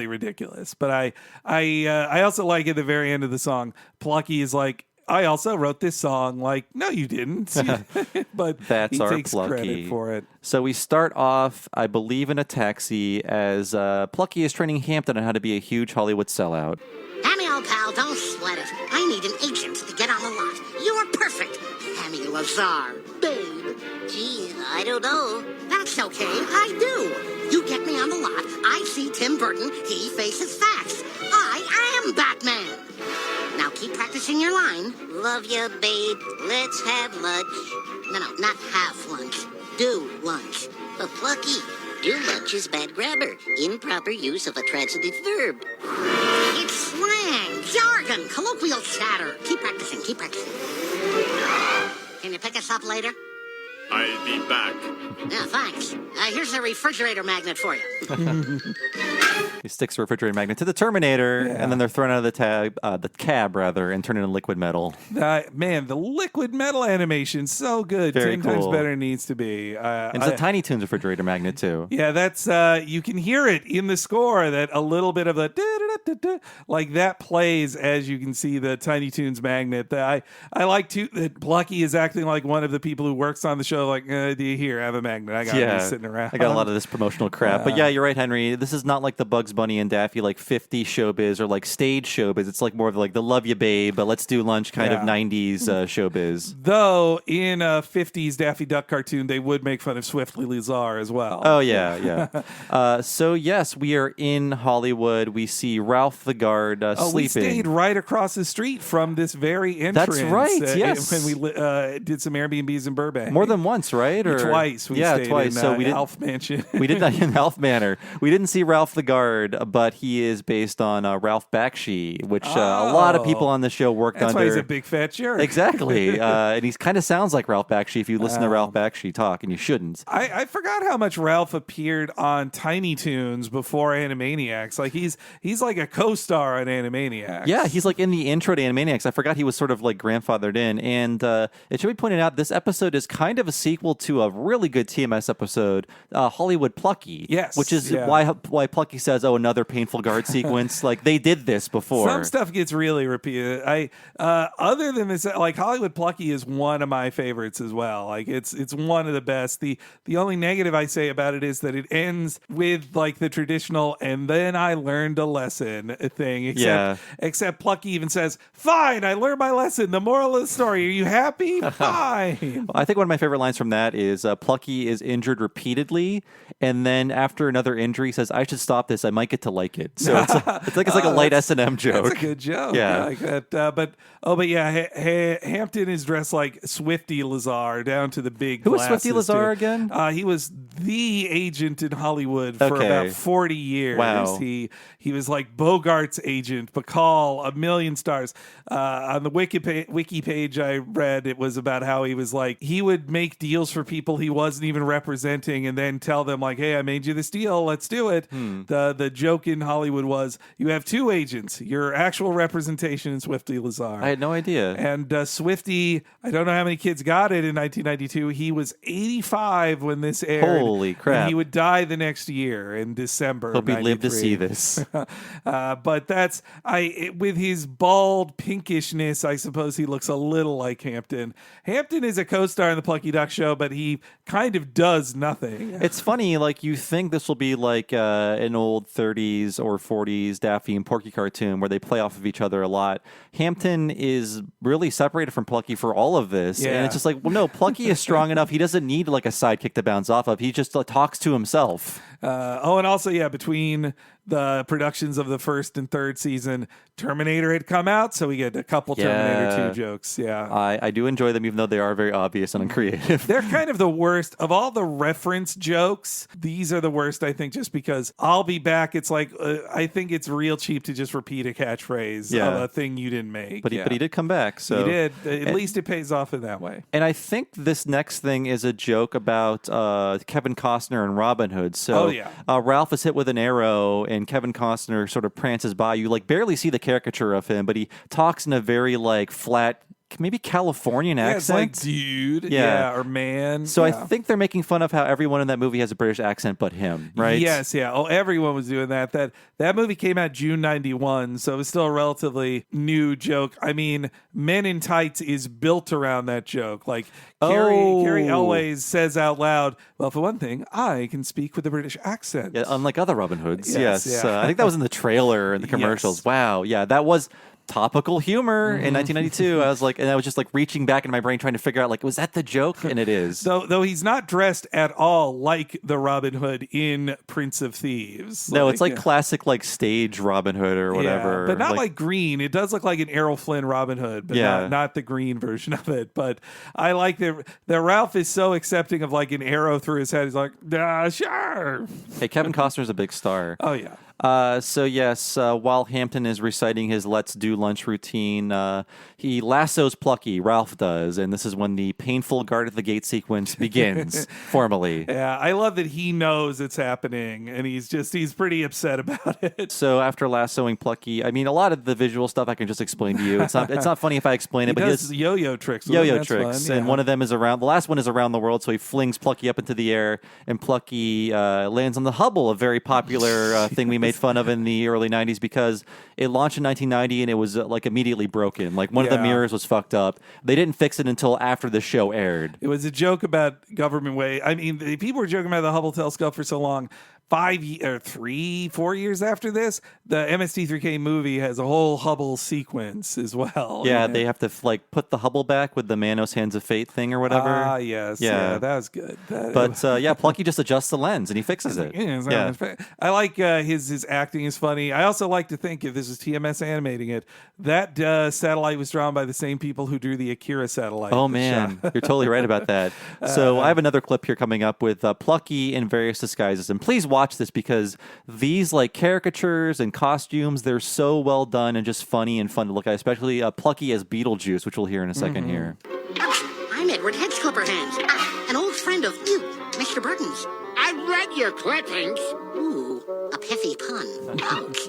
ridiculous. But I also like at the very end of the song, Plucky is like, I also wrote this song. Like, no, you didn't. But that's he our takes Plucky. credit for it. So we start off, I believe, in a taxi as Plucky is training Hampton on how to be a huge Hollywood sellout. Hammy, old pal, don't sweat it. I need an agent to get on the lot. You're perfect. Hammy Lazar, babe. Gee, I don't know. That's okay. I do. You get me on the lot. I see Tim Burton. He faces facts. I am Batman. Now keep practicing your line. Love ya, babe. Let's have lunch. No, not have lunch. Do lunch. But Plucky, do lunch is bad grammar. Improper use of a transitive verb. It's slang, jargon, colloquial chatter. Keep practicing. Can you pick us up later? I'll be back. Yeah, thanks. Here's a refrigerator magnet for you. He sticks a refrigerator magnet to the Terminator, and then they're thrown out of the cab, and turned into liquid metal. Man, the liquid metal animation, so good. Very 10 times cool. better than it needs to be. And it's a Tiny Toons refrigerator magnet, too. Yeah, that's, you can hear it in the score, that a little bit of the like that plays as you can see the Tiny Toons magnet. I like too that Plucky is acting like one of the people who works on the show, like, do you hear? I have a magnet. I got it sitting around. I got a lot of this promotional crap. But yeah, you're right, Henry. This is not like the Bugs Bunny and Daffy like 50 showbiz or like stage showbiz. It's like more of like the love you babe, but let's do lunch kind of 90s showbiz. Though in a 50s Daffy Duck cartoon, they would make fun of Swiftly Lazar as well. Oh, yeah. So yes, we are in Hollywood. We see Ralph the guard sleeping. We stayed right across the street from this very entrance. That's right, yes. When we did some Airbnbs in Burbank. More than once, right? Or twice. We stayed twice. In, so we did Alf Mansion. We did that in Alf Manor. We didn't see Ralph the guard, but he is based on Ralph Bakshi, which a lot of people on the show worked That's under. Why he's a big fat jerk. Exactly. And he kind of sounds like Ralph Bakshi if you listen to Ralph Bakshi talk, and you shouldn't. I forgot how much Ralph appeared on Tiny Toons before Animaniacs. Like he's like a co-star on Animaniacs. Yeah, he's like in the intro to Animaniacs. I forgot he was sort of like grandfathered in. And it should be pointed out, this episode is kind of a sequel to a really good TMS episode, Hollywood Plucky. Yes. Which is why Plucky says, oh, another painful guard sequence. Like they did this before. Some stuff gets really repeated. Other than this, like Hollywood Plucky is one of my favorites as well. Like it's one of the best. The only negative I say about it is that it ends with like the traditional, and then I learned a lesson lesson thing. Yeah. Except Plucky even says, "Fine, I learned my lesson. The moral of the story. Are you happy? Fine." I think one of my favorite lines from that is Plucky is injured repeatedly, and then after another injury, says, "I should stop this. I might get to like it." So it's like a light S&M joke. That's a good joke. Yeah. I like that. But yeah, Hampton is dressed like Swifty Lazar down to the big. Who was Swifty glasses, Lazar too. again? He was the agent in Hollywood for Okay. about 40 years. Wow. He was like Bogart's agent, Bacall, a million stars. On the wiki page I read, it was about how he was like, he would make deals for people he wasn't even representing and then tell them like, "Hey, I made you this deal. Let's do it." The joke in Hollywood was, you have two agents, your actual representation in Swifty Lazar. I had no idea. And Swifty, I don't know how many kids got it in 1992. He was 85 when this aired. Holy crap. And he would die the next year in December. Hope he lived to 93. see this. But that's with his bald pinkishness, I suppose he looks a little like Hampton. Hampton is a co-star in the Plucky Duck Show, but he kind of does nothing. It's funny, like you think this will be like an old 30s or 40s Daffy and Porky cartoon where they play off of each other a lot. Hampton is really separated from Plucky for all of this. Yeah. And it's just like, well, no, Plucky is strong enough. He doesn't need like a sidekick to bounce off of. He just talks to himself. And also, between the productions of the first and third season, Terminator had come out, so we get a couple Terminator 2 jokes. Yeah. I do enjoy them, even though they are very obvious and uncreative. They're kind of the worst of all the reference jokes. These are the worst, I think, just because I'll be back. It's like, I think it's real cheap to just repeat a catchphrase of a thing you didn't make. But he did come back. So he did. At least it pays off in that way. And I think this next thing is a joke about Kevin Costner and Robin Hood. So Ralph is hit with an arrow, and Kevin Costner sort of prances by. You like barely see the caricature of him, but he talks in a very like flat, maybe Californian accent. It's like dude, or man. So I think they're making fun of how everyone in that movie has a British accent but him, right? Yes, yeah. Oh, everyone was doing that. That movie came out June 91, so it was still a relatively new joke. I mean, Men in Tights is built around that joke. Like Carrie Elways says out loud, "Well, for one thing, I can speak with a British accent." Yeah, unlike other Robin Hoods. Yes, Yes. yeah. I think that was in the trailer and the commercials. Yes. Wow. Yeah, that was topical humor in 1992. I was just like reaching back in my brain trying to figure out like, was that the joke? And it is. Though he's not dressed at all like the Robin Hood in Prince of Thieves. No, it's like classic like stage Robin Hood or whatever. Yeah, but not like green. It does look like an Errol Flynn Robin Hood, but not the green version of it. But I like that Ralph is so accepting of like an arrow through his head. He's like, sure. Hey, Kevin Costner's a big star. Oh, yeah. So yes, while Hampton is reciting his "Let's Do Lunch" routine, he lassos Plucky. Ralph does, and this is when the painful guard at the gate sequence begins formally. Yeah, I love that he knows it's happening, and he's pretty upset about it. So after lassoing Plucky, I mean, a lot of the visual stuff I can just explain to you. It's not funny if I explain it, but he does yo-yo tricks. Yo-yo tricks, and one of them is around. The last one is around the world, so he flings Plucky up into the air, and Plucky lands on the Hubble, a very popular thing we made fun of in the early 90s because it launched in 1990 and it was like immediately broken. Like one of the mirrors was fucked up. They didn't fix it until after the show aired. It was a joke about government way. I mean, people were joking about the Hubble telescope for so long. 4 years after this, the MST3K movie has a whole Hubble sequence as well. Yeah, they have to like put the Hubble back with the Manos Hands of Fate thing or whatever. Ah, yes. Yeah, that was good. But Plucky just adjusts the lens and he fixes it. I like his acting is funny. I also like to think, if this is TMS animating it, that satellite was drawn by the same people who drew the Akira satellite. Oh, man. You're totally right about that. So I have another clip here coming up with Plucky in various disguises. And please watch this because these like caricatures and costumes, they're so well done and just funny and fun to look at, especially Plucky as Beetlejuice, which we'll hear in a second here. I'm Edward Hedgeclipperhands, an old friend of you, Mr. Burton's. I read your clippings. Ooh, a pithy pun. Ouch.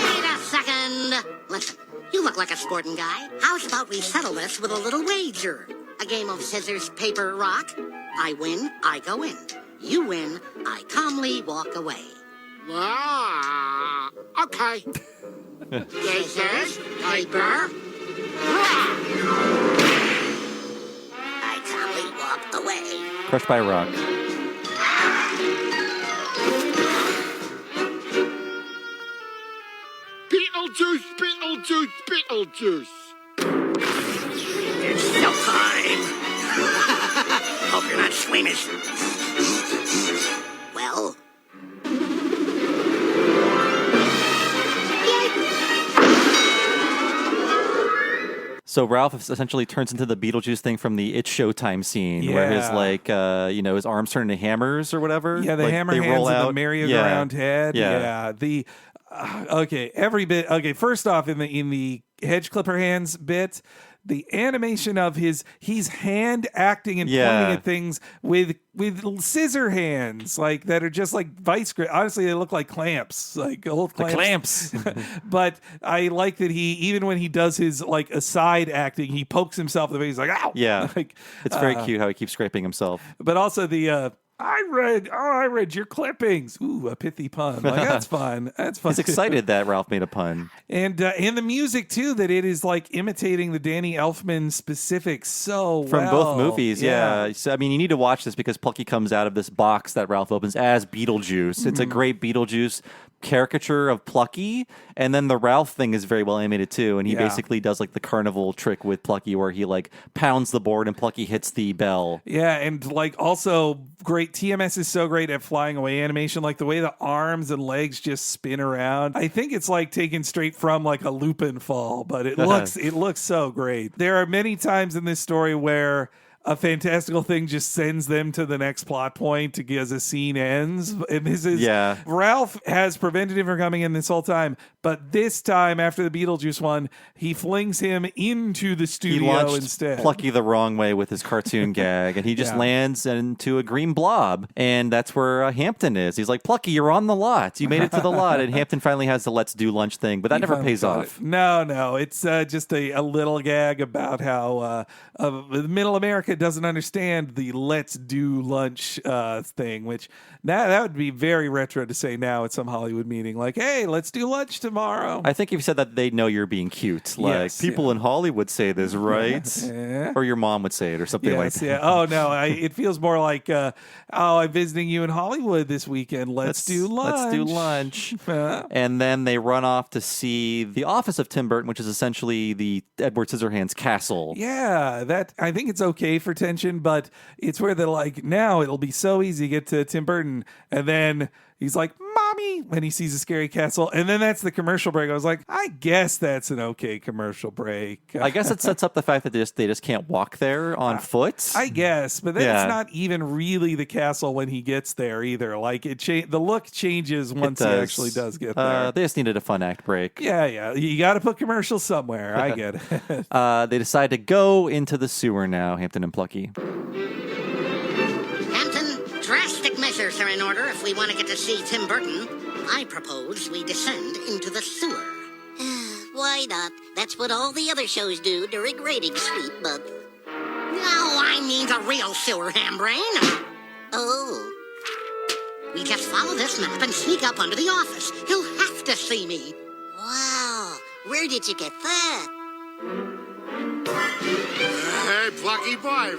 Wait a second. Listen, you look like a sporting guy. How's about we settle this with a little wager? A game of scissors, paper, rock. I win, I go in. You win, I calmly walk away. Ah, okay. Scissors, paper, rock. I calmly walk away. Crushed by a rock. Beetlejuice, Beetlejuice, Beetlejuice. It's showtime. Hope you're not squeamish. Well... So Ralph essentially turns into the Beetlejuice thing from the It's Showtime scene, where his his arms turn into hammers or whatever. Yeah, the like, hammer they hands roll and out. the merry-go-round head. Yeah. Every bit. Okay, first off, in the hedge clipper hands bit, the animation of he's hand acting and pointing at things with scissor hands, like that are just like vice grip. Honestly, they look like clamps, like old clamps. But I like that he, even when he does his like aside acting, he pokes himself in the face. He's like, ow! Yeah, like, it's very cute how he keeps scraping himself. But also the I read your clippings. Ooh, a pithy pun. Like, that's fun. That's fun. He's excited that Ralph made a pun. And the music, too, that it is like imitating the Danny Elfman specifics so From well. both movies, yeah. So, I mean, you need to watch this because Plucky comes out of this box that Ralph opens as Beetlejuice. It's a great Beetlejuice caricature of Plucky, and then the Ralph thing is very well animated too, and he basically does like the carnival trick with Plucky where he like pounds the board and Plucky hits the bell. Yeah, and like also great, TMS is so great at flying away animation, like the way the arms and legs just spin around. I think it's like taken straight from like a Lupin fall, but it looks so great. There are many times in this story where a fantastical thing just sends them to the next plot point as a scene ends. And this is... Yeah. Ralph has prevented him from coming in this whole time, but this time, after the Beetlejuice one, he flings him into the He studio launched instead. Plucky the wrong way with his cartoon gag, and he just lands into a green blob, and that's where Hampton is. He's like, Plucky, you're on the lot. You made it to the lot. And Hampton finally has the let's do lunch thing, but that never pays off. No. It's just a little gag about how middle America doesn't understand the let's do lunch thing, which that would be very retro to say now at some Hollywood meeting, like, hey, let's do lunch tomorrow. I think if you said that, they'd know you're being cute. Like, people in Hollywood say this, right? Or your mom would say it or something like that. Yeah. Oh, no, it feels more like, I'm visiting you in Hollywood this weekend. Let's do lunch. Let's do lunch. And then they run off to see the office of Tim Burton, which is essentially the Edward Scissorhands castle. Yeah, I think it's okay for tension, but it's where they're like, now it'll be so easy to get to Tim Burton. And then he's like, Mommy, when he sees a scary castle. And then that's the commercial break. I was like, I guess that's an okay commercial break. I guess it sets up the fact that they just can't walk there on foot. I guess, but that's not even really the castle when he gets there either. Like the look changes once he actually does get there. They just needed a fun act break. Yeah. You got to put commercials somewhere. I get it. They decide to go into the sewer now, Hampton and Plucky. Hampton, drastic measures are in order if we want to get to see Tim Burton. I propose we descend into the sewer. Why not? That's what all the other shows do during ratings sweep, but... No, I mean the real sewer, Hambrain. Oh. We just follow this map and sneak up under the office. He'll have to see me. Wow. Where did you get that? Hey, Plucky boy.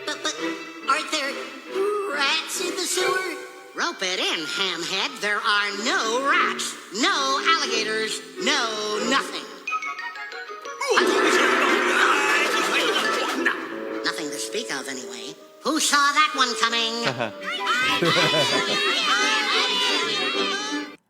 But aren't there rats in the sewer? Rope it in, hamhead. There are no rats, no alligators, no nothing. Nothing to speak of, anyway. Who saw that one coming?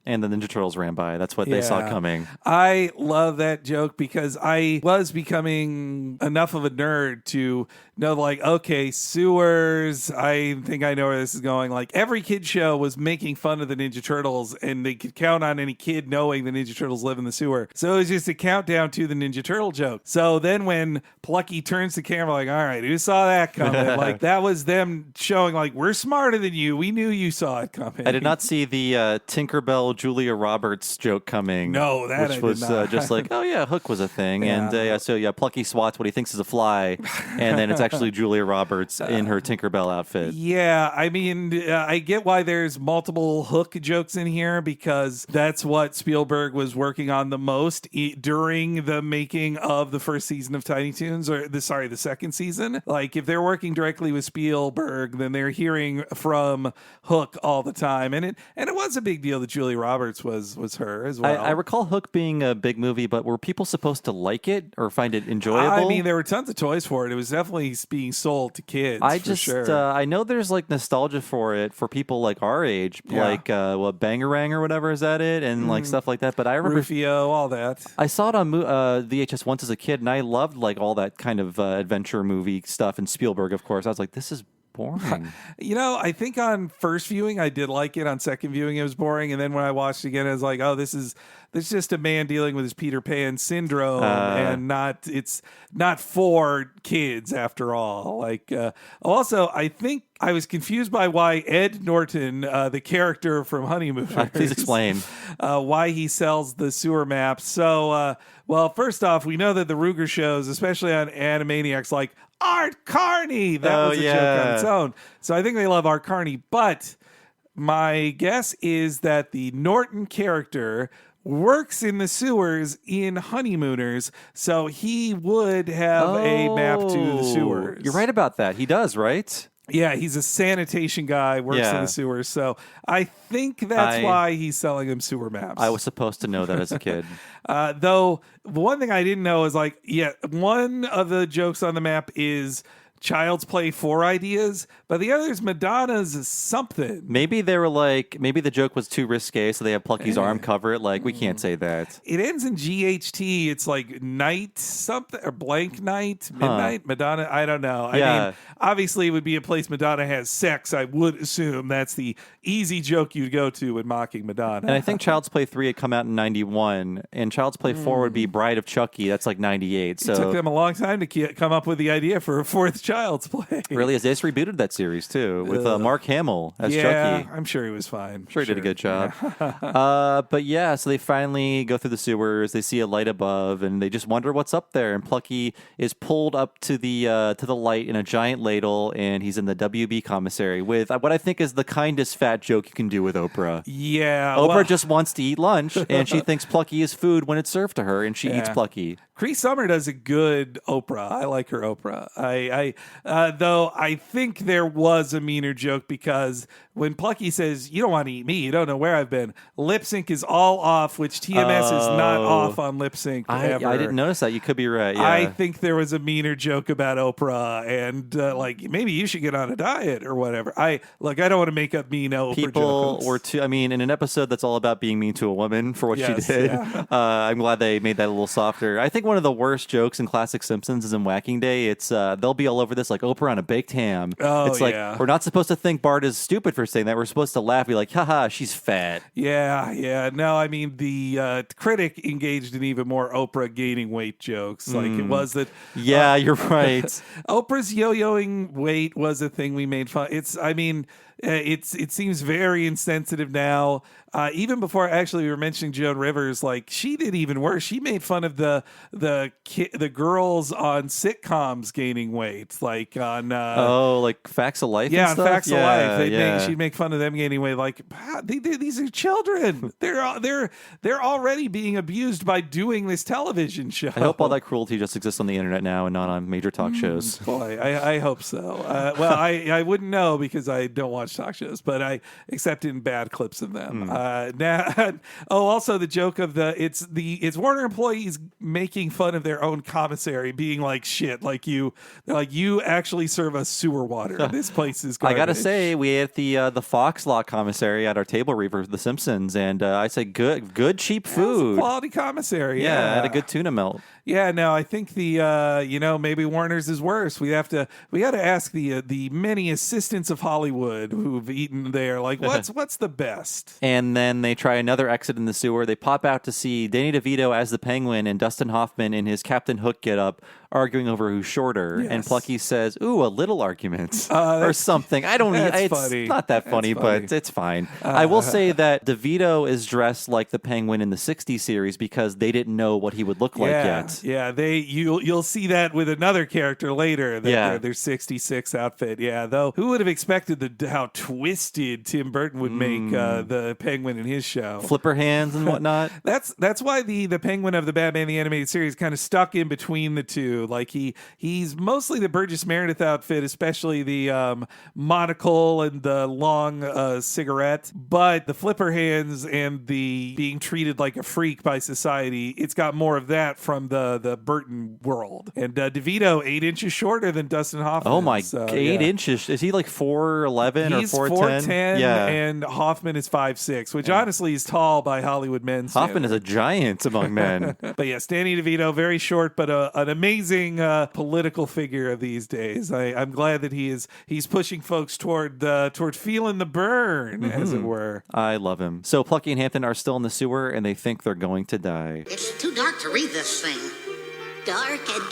And the Ninja Turtles ran by. That's what they saw coming. I love that joke because I was becoming enough of a nerd to know, like, okay, sewers. I think I know where this is going. Like, every kid show was making fun of the Ninja Turtles, and they could count on any kid knowing the Ninja Turtles live in the sewer. So it was just a countdown to the Ninja Turtle joke. So then when Plucky turns the camera, like, all right, who saw that coming? Like, that was them showing, like, we're smarter than you. We knew you saw it coming. I did not see the Tinkerbell Julia Roberts joke coming. No, that which I did was not. just like, oh yeah, Hook was a thing, Yeah. and so Plucky swats what he thinks is a fly, and then it's actually Julia Roberts in her Tinkerbell outfit. Yeah, I mean, I get why there's multiple Hook jokes in here because that's what Spielberg was working on the most during the making of the first season of Tiny Toons, the second season. Like, if they're working directly with Spielberg, then they're hearing from Hook all the time, and it was a big deal that Julia Roberts was her as well. I recall Hook being a big movie, but were people supposed to like it or find it enjoyable? I mean, there were tons of toys for it. It was definitely being sold to kids. For sure. I know there's like nostalgia for it for people like our age, like Bangarang or whatever, is that it? And like stuff like that. But I remember Rufio, all that. I saw it on VHS once as a kid, and I loved like all that kind of adventure movie stuff. And Spielberg, of course, I was like, this is boring. I think on first viewing I did like it. On second viewing it was boring, and then when I watched it again, I was like, oh, this is just a man dealing with his Peter Pan syndrome, and it's not for kids after all. Like, also, I think I was confused by why Ed Norton, the character from Honeymooners, Please explain why he sells the sewer maps. So, well, first off, we know that the Ruger shows, especially on Animaniacs, like Art Carney. That was a joke on its own. So I think they love Art Carney. But my guess is that the Norton character works in the sewers in Honeymooners, so he would have a map to the sewers. You're right about that. He does, right? Yeah, he's a sanitation guy, works in the sewers. So I think that's why he's selling them sewer maps. I was supposed to know that as a kid. Though, one thing I didn't know is one of the jokes on the map is Child's Play 4 ideas, but the other is Madonna's something. Maybe they were like, maybe the joke was too risque, so they have Plucky's arm cover it. Like, we can't say that. It ends in GHT. It's like night something or blank night, midnight. Madonna, I don't know. I mean, obviously it would be a place Madonna has sex. I would assume that's the easy joke you'd go to when mocking Madonna. And I think Child's Play 3 had come out in 91, and Child's Play 4 would be Bride of Chucky. That's like 98. So it took them a long time to come up with the idea for a fourth Child's Play. Really, they just rebooted that series too with Mark Hamill as Chucky. I'm sure he was fine. I'm sure he did a good job. But yeah, so they finally go through the sewers. They see a light above, and they just wonder what's up there. And Plucky is pulled up to the light in a giant ladle, and he's in the WB commissary with what I think is the kindest fat joke you can do with Oprah. Yeah, Oprah just wants to eat lunch, and she thinks Plucky is food when it's served to her, and she eats Plucky. Cree Summer does a good Oprah. I like her Oprah. Though I think there was a meaner joke because when Plucky says, "You don't want to eat me, you don't know where I've been," lip sync is all off, which TMS is not off on lip sync ever. I didn't notice that. You could be right. Yeah. I think there was a meaner joke about Oprah, and maybe you should get on a diet or whatever. I don't want to make up mean Oprah People jokes. were too. I mean, in an episode that's all about being mean to a woman for what she did, I'm glad they made that a little softer. I think one of the worst jokes in classic Simpsons is in Whacking Day. It's they'll be all over this like Oprah on a baked ham. It's like we're not supposed to think Bart is stupid for saying that. We're supposed to laugh, be like, haha, she's fat. Yeah. No, I mean the critic engaged in even more Oprah gaining weight jokes. Like it was that. Yeah, you're right. Oprah's yo-yoing weight was a thing we made fun. It seems very insensitive now. Even before actually we were mentioning Joan Rivers, like she did even worse. She made fun of the girls on sitcoms gaining weight, like on like Facts of Life. Yeah, and on stuff? Facts of Life. She'd make fun of them gaining weight. Like these are children. They're already being abused by doing this television show. I hope all that cruelty just exists on the internet now and not on major talk shows. Boy, I hope so. Well, I wouldn't know because I don't watch talk shows, but except in bad clips of them. Also the joke of it's Warner employees making fun of their own commissary, being like shit, you actually serve us sewer water. This place is garbage. I gotta say, we ate the Fox Lot commissary at our table read for The Simpsons, and I say good cheap food, quality commissary. Yeah, I had a good tuna melt. Yeah, no, I think maybe Warner's is worse. We got to ask the many assistants of Hollywood who've eaten there. Like, what's the best? And then they try another exit in the sewer. They pop out to see Danny DeVito as the Penguin and Dustin Hoffman in his Captain Hook getup arguing over who's shorter. Yes. And Plucky says, "Ooh, a little argument," or something. I don't. It's funny. not that funny, but it's fine. I will say that DeVito is dressed like the Penguin in the '60s series because they didn't know what he would look like yet. Yeah, you'll see that with another character later. Their 66 outfit. Yeah, though, who would have expected how twisted Tim Burton would make the Penguin in his show? Flipper hands and whatnot. That's why the Penguin of the Batman the Animated Series kind of stuck in between the two. Like he's mostly the Burgess Meredith outfit, especially the monocle and the long cigarette. But the flipper hands and the being treated like a freak by society, it's got more of that from the Burton world. And DeVito, 8 inches shorter than Dustin Hoffman. Oh my, 8 inches. Is he like 4'11" or 4'10"? He's 4'10", and Hoffman is 5'6", which honestly is tall by Hollywood men's Hoffman standards. is a giant among men. But yes, Danny DeVito, very short, but an amazing political figure of these days. I'm glad that he's pushing folks toward feeling the burn, as it were. I love him. So Plucky and Hampton are still in the sewer, and they think they're going to die. It's too dark to read this thing. Dark and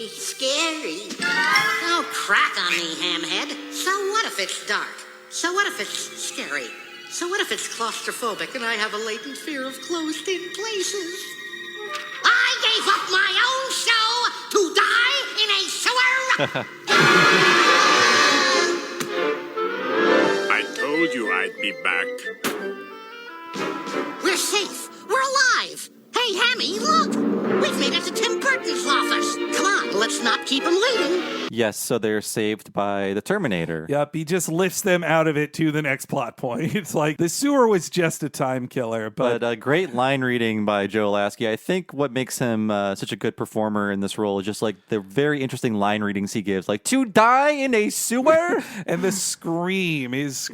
scary. Oh, crack on me, hamhead. So what if it's dark? So what if it's scary? So what if it's claustrophobic and I have a latent fear of closed-in places? I gave up my own show to die in a sewer! I told you I'd be back. We're safe. We're alive. Hey, Hammy, look. We've made it to Tim Burton's office. Come on, let's not keep him waiting. Yes, so they're saved by the Terminator. Yep, he just lifts them out of it to the next plot point. It's like the sewer was just a time killer. But a great line reading by Joe Lasky. I think what makes him such a good performer in this role is just like the very interesting line readings he gives. Like, to die in a sewer? And his scream is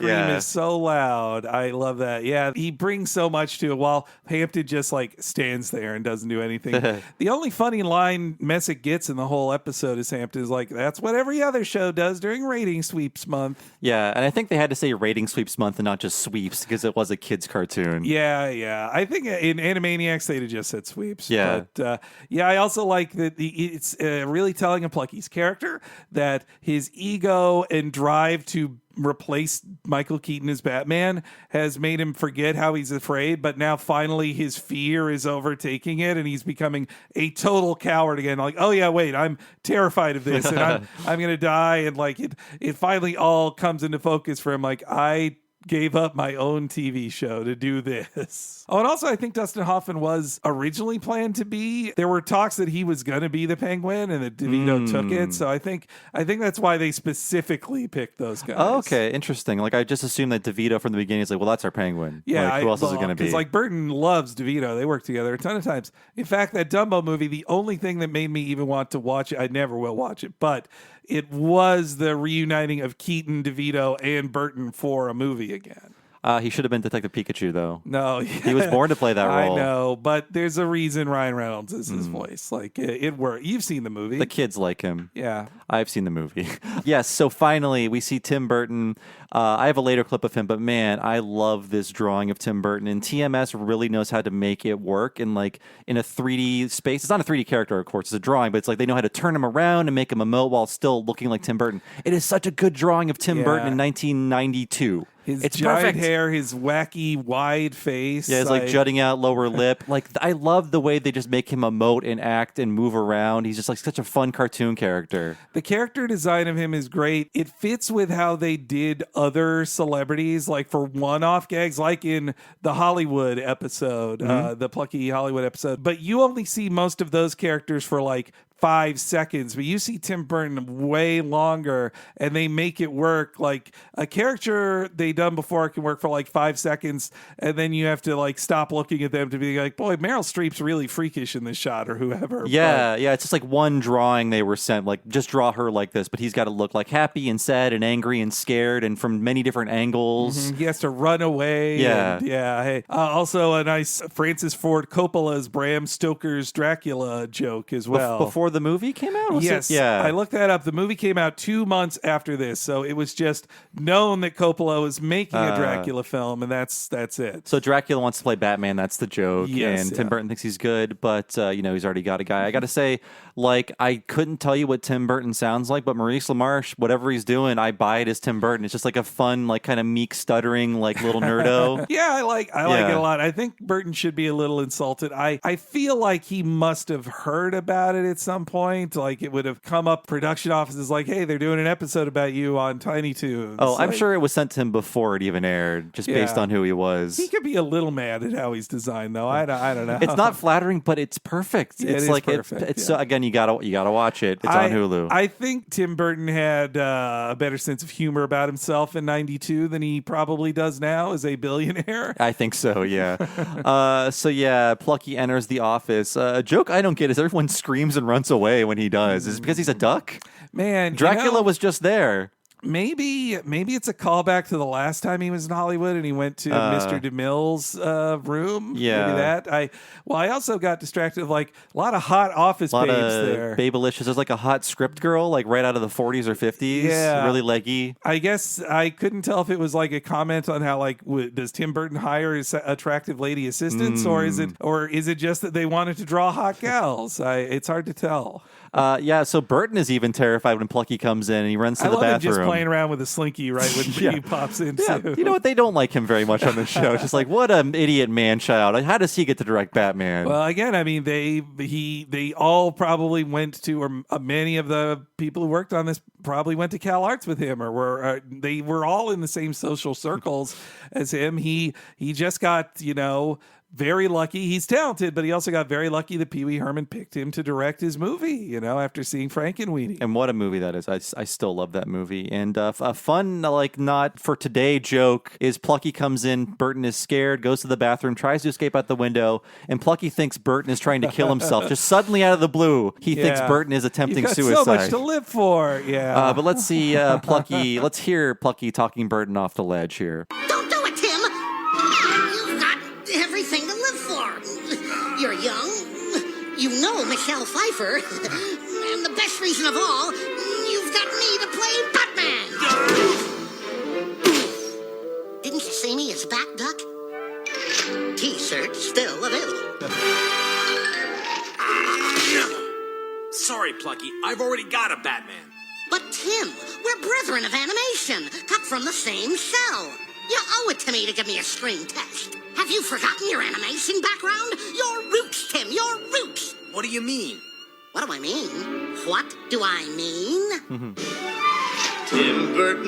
so loud. I love that. Yeah, he brings so much to it while Hampton just like stands there and doesn't do anything. The only funny line Messick gets in the whole episode is Hampton is like, that's what every other show does during rating sweeps month. Yeah, and I think they had to say rating sweeps month and not just sweeps because it was a kid's cartoon. Yeah. I think in Animaniacs they'd have just said sweeps. Yeah. But I also like that it's really telling of Plucky's character that his ego and drive to replace Michael Keaton as Batman has made him forget how he's afraid, but now finally his fear is overtaking it and he's becoming a total coward again. Like, oh yeah, wait, I'm terrified of this and I'm gonna die, and like it finally all comes into focus for him. Like, I gave up my own TV show to do this. Oh, and also I think Dustin Hoffman was originally planned to be. There were talks that he was going to be the Penguin and that DeVito took it. So I think that's why they specifically picked those guys. Oh, okay, interesting. Like I just assumed that DeVito from the beginning is like, well, that's our Penguin. Yeah, like, who else is it going to be? Because like Burton loves DeVito. They work together a ton of times. In fact, that Dumbo movie, the only thing that made me even want to watch it, I never will watch it, but it was the reuniting of Keaton, DeVito, and Burton for a movie again. He should have been Detective Pikachu, though. No. He was born to play that role. I know, but there's a reason Ryan Reynolds is his voice. Like, it worked. You've seen the movie. The kids like him. Yeah. I've seen the movie. Yes, so finally we see Tim Burton. I have a later clip of him, but man, I love this drawing of Tim Burton. And TMS really knows how to make it work in like in a 3D space. It's not a 3D character, of course. It's a drawing, but it's like they know how to turn him around and make him emote while still looking like Tim Burton. It is such a good drawing of Tim Burton in 1992. It's giant hair, his wacky, wide face. Yeah, it's like jutting out lower lip. Like, I love the way they just make him emote and act and move around. He's just like such a fun cartoon character. The character design of him is great. It fits with how they did other celebrities, like for one-off gags, like in the Hollywood episode, the Plucky Hollywood episode. But you only see most of those characters for like 5 seconds, but you see Tim Burton way longer, and they make it work. Like a character they done before can work for like 5 seconds, and then you have to like stop looking at them to be like, boy, Meryl Streep's really freakish in this shot, or whoever. Yeah, yeah. It's just like one drawing they were sent, like just draw her like this, but he's got to look like happy and sad and angry and scared, and from many different angles. He has to run away. Yeah. And, yeah. Hey, also a nice Francis Ford Coppola's Bram Stoker's Dracula joke as well. Before the movie came out? Yes. Yeah. I looked that up. The movie came out 2 months after this, so it was just known that Coppola was making a Dracula film, and that's it. So Dracula wants to play Batman. That's the joke. Yes, and Tim Burton thinks he's good, but he's already got a guy. I got to say, like, I couldn't tell you what Tim Burton sounds like, but Maurice LaMarche, whatever he's doing, I buy it as Tim Burton. It's just like a fun, like kind of meek, stuttering, like little nerdo. Yeah, I like it a lot. I think Burton should be a little insulted. I feel like he must have heard about it at some point. Like it would have come up production offices like, hey, they're doing an episode about you on Tiny Toons. Oh, I'm sure it was sent to him before it even aired, just based on who he was. He could be a little mad at how he's designed, though. I don't know. It's not flattering, but it's perfect. Yeah, it's it is like perfect, it's again, you gotta watch it. It's on Hulu. I think Tim Burton had a better sense of humor about himself in '92 than he probably does now as a billionaire. I think so, yeah. Plucky enters the office. A joke I don't get is everyone screams and runs away when he does. Is it because he's a duck? Man, Dracula was just there. Maybe it's a callback to the last time he was in Hollywood and he went to Mr. DeMille's room. Yeah. Maybe that. I also got distracted of like a lot of hot office babes there. Babelicious. There's like a hot script girl, like right out of the 40s or 50s. Yeah. Really leggy. I guess I couldn't tell if it was like a comment on how like does Tim Burton hire his attractive lady assistants or is it just that they wanted to draw hot gals? It's hard to tell. So Burton is even terrified when Plucky comes in and he runs to the bathroom. I love him just playing around with a slinky right when he pops in too. You know what? They don't like him very much on the show. It's just like, what an idiot man-child. Like, how does he get to direct Batman? Well, again, I mean, they all probably went to, or many of the people who worked on this probably went to Cal Arts with him, or they were all in the same social circles as him. He just got, very lucky. He's talented, but he also got very lucky that Pee Wee Herman picked him to direct his movie, after seeing Frankenweenie. And what a movie that is. I still love that movie. And a fun, like, not for today joke is Plucky comes in, Burton is scared, goes to the bathroom, tries to escape out the window, and Plucky thinks Burton is trying to kill himself. Just suddenly out of the blue, he thinks Burton is attempting You've got suicide. so much to live for. Yeah. But let's see Plucky. Let's hear Plucky talking Burton off the ledge here. Don't do it, Tim. You've got everything to live for. You're young. You know Michelle Pfeiffer. And the best reason of all, you've got me to play Batman. Didn't you see me as Batduck? T-shirt still available. Sorry, Plucky. I've already got a Batman. But Tim, we're brethren of animation, cut from the same cell. You owe it to me to give me a screen test. Have you forgotten your animation background? Your roots, Tim, your roots. What do you mean? What do I mean? What do I mean? Tim Burton,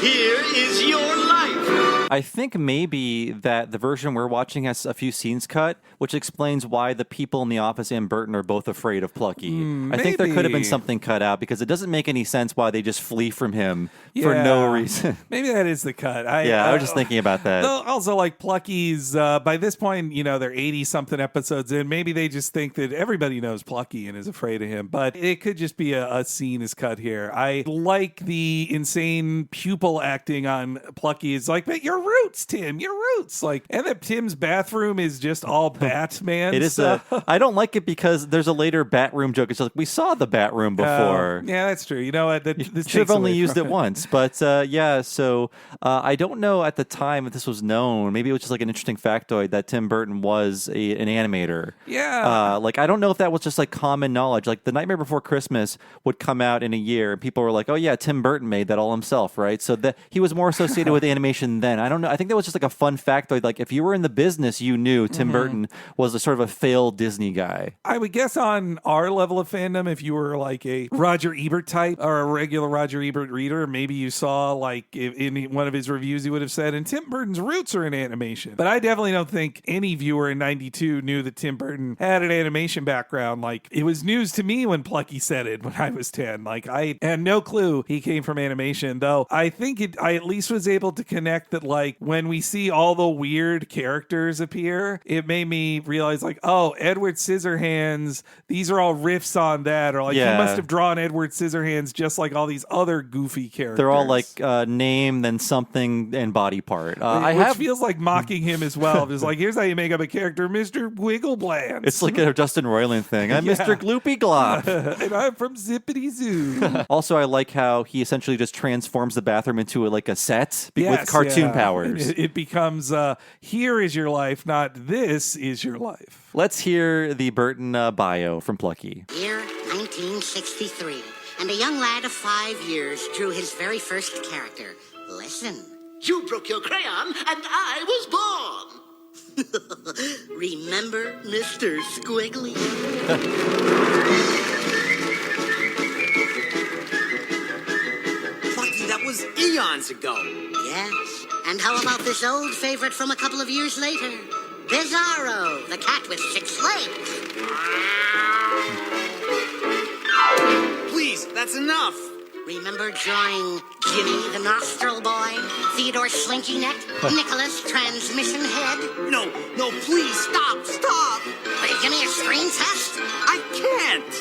here is your life. I think maybe that the version we're watching has a few scenes cut, which explains why the people in the office and Burton are both afraid of Plucky. I think there could have been something cut out because it doesn't make any sense why they just flee from him for no reason. Maybe that is the cut. I was just thinking about that. Also, like Plucky's, by this point, they're 80-something episodes in. Maybe they just think that everybody knows Plucky and is afraid of him. But it could just be a scene is cut here. I like the insane pupil acting on Plucky. It's like, but your roots, Tim, your roots. Like, and that Tim's bathroom is just all Batman. It is I don't like it because there's a later Batroom joke. It's like, we saw the Batroom before. Yeah, that's true. You know what? This should have only used it once. But so I don't know at the time if this was known. Maybe it was just like an interesting factoid that Tim Burton was an animator. Yeah. I don't know if that was just like common knowledge. Like The Nightmare Before Christmas would come out in a year and people were like, oh yeah, Tim Burton Burton made that all himself, right? So that he was more associated with animation then. I don't know. I think that was just like a fun factoid. Like if you were in the business, you knew Tim Burton was a sort of a failed Disney guy. I would guess on our level of fandom, if you were like a Roger Ebert type or a regular Roger Ebert reader, maybe you saw like in one of his reviews, he would have said, and Tim Burton's roots are in animation. But I definitely don't think any viewer in 92 knew that Tim Burton had an animation background. Like it was news to me when Plucky said it when I was 10. Like I had no clue he came from animation, though I think I at least was able to connect that like when we see all the weird characters appear, it made me realize like, oh, Edward Scissorhands, these are all riffs on that, or like he must have drawn Edward Scissorhands just like all these other goofy characters. They're all like name, then something, and body part. Which feels like mocking him as well. Just like, here's how you make up a character, Mr. Wiggleblance. It's like a Justin Roiland thing. I'm Mr. Gloopy Glop. And I'm from Zippity Zoo. Also, I like how he essentially just transforms the bathroom into like a set with cartoon powers. It becomes, here is your life, not this is your life. Let's hear the Burton bio from Plucky. Year 1963, and a young lad of 5 years drew his very first character. Listen. You broke your crayon, and I was born. Remember Mr. Squiggly? Plucky, that was eons ago. Yes. And how about this old favorite from a couple of years later? Bizarro, the cat with 6 legs. Please, that's enough. Remember drawing Jimmy the Nostril Boy, Theodore Slinky Neck, Nicholas Transmission Head? No, please, stop. Will you give me a screen test? I can't.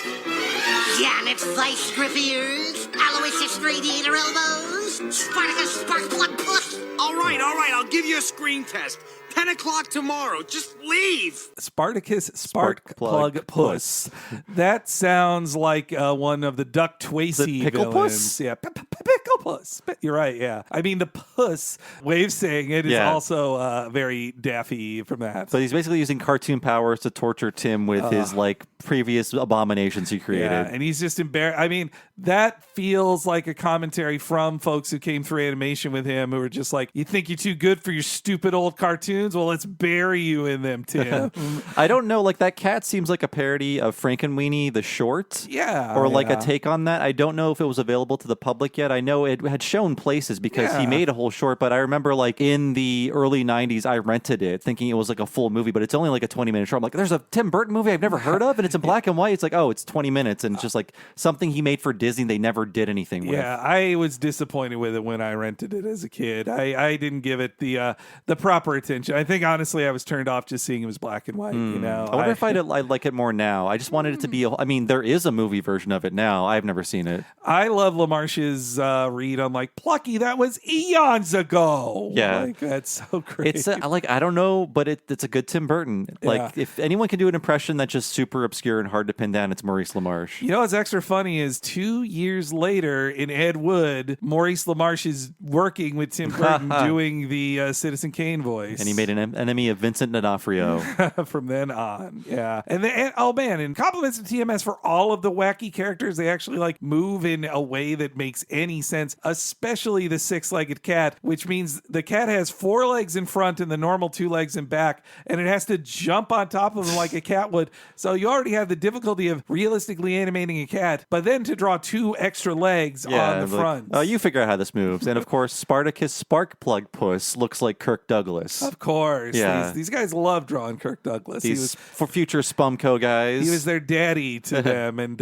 Janet Vice Grip Ears, Aloysius Radiator Elbows, Spartacus Sparkplug Puss. All right, I'll give you a screen test. 10 o'clock tomorrow. Just leave. Spartacus Sparkplug Puss. That sounds like one of the Duck Tracy Pickle villains. Puss? Yeah, Pickle Puss. You're right, yeah. I mean, the puss way of saying it is also very daffy from that. So he's basically using cartoon powers to torture Tim with his like previous abominations he created. Yeah, and he's just embarrassed. I mean, that feels like a commentary from folks who came through animation with him who were just like, you think you're too good for your stupid old cartoons? Well, let's bury you in them, Tim. I don't know. Like that cat seems like a parody of Frankenweenie, the short. Yeah. Or like a take on that. I don't know if it was available to the public yet. I know it had shown places because he made a whole short, but I remember like in the early 90s, I rented it thinking it was like a full movie, but it's only like a 20-minute short. I'm like, there's a Tim Burton movie I've never heard of and it's in black and white. It's like, oh, it's 20 minutes and it's just like something he made for Disney they never did anything with. Yeah, I was disappointed with it when I rented it as a kid. I didn't give it the proper attention. I think honestly I was turned off just seeing it was black and white, you know. I wonder if I'd like it more now. I just wanted it to be I mean, there is a movie version of it now. I've never seen it. I love LaMarche's read on like Plucky, that was eons ago. Yeah. Like that's so great. It's I don't know, but it's a good Tim Burton. Like if anyone can do an impression that's just super obscure and hard to pin down, it's Maurice LaMarche. You know what's extra funny is 2 years later in Ed Wood, Maurice LaMarche is working with Tim Burton doing the Citizen Kane voice. And he made an enemy of Vincent D'Onofrio. From then on. Yeah. And oh man, and compliments to TMS for all of the wacky characters. They actually like move in a way that makes any sense, especially the 6-legged cat, which means the cat has 4 legs in front and the normal 2 legs in back, and it has to jump on top of them like a cat would. So you already have the difficulty of realistically animating a cat, but then to draw 2 extra legs on the front. Oh, you figure out how this moves. And of course, Spartacus Sparkplug Puss looks like Kirk Douglas. Of course. Yeah. These guys love drawing Kirk Douglas. These for future Spumco guys. He was their daddy to them, and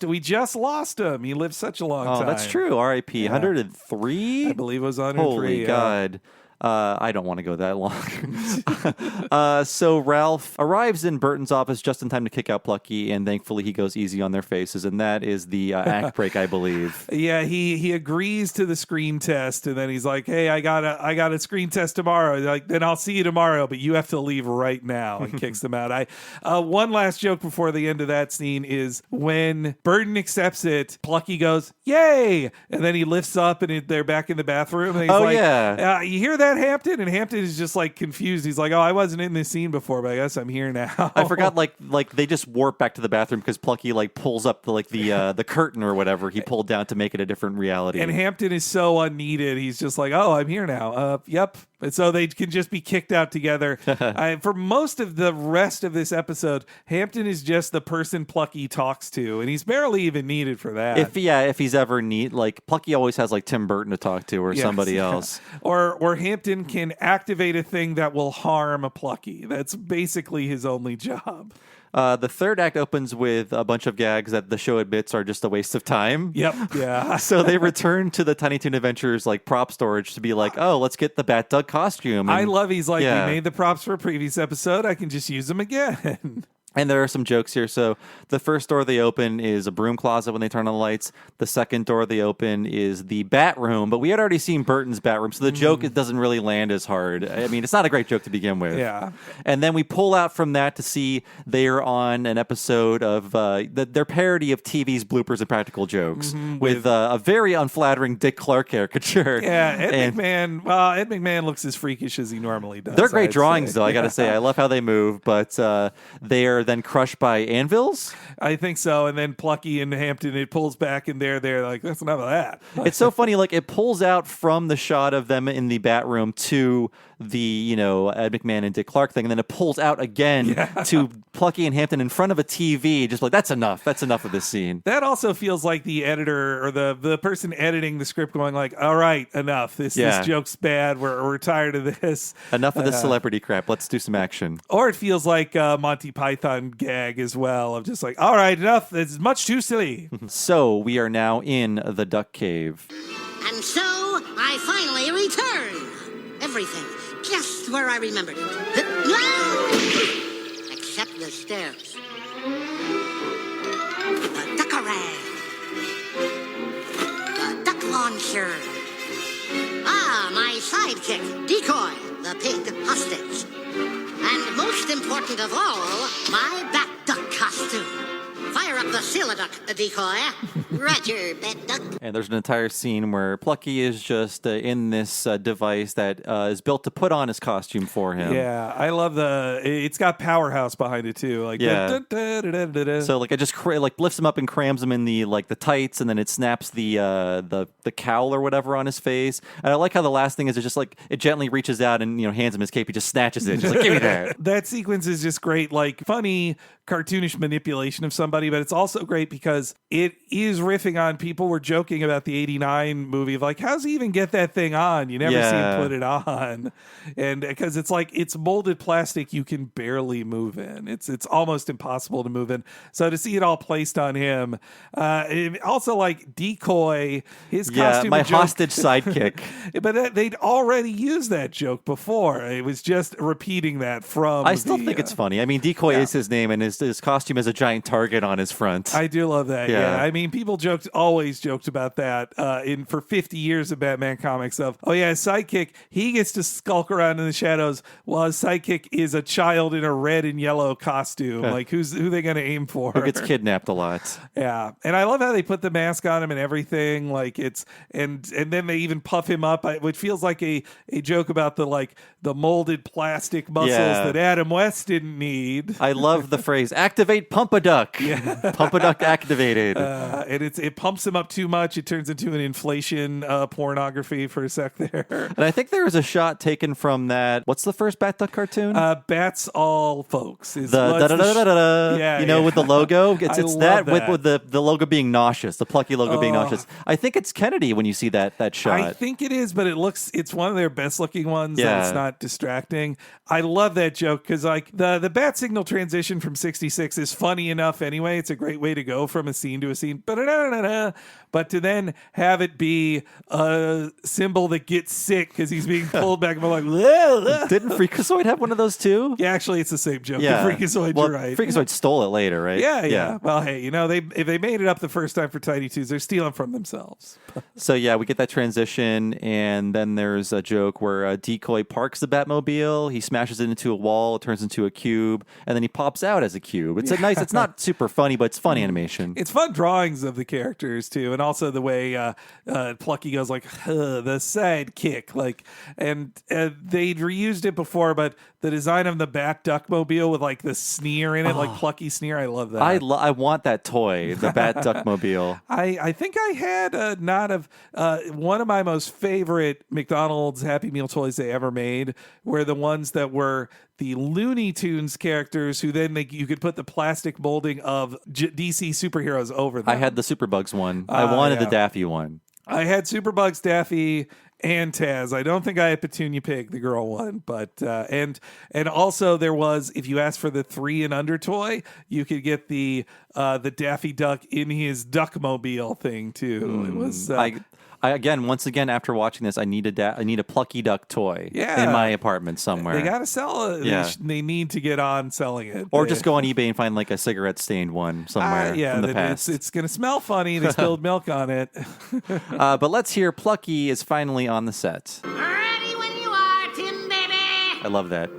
we just lost him. He lived such a long time. Oh, that's true. R.I.P. 103? I believe it was 103. Holy God. I don't want to go that long. So Ralph arrives in Burton's office just in time to kick out Plucky, and thankfully he goes easy on their faces, and that is the act break, I believe. Yeah, he agrees to the screen test, and then he's like, "Hey, I got a screen test tomorrow. Like, then I'll see you tomorrow, but you have to leave right now," and kicks them out. One last joke before the end of that scene is when Burton accepts it, Plucky goes, "Yay!" and then he lifts up, and they're back in the bathroom. And he's yeah, you hear that? that, Hampton? And Hampton is just like confused. He's like, oh, I wasn't in this scene before, but I guess I'm here now. I forgot, like they just warp back to the bathroom because Plucky like pulls up the curtain or whatever he pulled down to make it a different reality. And Hampton is so unneeded. He's just like, oh, I'm here now. Yep. And so they can just be kicked out together. For most of the rest of this episode, Hampton is just the person Plucky talks to, and he's barely even needed for that. If he's ever neat, like Plucky always has like Tim Burton to talk to or somebody else. Or Hampton can activate a thing that will harm a Plucky. That's basically his only job. The third act opens with a bunch of gags that the show admits are just a waste of time. Yep. Yeah. So they return to the Tiny Toon Adventures like prop storage to be like, oh, let's get the Batduck costume. And, I love he's like, we made the props for a previous episode. I can just use them again. And there are some jokes here. So the first door they open is a broom closet when they turn on the lights. The second door they open is the bat room. But we had already seen Burton's bat room, so the joke it doesn't really land as hard. I mean, it's not a great joke to begin with. Yeah. And then we pull out from that to see they are on an episode of their parody of TV's bloopers and practical jokes with a very unflattering Dick Clark caricature. Yeah, Ed McMahon looks as freakish as he normally does. They're great drawings, though, I got to say. I love how they move, but they are then crushed by anvils. I think so. And then Plucky and Hampton, it pulls back, and they're like, that's enough of that. It's so funny. Like, it pulls out from the shot of them in the bat room to the, Ed McMahon and Dick Clark thing, and then it pulls out again to Plucky and Hampton in front of a TV, just like, that's enough. That's enough of this scene. That also feels like the editor or the person editing the script going like, all right, enough. This joke's bad. We're tired of this. Enough of this celebrity crap. Let's do some action. Or it feels like a Monty Python gag as well, of just like, all right, enough. It's much too silly. So we are now in the Duck Cave. And so I finally return. Everything just where I remembered it. Except the stairs. The duckarang. The duck launcher. Ah, my sidekick, Decoy, the pig hostage. And most important of all, my Batduck costume. Fire up the Duck, Decoy. Roger, Batduck. And there's an entire scene where Plucky is just in this device that is built to put on his costume for him. Yeah, I love it's got Powerhouse behind it too. Like, so like it just lifts him up and crams him in the tights, and then it snaps the cowl or whatever on his face. And I like how the last thing is it just like it gently reaches out and hands him his cape. He just snatches it. Just like, give me that. That sequence is just great, like funny cartoonish manipulation of somebody, but it's also great because it is riffing on people were joking about the 89 movie of like, how's he even get that thing on? You never see him put it on. And because it's like, it's molded plastic you can barely move in. It's almost impossible to move in. So to see it all placed on him, also like Decoy, his costume. My hostage sidekick. But they'd already used that joke before. It was just repeating that from I still think it's funny. I mean, Decoy is his name, and his costume has a giant target on his front. I do love that. Yeah. I mean, people always joked about that for 50 years of Batman comics of, oh yeah, his sidekick, he gets to skulk around in the shadows while his sidekick is a child in a red and yellow costume. Like, who they going to aim for? Who gets kidnapped a lot. Yeah. And I love how they put the mask on him and everything. Like and then they even puff him up, which feels like a joke about the molded plastic muscles that Adam West didn't need. I love the phrase, activate Pump-a-Duck. Pump-a-Duck activated. And it pumps him up too much. It turns into an inflation pornography for a sec there. And I think there was a shot taken from that. What's the first Batduck cartoon? Bats All Folks. With the logo. It's that with the logo being nauseous, the Plucky logo being nauseous. I think it's Kennedy when you see that shot. I think it is, but it's one of their best looking ones. Yeah. It's not distracting. I love that joke because like the bat signal transition from 66 is funny enough anyway. It's a great way to go from a scene to a scene. But to then have it be a symbol that gets sick because he's being pulled back and I'm like, didn't Freakazoid have one of those too? Yeah, actually, it's the same joke. Yeah. Freakazoid, you're right. Freakazoid stole it later, right? Yeah. Well, hey, if they made it up the first time for Tiny Toons, they're stealing from themselves. So yeah, we get that transition, and then there's a joke where Decoy parks the Batmobile, he smashes it into a wall, it turns into a cube, and then he pops out as a cube. It's it's not super funny, but it's fun animation. It's fun drawings of the characters too, and also the way Plucky goes like the sidekick, like, and they'd reused it before, but the design of the Batduck mobile with like the sneer in it, like Plucky sneer, I love that. I want that toy, the Batduck mobile. I think I had one of my most favorite McDonald's Happy Meal toys they ever made were the ones that were the Looney Tunes characters who then you could put the plastic molding of DC superheroes over them. I had the Superbugs one. I wanted the Daffy one. I had Superbugs, Daffy, and Taz. I don't think I had Petunia Pig, the girl one, but and also there was, if you asked for the 3 and under toy, you could get the Daffy Duck in his Duckmobile thing too. It was. Once again, after watching this, I need a Plucky Duck toy in my apartment somewhere. They got to sell it. Yeah. They need to get on selling it. Or just go on eBay and find like a cigarette stained one somewhere from the past. It's going to smell funny. They spilled milk on it. But let's hear Plucky is finally on the set. Ready when you are, Tim, baby. I love that.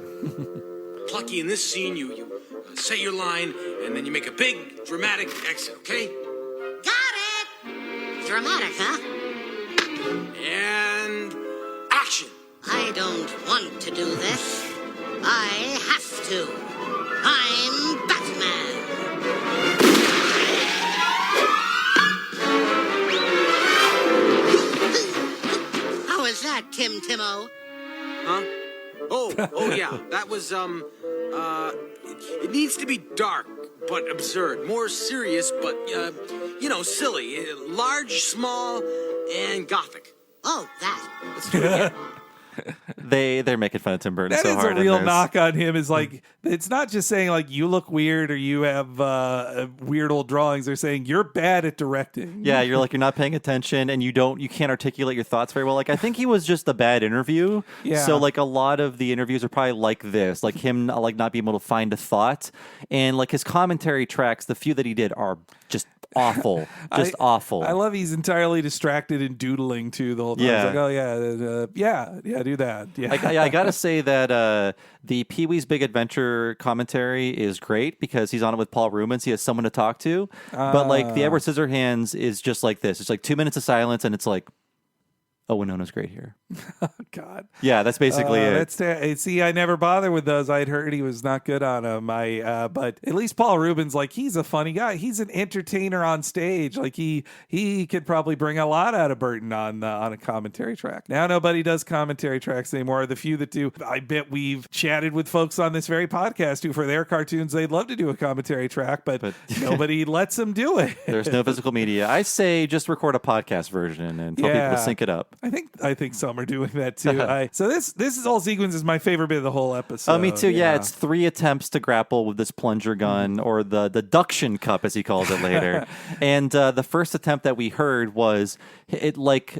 Plucky, in this scene, you say your line, and then you make a big, dramatic exit, okay? Got it. Dramatic, huh? And action. I don't want to do this. I have to. I'm Batman. How is that, Tim Timo? Huh? Oh yeah. That was, it needs to be dark, but absurd. More serious, but, silly. Large, small, and gothic. Oh, that. Let's do it again. They're making fun of Tim Burton That so is hard. a real knock on him. Is like, it's not just saying like you look weird or you have weird old drawings. They're saying you're bad at directing. Yeah, you're not paying attention and you can't articulate your thoughts very well. Like, I think he was just a bad interview. Yeah. So like a lot of the interviews are probably like this, like him like not being able to find a thought, and like his commentary tracks, the few that he did are just awful, awful. I love he's entirely distracted and doodling too the whole time. Yeah. He's like, yeah, do that. Yeah, I gotta say that the Pee-wee's Big Adventure commentary is great because he's on it with Paul Rubens. He has someone to talk to. But like the Edward Scissorhands is just like this. It's like 2 minutes of silence and it's like, oh, Winona's great here. God. Yeah, that's basically it. See, I never bothered with those. I'd heard he was not good on them. But at least Paul Rubens, like, he's a funny guy. He's an entertainer on stage. Like he could probably bring a lot out of Burton on a commentary track. Now nobody does commentary tracks anymore. The few that do, I bet we've chatted with folks on this very podcast who, for their cartoons, they'd love to do a commentary track, but nobody lets them do it. There's no physical media. I say just record a podcast version and tell people to sync it up. I think some are doing that too. So this is all sequence is my favorite bit of the whole episode. Oh, me too. Yeah, it's 3 attempts to grapple with this plunger gun, or the duction cup as he calls it later. And the first attempt that we heard was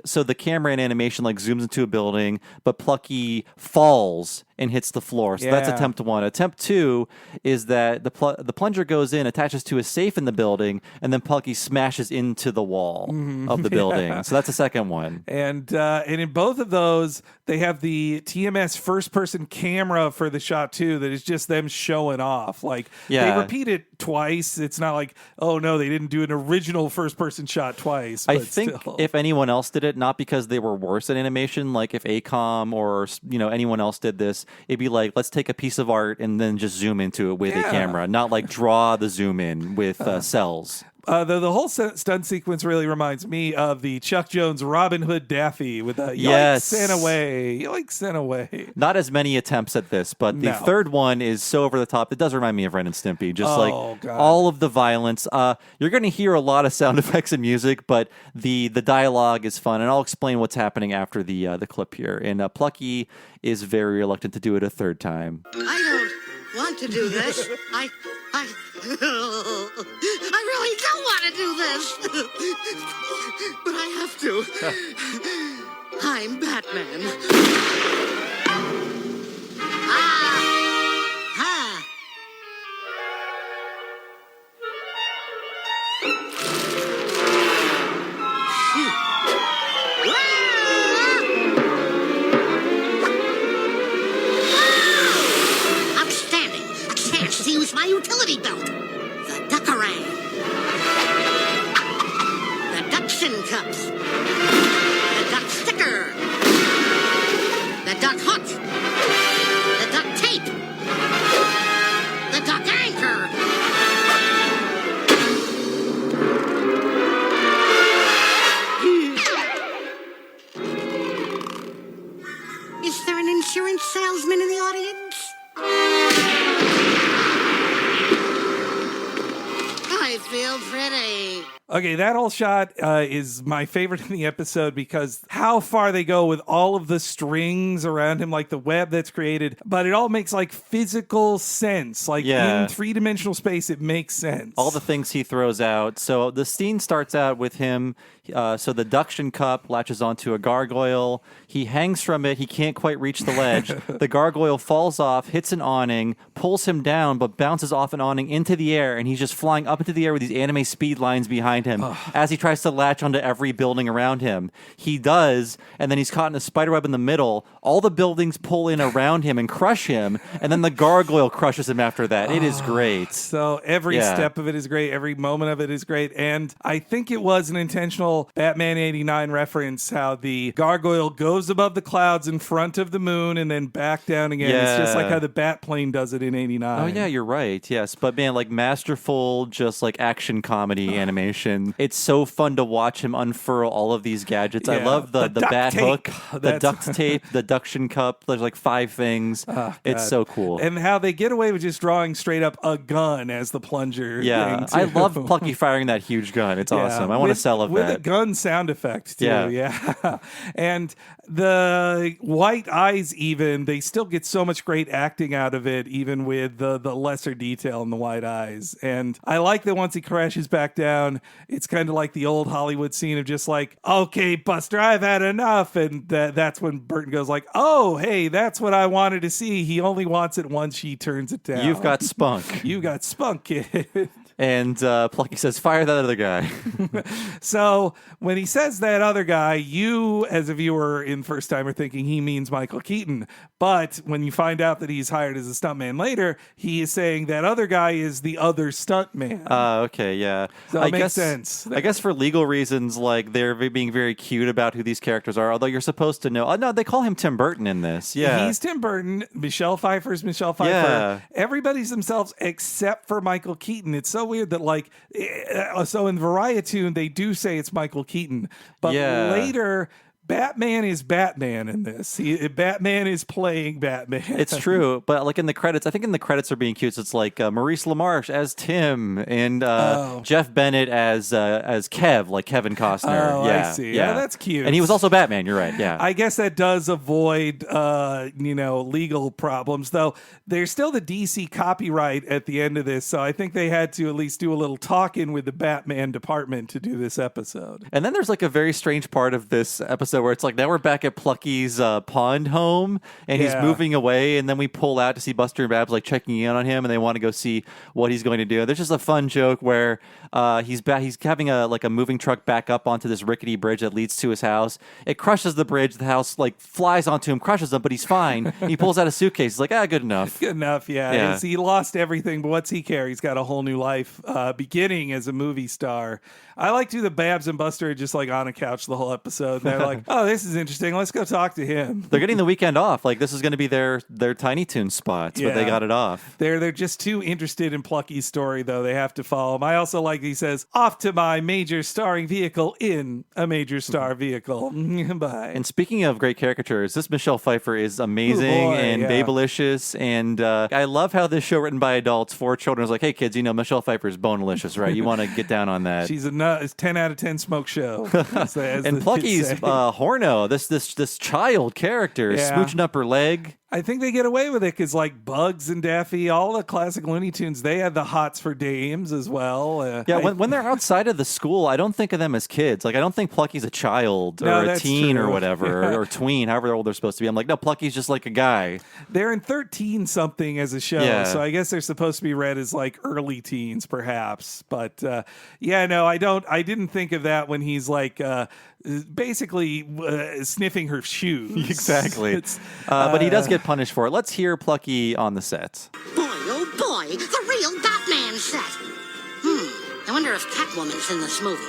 so the camera and animation like zooms into a building, but Plucky falls and hits the floor. So that's attempt 1. Attempt 2 is that the plunger goes in, attaches to a safe in the building, and then Plucky smashes into the wall of the building. So that's the second one. And in both of those, they have the TMS first-person camera for the shot too. That is just them showing off. Like they repeat it twice. It's not like, oh no, they didn't do an original first-person shot twice. I think if anyone else did it, not because they were worse at animation, like if ACOM or anyone else did this, it'd be like, let's take a piece of art and then just zoom into it with a camera, not like draw the zoom in with cells. The whole stunt sequence really reminds me of the Chuck Jones Robin Hood Daffy with a yes. yoinks and away. Not as many attempts at this, but the third one is so over the top. It does remind me of Ren and Stimpy. Just all of the violence. You're going to hear a lot of sound effects and music, but the dialogue is fun, and I'll explain what's happening after the clip here. And Plucky is very reluctant to do it a third time. I don't want to do this. I really don't want to do this. But I have to. I'm Batman. Outstanding. A chance to use my utility belt. The Duckarang. cups. The duck sticker. The duck hook. The duck tape. The duck anchor. Is there an insurance salesman in the audience? I feel pretty. Okay, that whole shot is my favorite in the episode because how far they go with all of the strings around him, like the web that's created, but it all makes like physical sense. Like in three-dimensional space, it makes sense. All the things he throws out. So the scene starts out with him. So the duction cup latches onto a gargoyle. He hangs from it. He can't quite reach the ledge. The gargoyle falls off, hits an awning, pulls him down, but bounces off an awning into the air, and he's just flying up into the air with these anime speed lines behind him as he tries to latch onto every building around him. He does, and then he's caught in a spiderweb in the middle. All the buildings pull in around him and crush him, and then the gargoyle crushes him after that. It is great. So every step of it is great. Every moment of it is great. And I think it was an intentional Batman 89 reference, how the gargoyle goes above the clouds in front of the moon and then back down again. Yeah. It's just like how the Batplane does it in 89. Oh, yeah, you're right. Yes. But man, like masterful, just like action comedy animation. It's so fun to watch him unfurl all of these gadgets. I love the bat hook, the duct tape, the duction cup. There's like 5 things. It's so cool. And how they get away with just drawing straight up a gun as the plunger. Yeah. thing, I too. love Plucky firing that huge gun. It's awesome. I want to sell of with that. a gun sound effect too. Yeah. And the white eyes, even they still get so much great acting out of it, even with the lesser detail in the white eyes. And I like that once he crashes back down, it's kind of like the old Hollywood scene of just like, okay, Buster, I've had enough. And that's when Burton goes like, oh, hey, that's what I wanted to see. He only wants it once she turns it down. You've got spunk. You got spunk, kid. And Plucky says, fire that other guy. So when he says that other guy, you as a viewer in first time are thinking he means Michael Keaton. But when you find out that he's hired as a stuntman later, he is saying that other guy is the other stuntman. Okay, yeah. So it makes sense. I guess for legal reasons, like they're being very cute about who these characters are, although you're supposed to know. Oh, no, they call him Tim Burton in this. Yeah. He's Tim Burton. Michelle Pfeiffer's Michelle Pfeiffer. Yeah. Everybody's themselves except for Michael Keaton. It's so weird that like, so in Variatoon, they do say it's Michael Keaton. But later, Batman is Batman in this. Batman is playing Batman. It's true, but like in the credits, I think in the credits are being cute. So it's like Maurice LaMarche as Tim and Jeff Bennett as Kev, like Kevin Costner. Oh, yeah, I see. Yeah, that's cute. And he was also Batman. You're right. Yeah, I guess that does avoid legal problems, though. There's still the DC copyright at the end of this, so I think they had to at least do a little talking with the Batman department to do this episode. And then there's like a very strange part of this episode where it's like now we're back at Plucky's pond home and he's moving away, and then we pull out to see Buster and Babs like checking in on him, and they want to go see what he's going to do. There's just a fun joke where he's having a moving truck back up onto this rickety bridge that leads to his house. It crushes the bridge. The house like flies onto him, crushes him, but he's fine. He pulls out a suitcase. He's like, good enough. Good enough, yeah. He lost everything, but what's he care? He's got a whole new life beginning as a movie star. I like to the Babs and Buster are just like on a couch the whole episode. They're like, oh, this is interesting. Let's go talk to him. They're getting the weekend off. Like this is going to be their Tiny Toons spots, but they got it off. They're just too interested in Plucky's story, though. They have to follow him. I also like he says, off to my major starring vehicle in a major star vehicle. Bye. And speaking of great caricatures, this Michelle Pfeiffer is amazing and babelicious. And I love how this show written by adults for children is like, hey kids, Michelle Pfeiffer is bonelicious, right? You want to get down on that. She's a 10 out of 10 smoke show. And Plucky's Horno, this child character, smooching up her leg. I think they get away with it because, like, Bugs and Daffy, all the classic Looney Tunes, they had the hots for dames as well. When they're outside of the school, I don't think of them as kids. Like, I don't think Plucky's a child or a teen or whatever, or tween, however old they're supposed to be. I'm like, no, Plucky's just like a guy. They're in 13-something as a show, so I guess they're supposed to be read as, like, early teens, perhaps. But, I didn't think of that when he's, like, basically sniffing her shoes. Exactly. But he does get punished for it. Let's hear Plucky on the set. Boy, oh boy, the real Batman set. I wonder if Catwoman's in this movie.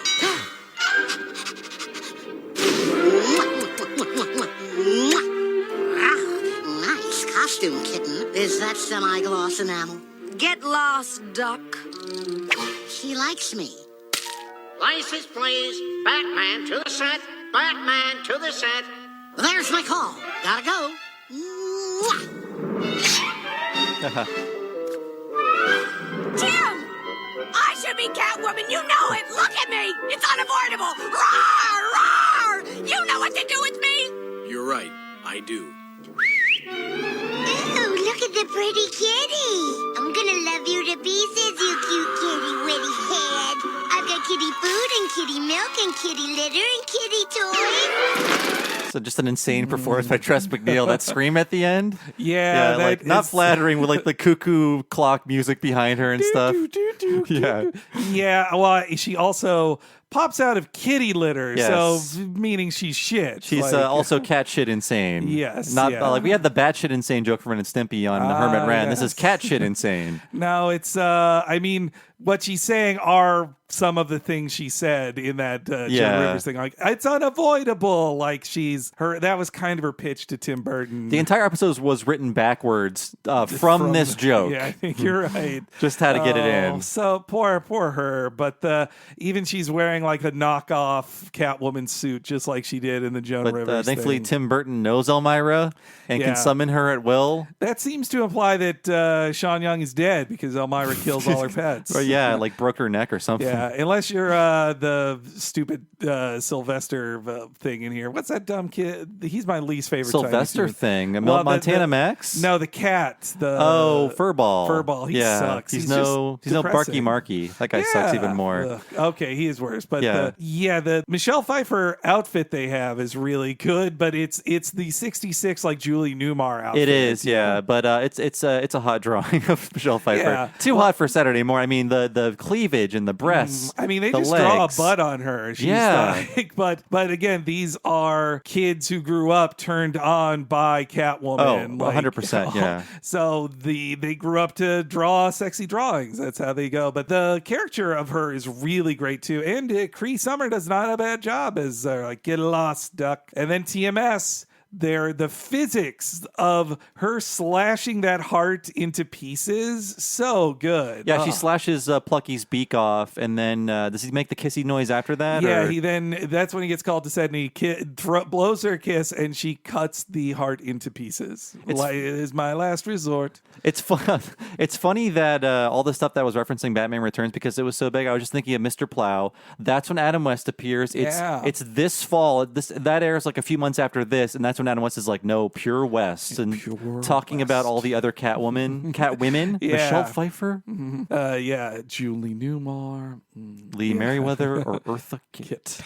costume kitten. Is that semi-gloss enamel? Get lost, Duck. She likes me. License, please. Batman to the set. Batman to the set. There's my call. Gotta go. Mwah! Tim! I should be Catwoman, you know it! Look at me! It's unavoidable! Roar! Roar! You know what to do with me! You're right. I do. Ooh, look at the pretty kitty. I'm gonna love you to pieces, you cute kitty witty head. I've got kitty food and kitty milk and kitty litter and kitty toys. So just an insane performance by Tress MacNeille. That scream at the end. Yeah, that like not is- flattering with like the cuckoo clock music behind her and stuff. Yeah. Yeah, well, she also pops out of kitty litter, Yes. so meaning she's shit. She's like, also cat shit insane. Yes, Not yeah. like we had the bat shit insane joke from Ren and Stimpy on Hermit Ran. This is yes. cat shit insane. No, it's I mean, what she's saying are some of the things she said in that Joan Yeah. Rivers thing. Like, it's unavoidable. Like that was kind of her pitch to Tim Burton. The entire episode was written backwards from this joke. Yeah, I think you're right. Just how to get it Oh, in. So poor her. But even she's wearing like a knockoff Catwoman suit, just like she did in the Joan But Rivers thankfully, thing. Tim Burton knows Elmira and Yeah. can summon her at will. That seems to imply that Sean Young is dead because Elmira kills all her pets. Or yeah, like broke her neck or something. Yeah, unless you're the stupid Sylvester thing in here. What's that dumb kid? He's my least favorite. Sylvester Tiny Toon. thing. Well, Montana Max? No, the cat. The Furball. Furball. He yeah. sucks. He's just no Barky depressing. Marky. That guy sucks even more. Ugh. Okay, he is worse. But Yeah. the Michelle Pfeiffer outfit they have is really good, but it's the 66 like Julie Newmar outfit. It is, yeah, but it's a hot drawing of Michelle Pfeiffer. Yeah. Too hot for Saturday morning. I mean, the cleavage and the breasts. I mean, they the just legs. draw a butt on her. She's Yeah. like, but again, these are kids who grew up turned on by Catwoman. Oh, 100%, yeah. So they grew up to draw sexy drawings. That's how they go. But the character of her is really great too. And Cree Summer does not a bad job as like, get lost, Duck. And then TMS. The physics of her slashing that heart into pieces, so good. Yeah, she slashes Plucky's beak off, and then does he make the kissy noise after that? Yeah, or? that's when he gets called to set, and he blows her a kiss, and she cuts the heart into pieces. Like, it is my last resort. It's fun. It's funny that all the stuff that was referencing Batman Returns, because it was so big. I was just thinking of Mr. Plow. That's when Adam West appears. It's this fall. That airs like a few months after this, and that's when Adam West is like, no, pure West, and talking about all the other Catwomen, Yeah. Michelle Pfeiffer, Julie Newmar, Lee Merriweather, or Eartha Kitt.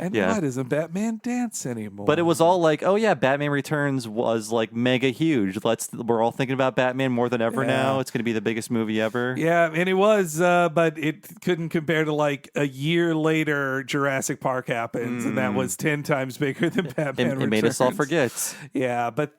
and Yeah. why doesn't Batman dance anymore? But it was all like, oh yeah, Batman Returns was like mega huge. We're all thinking about Batman more than ever now. It's going to be the biggest movie ever. Yeah, and it was, but it couldn't compare to like a year later Jurassic Park happens, and that was 10 times bigger than Batman It made us all Returns. forget. Yeah, but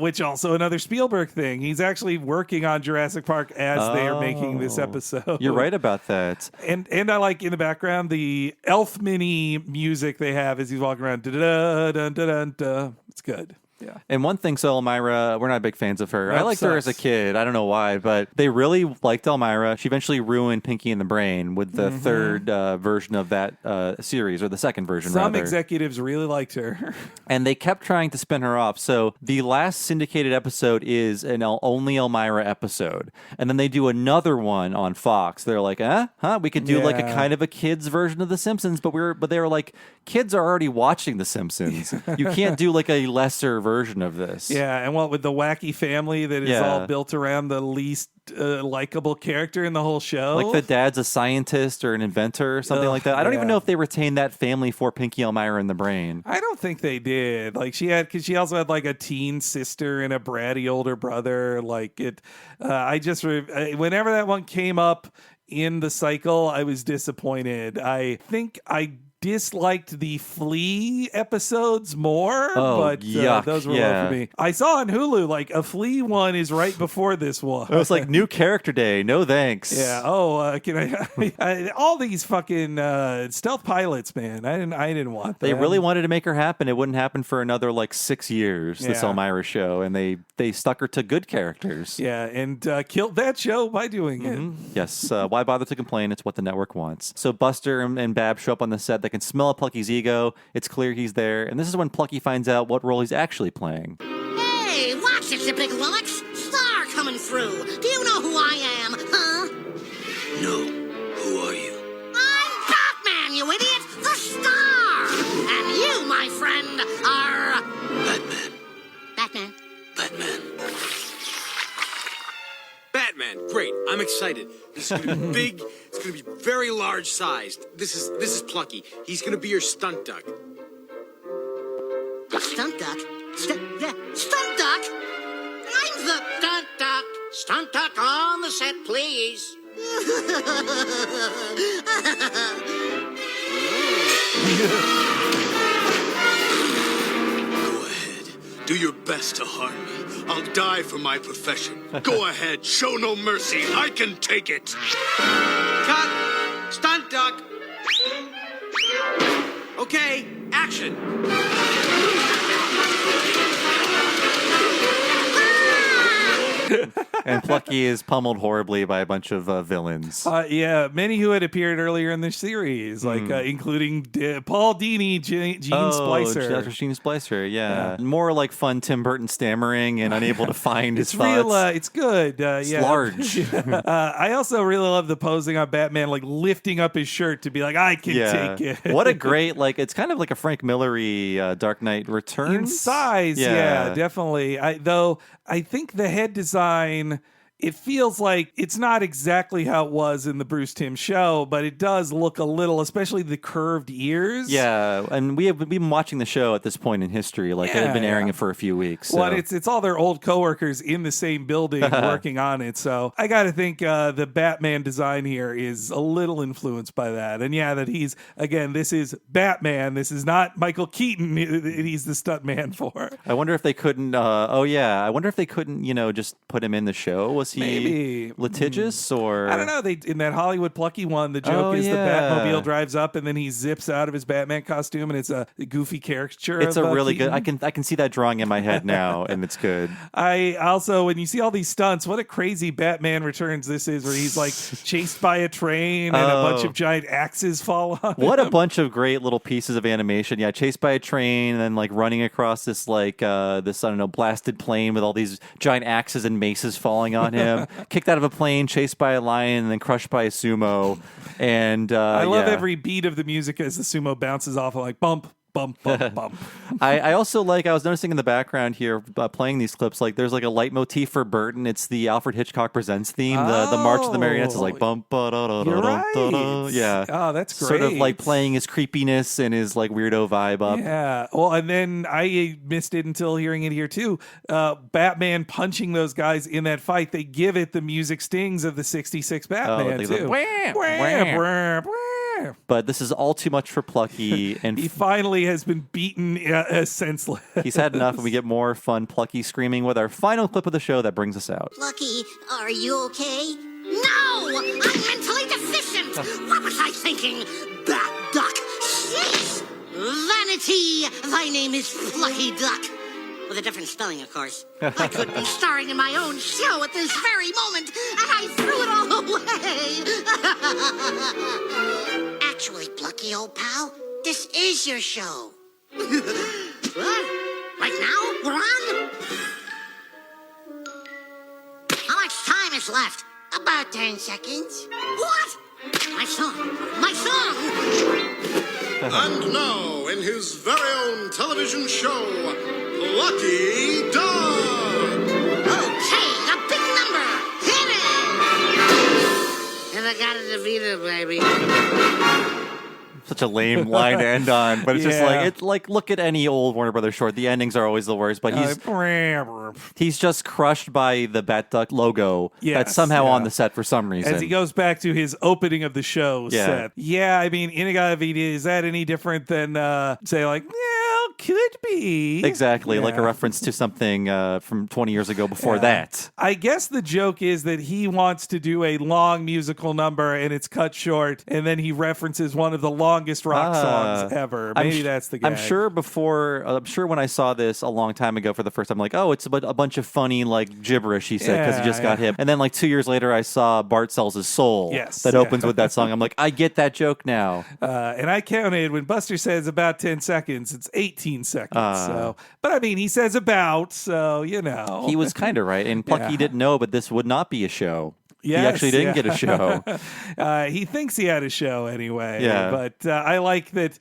which also another Spielberg thing. He's actually working on Jurassic Park as they are making this episode. You're right about that. And I like in the background the Elf Mini music they have as he's walking around. Da-da-da-da-da-da. It's good. Yeah. And one thing, so Elmira, we're not big fans of her. That I liked her as a sucks. kid. I don't know why, but they really liked Elmira. She eventually ruined Pinky and the Brain with the third version of that series, or the second version, Some rather. executives really liked her. And they kept trying to spin her off. So the last syndicated episode is an only Elmira episode. And then they do another one on Fox. They're like, we could do like a Yeah. kind of a kid's version of The Simpsons, but they were like, kids are already watching The Simpsons. You can't do like a lesser version of this. Yeah, and what with the wacky family that is all built around the least likable character in the whole show. Like the dad's a scientist or an inventor or something like that. I don't even know if they retained that family for Pinky, Elmira, and the Brain. I don't think they did. Like because she also had like a teen sister and a bratty older brother. Like it, whenever that one came up in the cycle, I was disappointed. I think I disliked the Flea episodes more, Oh, but yuck, those were low yeah. for me. I saw on Hulu, like, a Flea one is right before this one. It was like new character day. No thanks. Yeah. Oh, can I all these fucking stealth pilots, man. I didn't want that. They really wanted to make her happen. It wouldn't happen for another like 6 years, this Yeah. Elmira show, and they stuck her to good characters. Yeah, and killed that show by doing it. Yes, why bother to complain? It's what the network wants. So Buster and Bab show up on the set. They can smell Plucky's ego. It's clear he's there, and this is when Plucky finds out what role he's actually playing. Hey, watch it, you big Willix. Star coming through. Do you know who I am, huh? No. Who are you? I'm Batman, you idiot! The Star! And you, my friend, are... Batman. Batman. Batman. Great. I'm excited. This is gonna be big. It's gonna be very large sized. This is Plucky. He's gonna be your stunt duck. Stunt duck? Stunt duck? I'm the stunt duck. Stunt duck on the set, please. Go ahead. Do your best to harm me. I'll die for my profession. Go ahead. Show no mercy. I can take it. Cut. Stunt duck. Okay. Action. And Plucky is pummeled horribly by a bunch of villains. Yeah, many who had appeared earlier in the series, like including Paul Dini, Gene Splicer. Dr. Gene Splicer, yeah. More like fun Tim Burton stammering and unable to find his It's real. thoughts. It's good. It's yeah. large. I also really love the posing on Batman, like lifting up his shirt to be like, I can take it. What a great, like, it's kind of like a Frank Miller-y Dark Knight Returns. In size, yeah, definitely. I think the head design, it feels like it's not exactly how it was in the Bruce Timm show, but it does look a little, especially the curved ears. Yeah, and we've been watching the show at this point in history. Like, it had been airing it for a few weeks. So. Well, it's all their old coworkers in the same building working on it. So I got to think the Batman design here is a little influenced by that. And yeah, that he's, again, this is Batman. This is not Michael Keaton. He's the stuntman for. I wonder if they couldn't, I wonder if they couldn't, just put him in the show. Was he Maybe litigious or? I don't know. In that Hollywood Plucky one, the joke is the Batmobile drives up and then he zips out of his Batman costume and it's a goofy caricature. It's a really Keaton. good. I can see that drawing in my head now, and it's good. I also, when you see all these stunts, what a crazy Batman Returns this is, where he's like chased by a train and a bunch of giant axes fall on What him. a bunch of great little pieces of animation. Yeah, chased by a train and then like running across this blasted plain with all these giant axes and maces falling on him. Kicked out of a plane, chased by a lion, and then crushed by a sumo. And I love every beat of the music as the sumo bounces off. I'm like, bump, bump, bump, bump. I also I was noticing in the background here playing these clips, like there's like a leitmotif for Burton. It's the Alfred Hitchcock Presents theme. The March of the Marionettes is like bump, ba da da da da da. Yeah. Oh, that's great. Sort of like playing his creepiness and his like weirdo vibe up. Yeah. Well, and then I missed it until hearing it here too. Batman punching those guys in that fight. They give it the music stings of the '66 Batman too. But this is all too much for Plucky, and he finally has been beaten senseless. He's had enough, and we get more fun Plucky screaming with our final clip of the show that brings us out. Plucky, are you okay? No! I'm mentally deficient! What was I thinking? Batduck! Jeez! Vanity! Thy name is Plucky Duck. With a different spelling, of course. I could be starring in my own show at this very moment, and I threw it all away! Actually, Plucky, old pal, this is your show. What? Right now? We're on? How much time is left? About 10 seconds. What? My song! My song! And now, in his very own television show, Plucky Duck! Okay, a big number! Hit it! And I got it to beat it, baby. Such a lame line to end on, but it's just look at any old Warner Brothers short. The endings are always the worst, but he's just crushed by the Batduck logo that's somehow on the set for some reason. As he goes back to his opening of the show set. Yeah, I mean, Inagavidi, is that any different than say like, could be. Exactly, like a reference to something from 20 years ago before that. I guess the joke is that he wants to do a long musical number and it's cut short, and then he references one of the longest rock songs ever. Maybe that's the gag. I'm sure when I saw this a long time ago for the first time, like, oh, it's a bunch of funny like gibberish, he said, because he just got hip. And then like 2 years later, I saw Bart Sells His Soul that opens with that song. I'm like, I get that joke now. And I counted when Buster says about 10 seconds, it's 18 seconds. But I mean, he says about, so you know. He was kind of right. And Plucky didn't know, but this would not be a show. Yes, he actually didn't get a show. He thinks he had a show anyway. Yeah. But I like that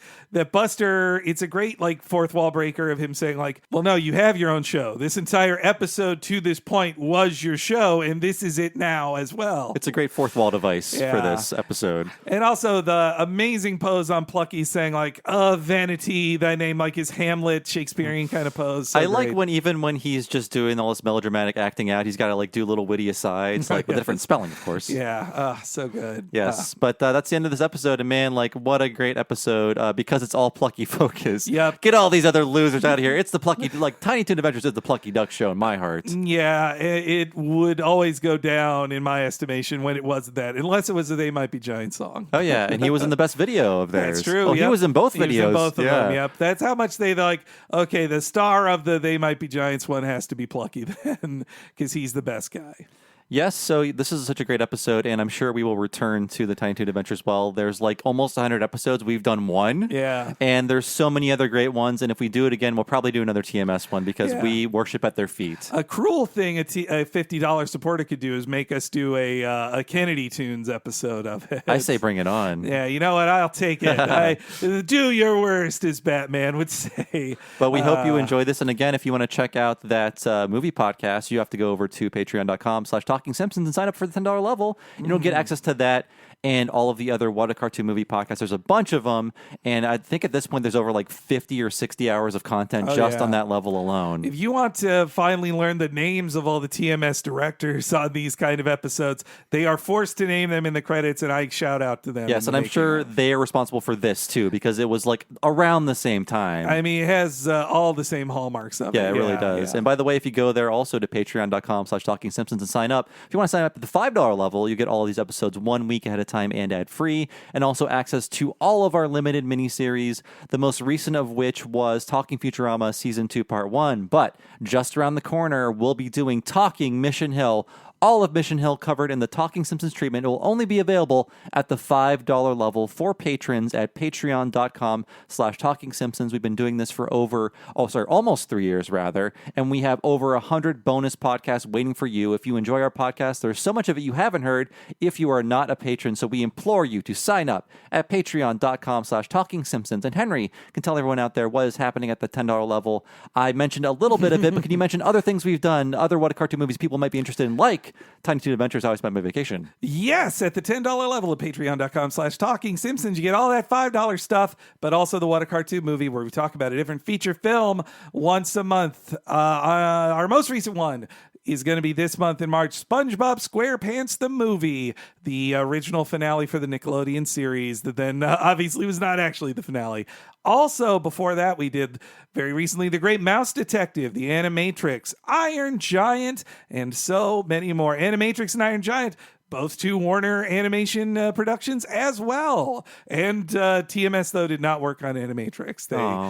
Buster, it's a great like fourth wall breaker of him saying like, well, no, you have your own show. This entire episode to this point was your show, and this is it now as well. It's a great fourth wall device for this episode. And also the amazing pose on Plucky saying like, vanity, thy name, like his Hamlet Shakespearean kind of pose. So I like when he's just doing all this melodramatic acting out, he's got to like do little witty asides, like with different spelling, of course. Yeah, so good. Yes, but that's the end of this episode, and man, like, what a great episode, because it's all Plucky focused. Yep. Get all these other losers out of here. It's the Plucky, like, Tiny Toon Adventures is the Plucky Duck Show in my heart. Yeah, it would always go down in my estimation when it wasn't that, unless it was a They Might Be Giant song. Oh, yeah, and he was in the best video of theirs. That's true. Oh, he was in both videos. He was in both of them, yep. That's how much they like, okay, the star of the They Might Be Giants one has to be Plucky then, because he's the best guy. Yes, so this is such a great episode, and I'm sure we will return to the Tiny Toon Adventures. Well, there's like almost 100 episodes. We've done one. Yeah. And there's so many other great ones, and if we do it again, we'll probably do another TMS one because we worship at their feet. A cruel thing a $50 supporter could do is make us do a Kennedy Toons episode of it. I say bring it on. Yeah, you know what? I'll take it. Do your worst, as Batman would say. But we hope you enjoy this, and again, if you want to check out that movie podcast, you have to go over to patreon.com/Talking Simpsons and sign up for the $10 level, and you'll get access to that and all of the other What a Cartoon Movie podcasts. There's a bunch of them, and I think at this point there's over like 50 or 60 hours of content on that level alone. If you want to finally learn the names of all the TMS directors on these kind of episodes, they are forced to name them in the credits, and I shout out to them. Yes, and I'm sure they are responsible for this too, because it was like around the same time. I mean, it has all the same hallmarks of it. Yeah, it really does. Yeah. And by the way, if you go there also to patreon.com/Talking Simpsons and sign up, if you want to sign up at the $5 level, you get all of these episodes 1 week ahead of time and ad-free, and also access to all of our limited miniseries, the most recent of which was Talking Futurama Season 2 Part 1. But just around the corner, we'll be doing Talking Mission Hill. All of Mission Hill covered in the Talking Simpsons treatment. It will only be available at the $5 level for patrons at patreon.com/Talking Simpsons. We've been doing this for almost 3 years rather, and we have over 100 bonus podcasts waiting for you. If you enjoy our podcast, there's so much of it you haven't heard if you are not a patron, so we implore you to sign up at patreon.com/Talking Simpsons. And Henry can tell everyone out there what is happening at the $10 level. I mentioned a little bit of it, but can you mention other things we've done, other What a Cartoon movies people might be interested in, like Tiny Toon Adventures, How I Spent My Vacation? Yes, at the $10 level at patreon.com/Talking Simpsons, you get all that $5 stuff, but also the What a Cartoon Movie, where we talk about a different feature film once a month. Our most recent one is going to be this month in March, SpongeBob SquarePants the Movie, the original finale for the Nickelodeon series that then obviously was not actually the finale. Also, before that, we did very recently The Great Mouse Detective, The Animatrix, Iron Giant, and so many more. Animatrix and Iron Giant, both two Warner Animation productions as well. And TMS, though, did not work on Animatrix.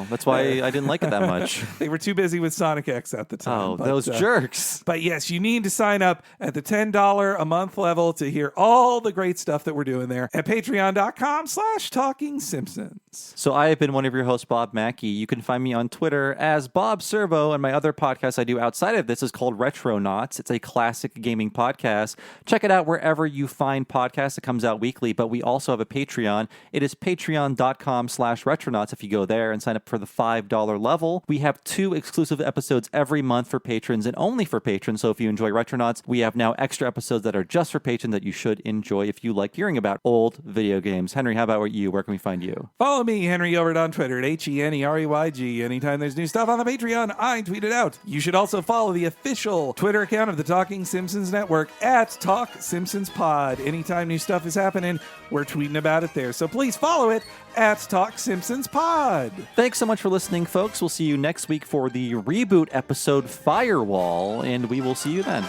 That's why I didn't like it that much. They were too busy with Sonic X at the time. Oh, those jerks. But yes, you need to sign up at the $10 a month level to hear all the great stuff that we're doing there at patreon.com/Talking Simpsons. Retronauts. So I have been one of your hosts, Bob Mackey. You can find me on Twitter as Bob Servo, and my other podcast I do outside of this is called Retronauts. It's a classic gaming podcast. Check it out wherever you find podcasts. It comes out weekly, but we also have a Patreon. It is patreon.com/retronauts. If you go there and sign up for the $5 level, we have 2 exclusive episodes every month for patrons and only for patrons. So if you enjoy Retronauts, we have now extra episodes that are just for patrons that you should enjoy if you like hearing about old video games. Henry, how about you? Where can we find you? Follow me, Henry Overd, on Twitter at HENEREYG. Anytime there's new stuff on the Patreon, I tweet it out. You should also follow the official Twitter account of the Talking Simpsons Network at Talk Simpsons Pod. Anytime new stuff is happening, we're tweeting about it there. So please follow it at Talk Simpsons Pod. Thanks so much for listening, folks. We'll see you next week for the reboot episode Firewall, and we will see you then.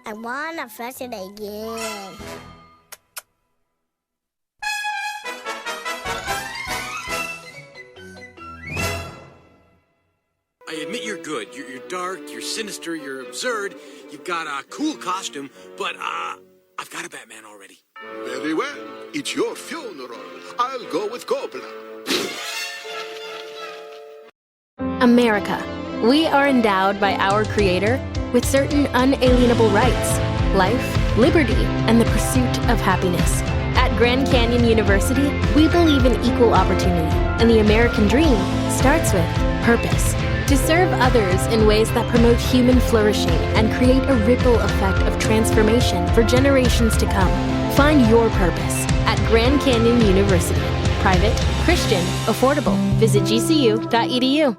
I wanna flush it again. I admit you're good. You're dark, you're sinister, you're absurd. You've got a cool costume, but I've got a Batman already. Very well. It's your funeral. I'll go with Coppola. America. We are endowed by our Creator with certain unalienable rights: life, liberty, and the pursuit of happiness. At Grand Canyon University, we believe in equal opportunity, and the American dream starts with purpose. To serve others in ways that promote human flourishing and create a ripple effect of transformation for generations to come. Find your purpose at Grand Canyon University. Private, Christian, affordable. Visit gcu.edu.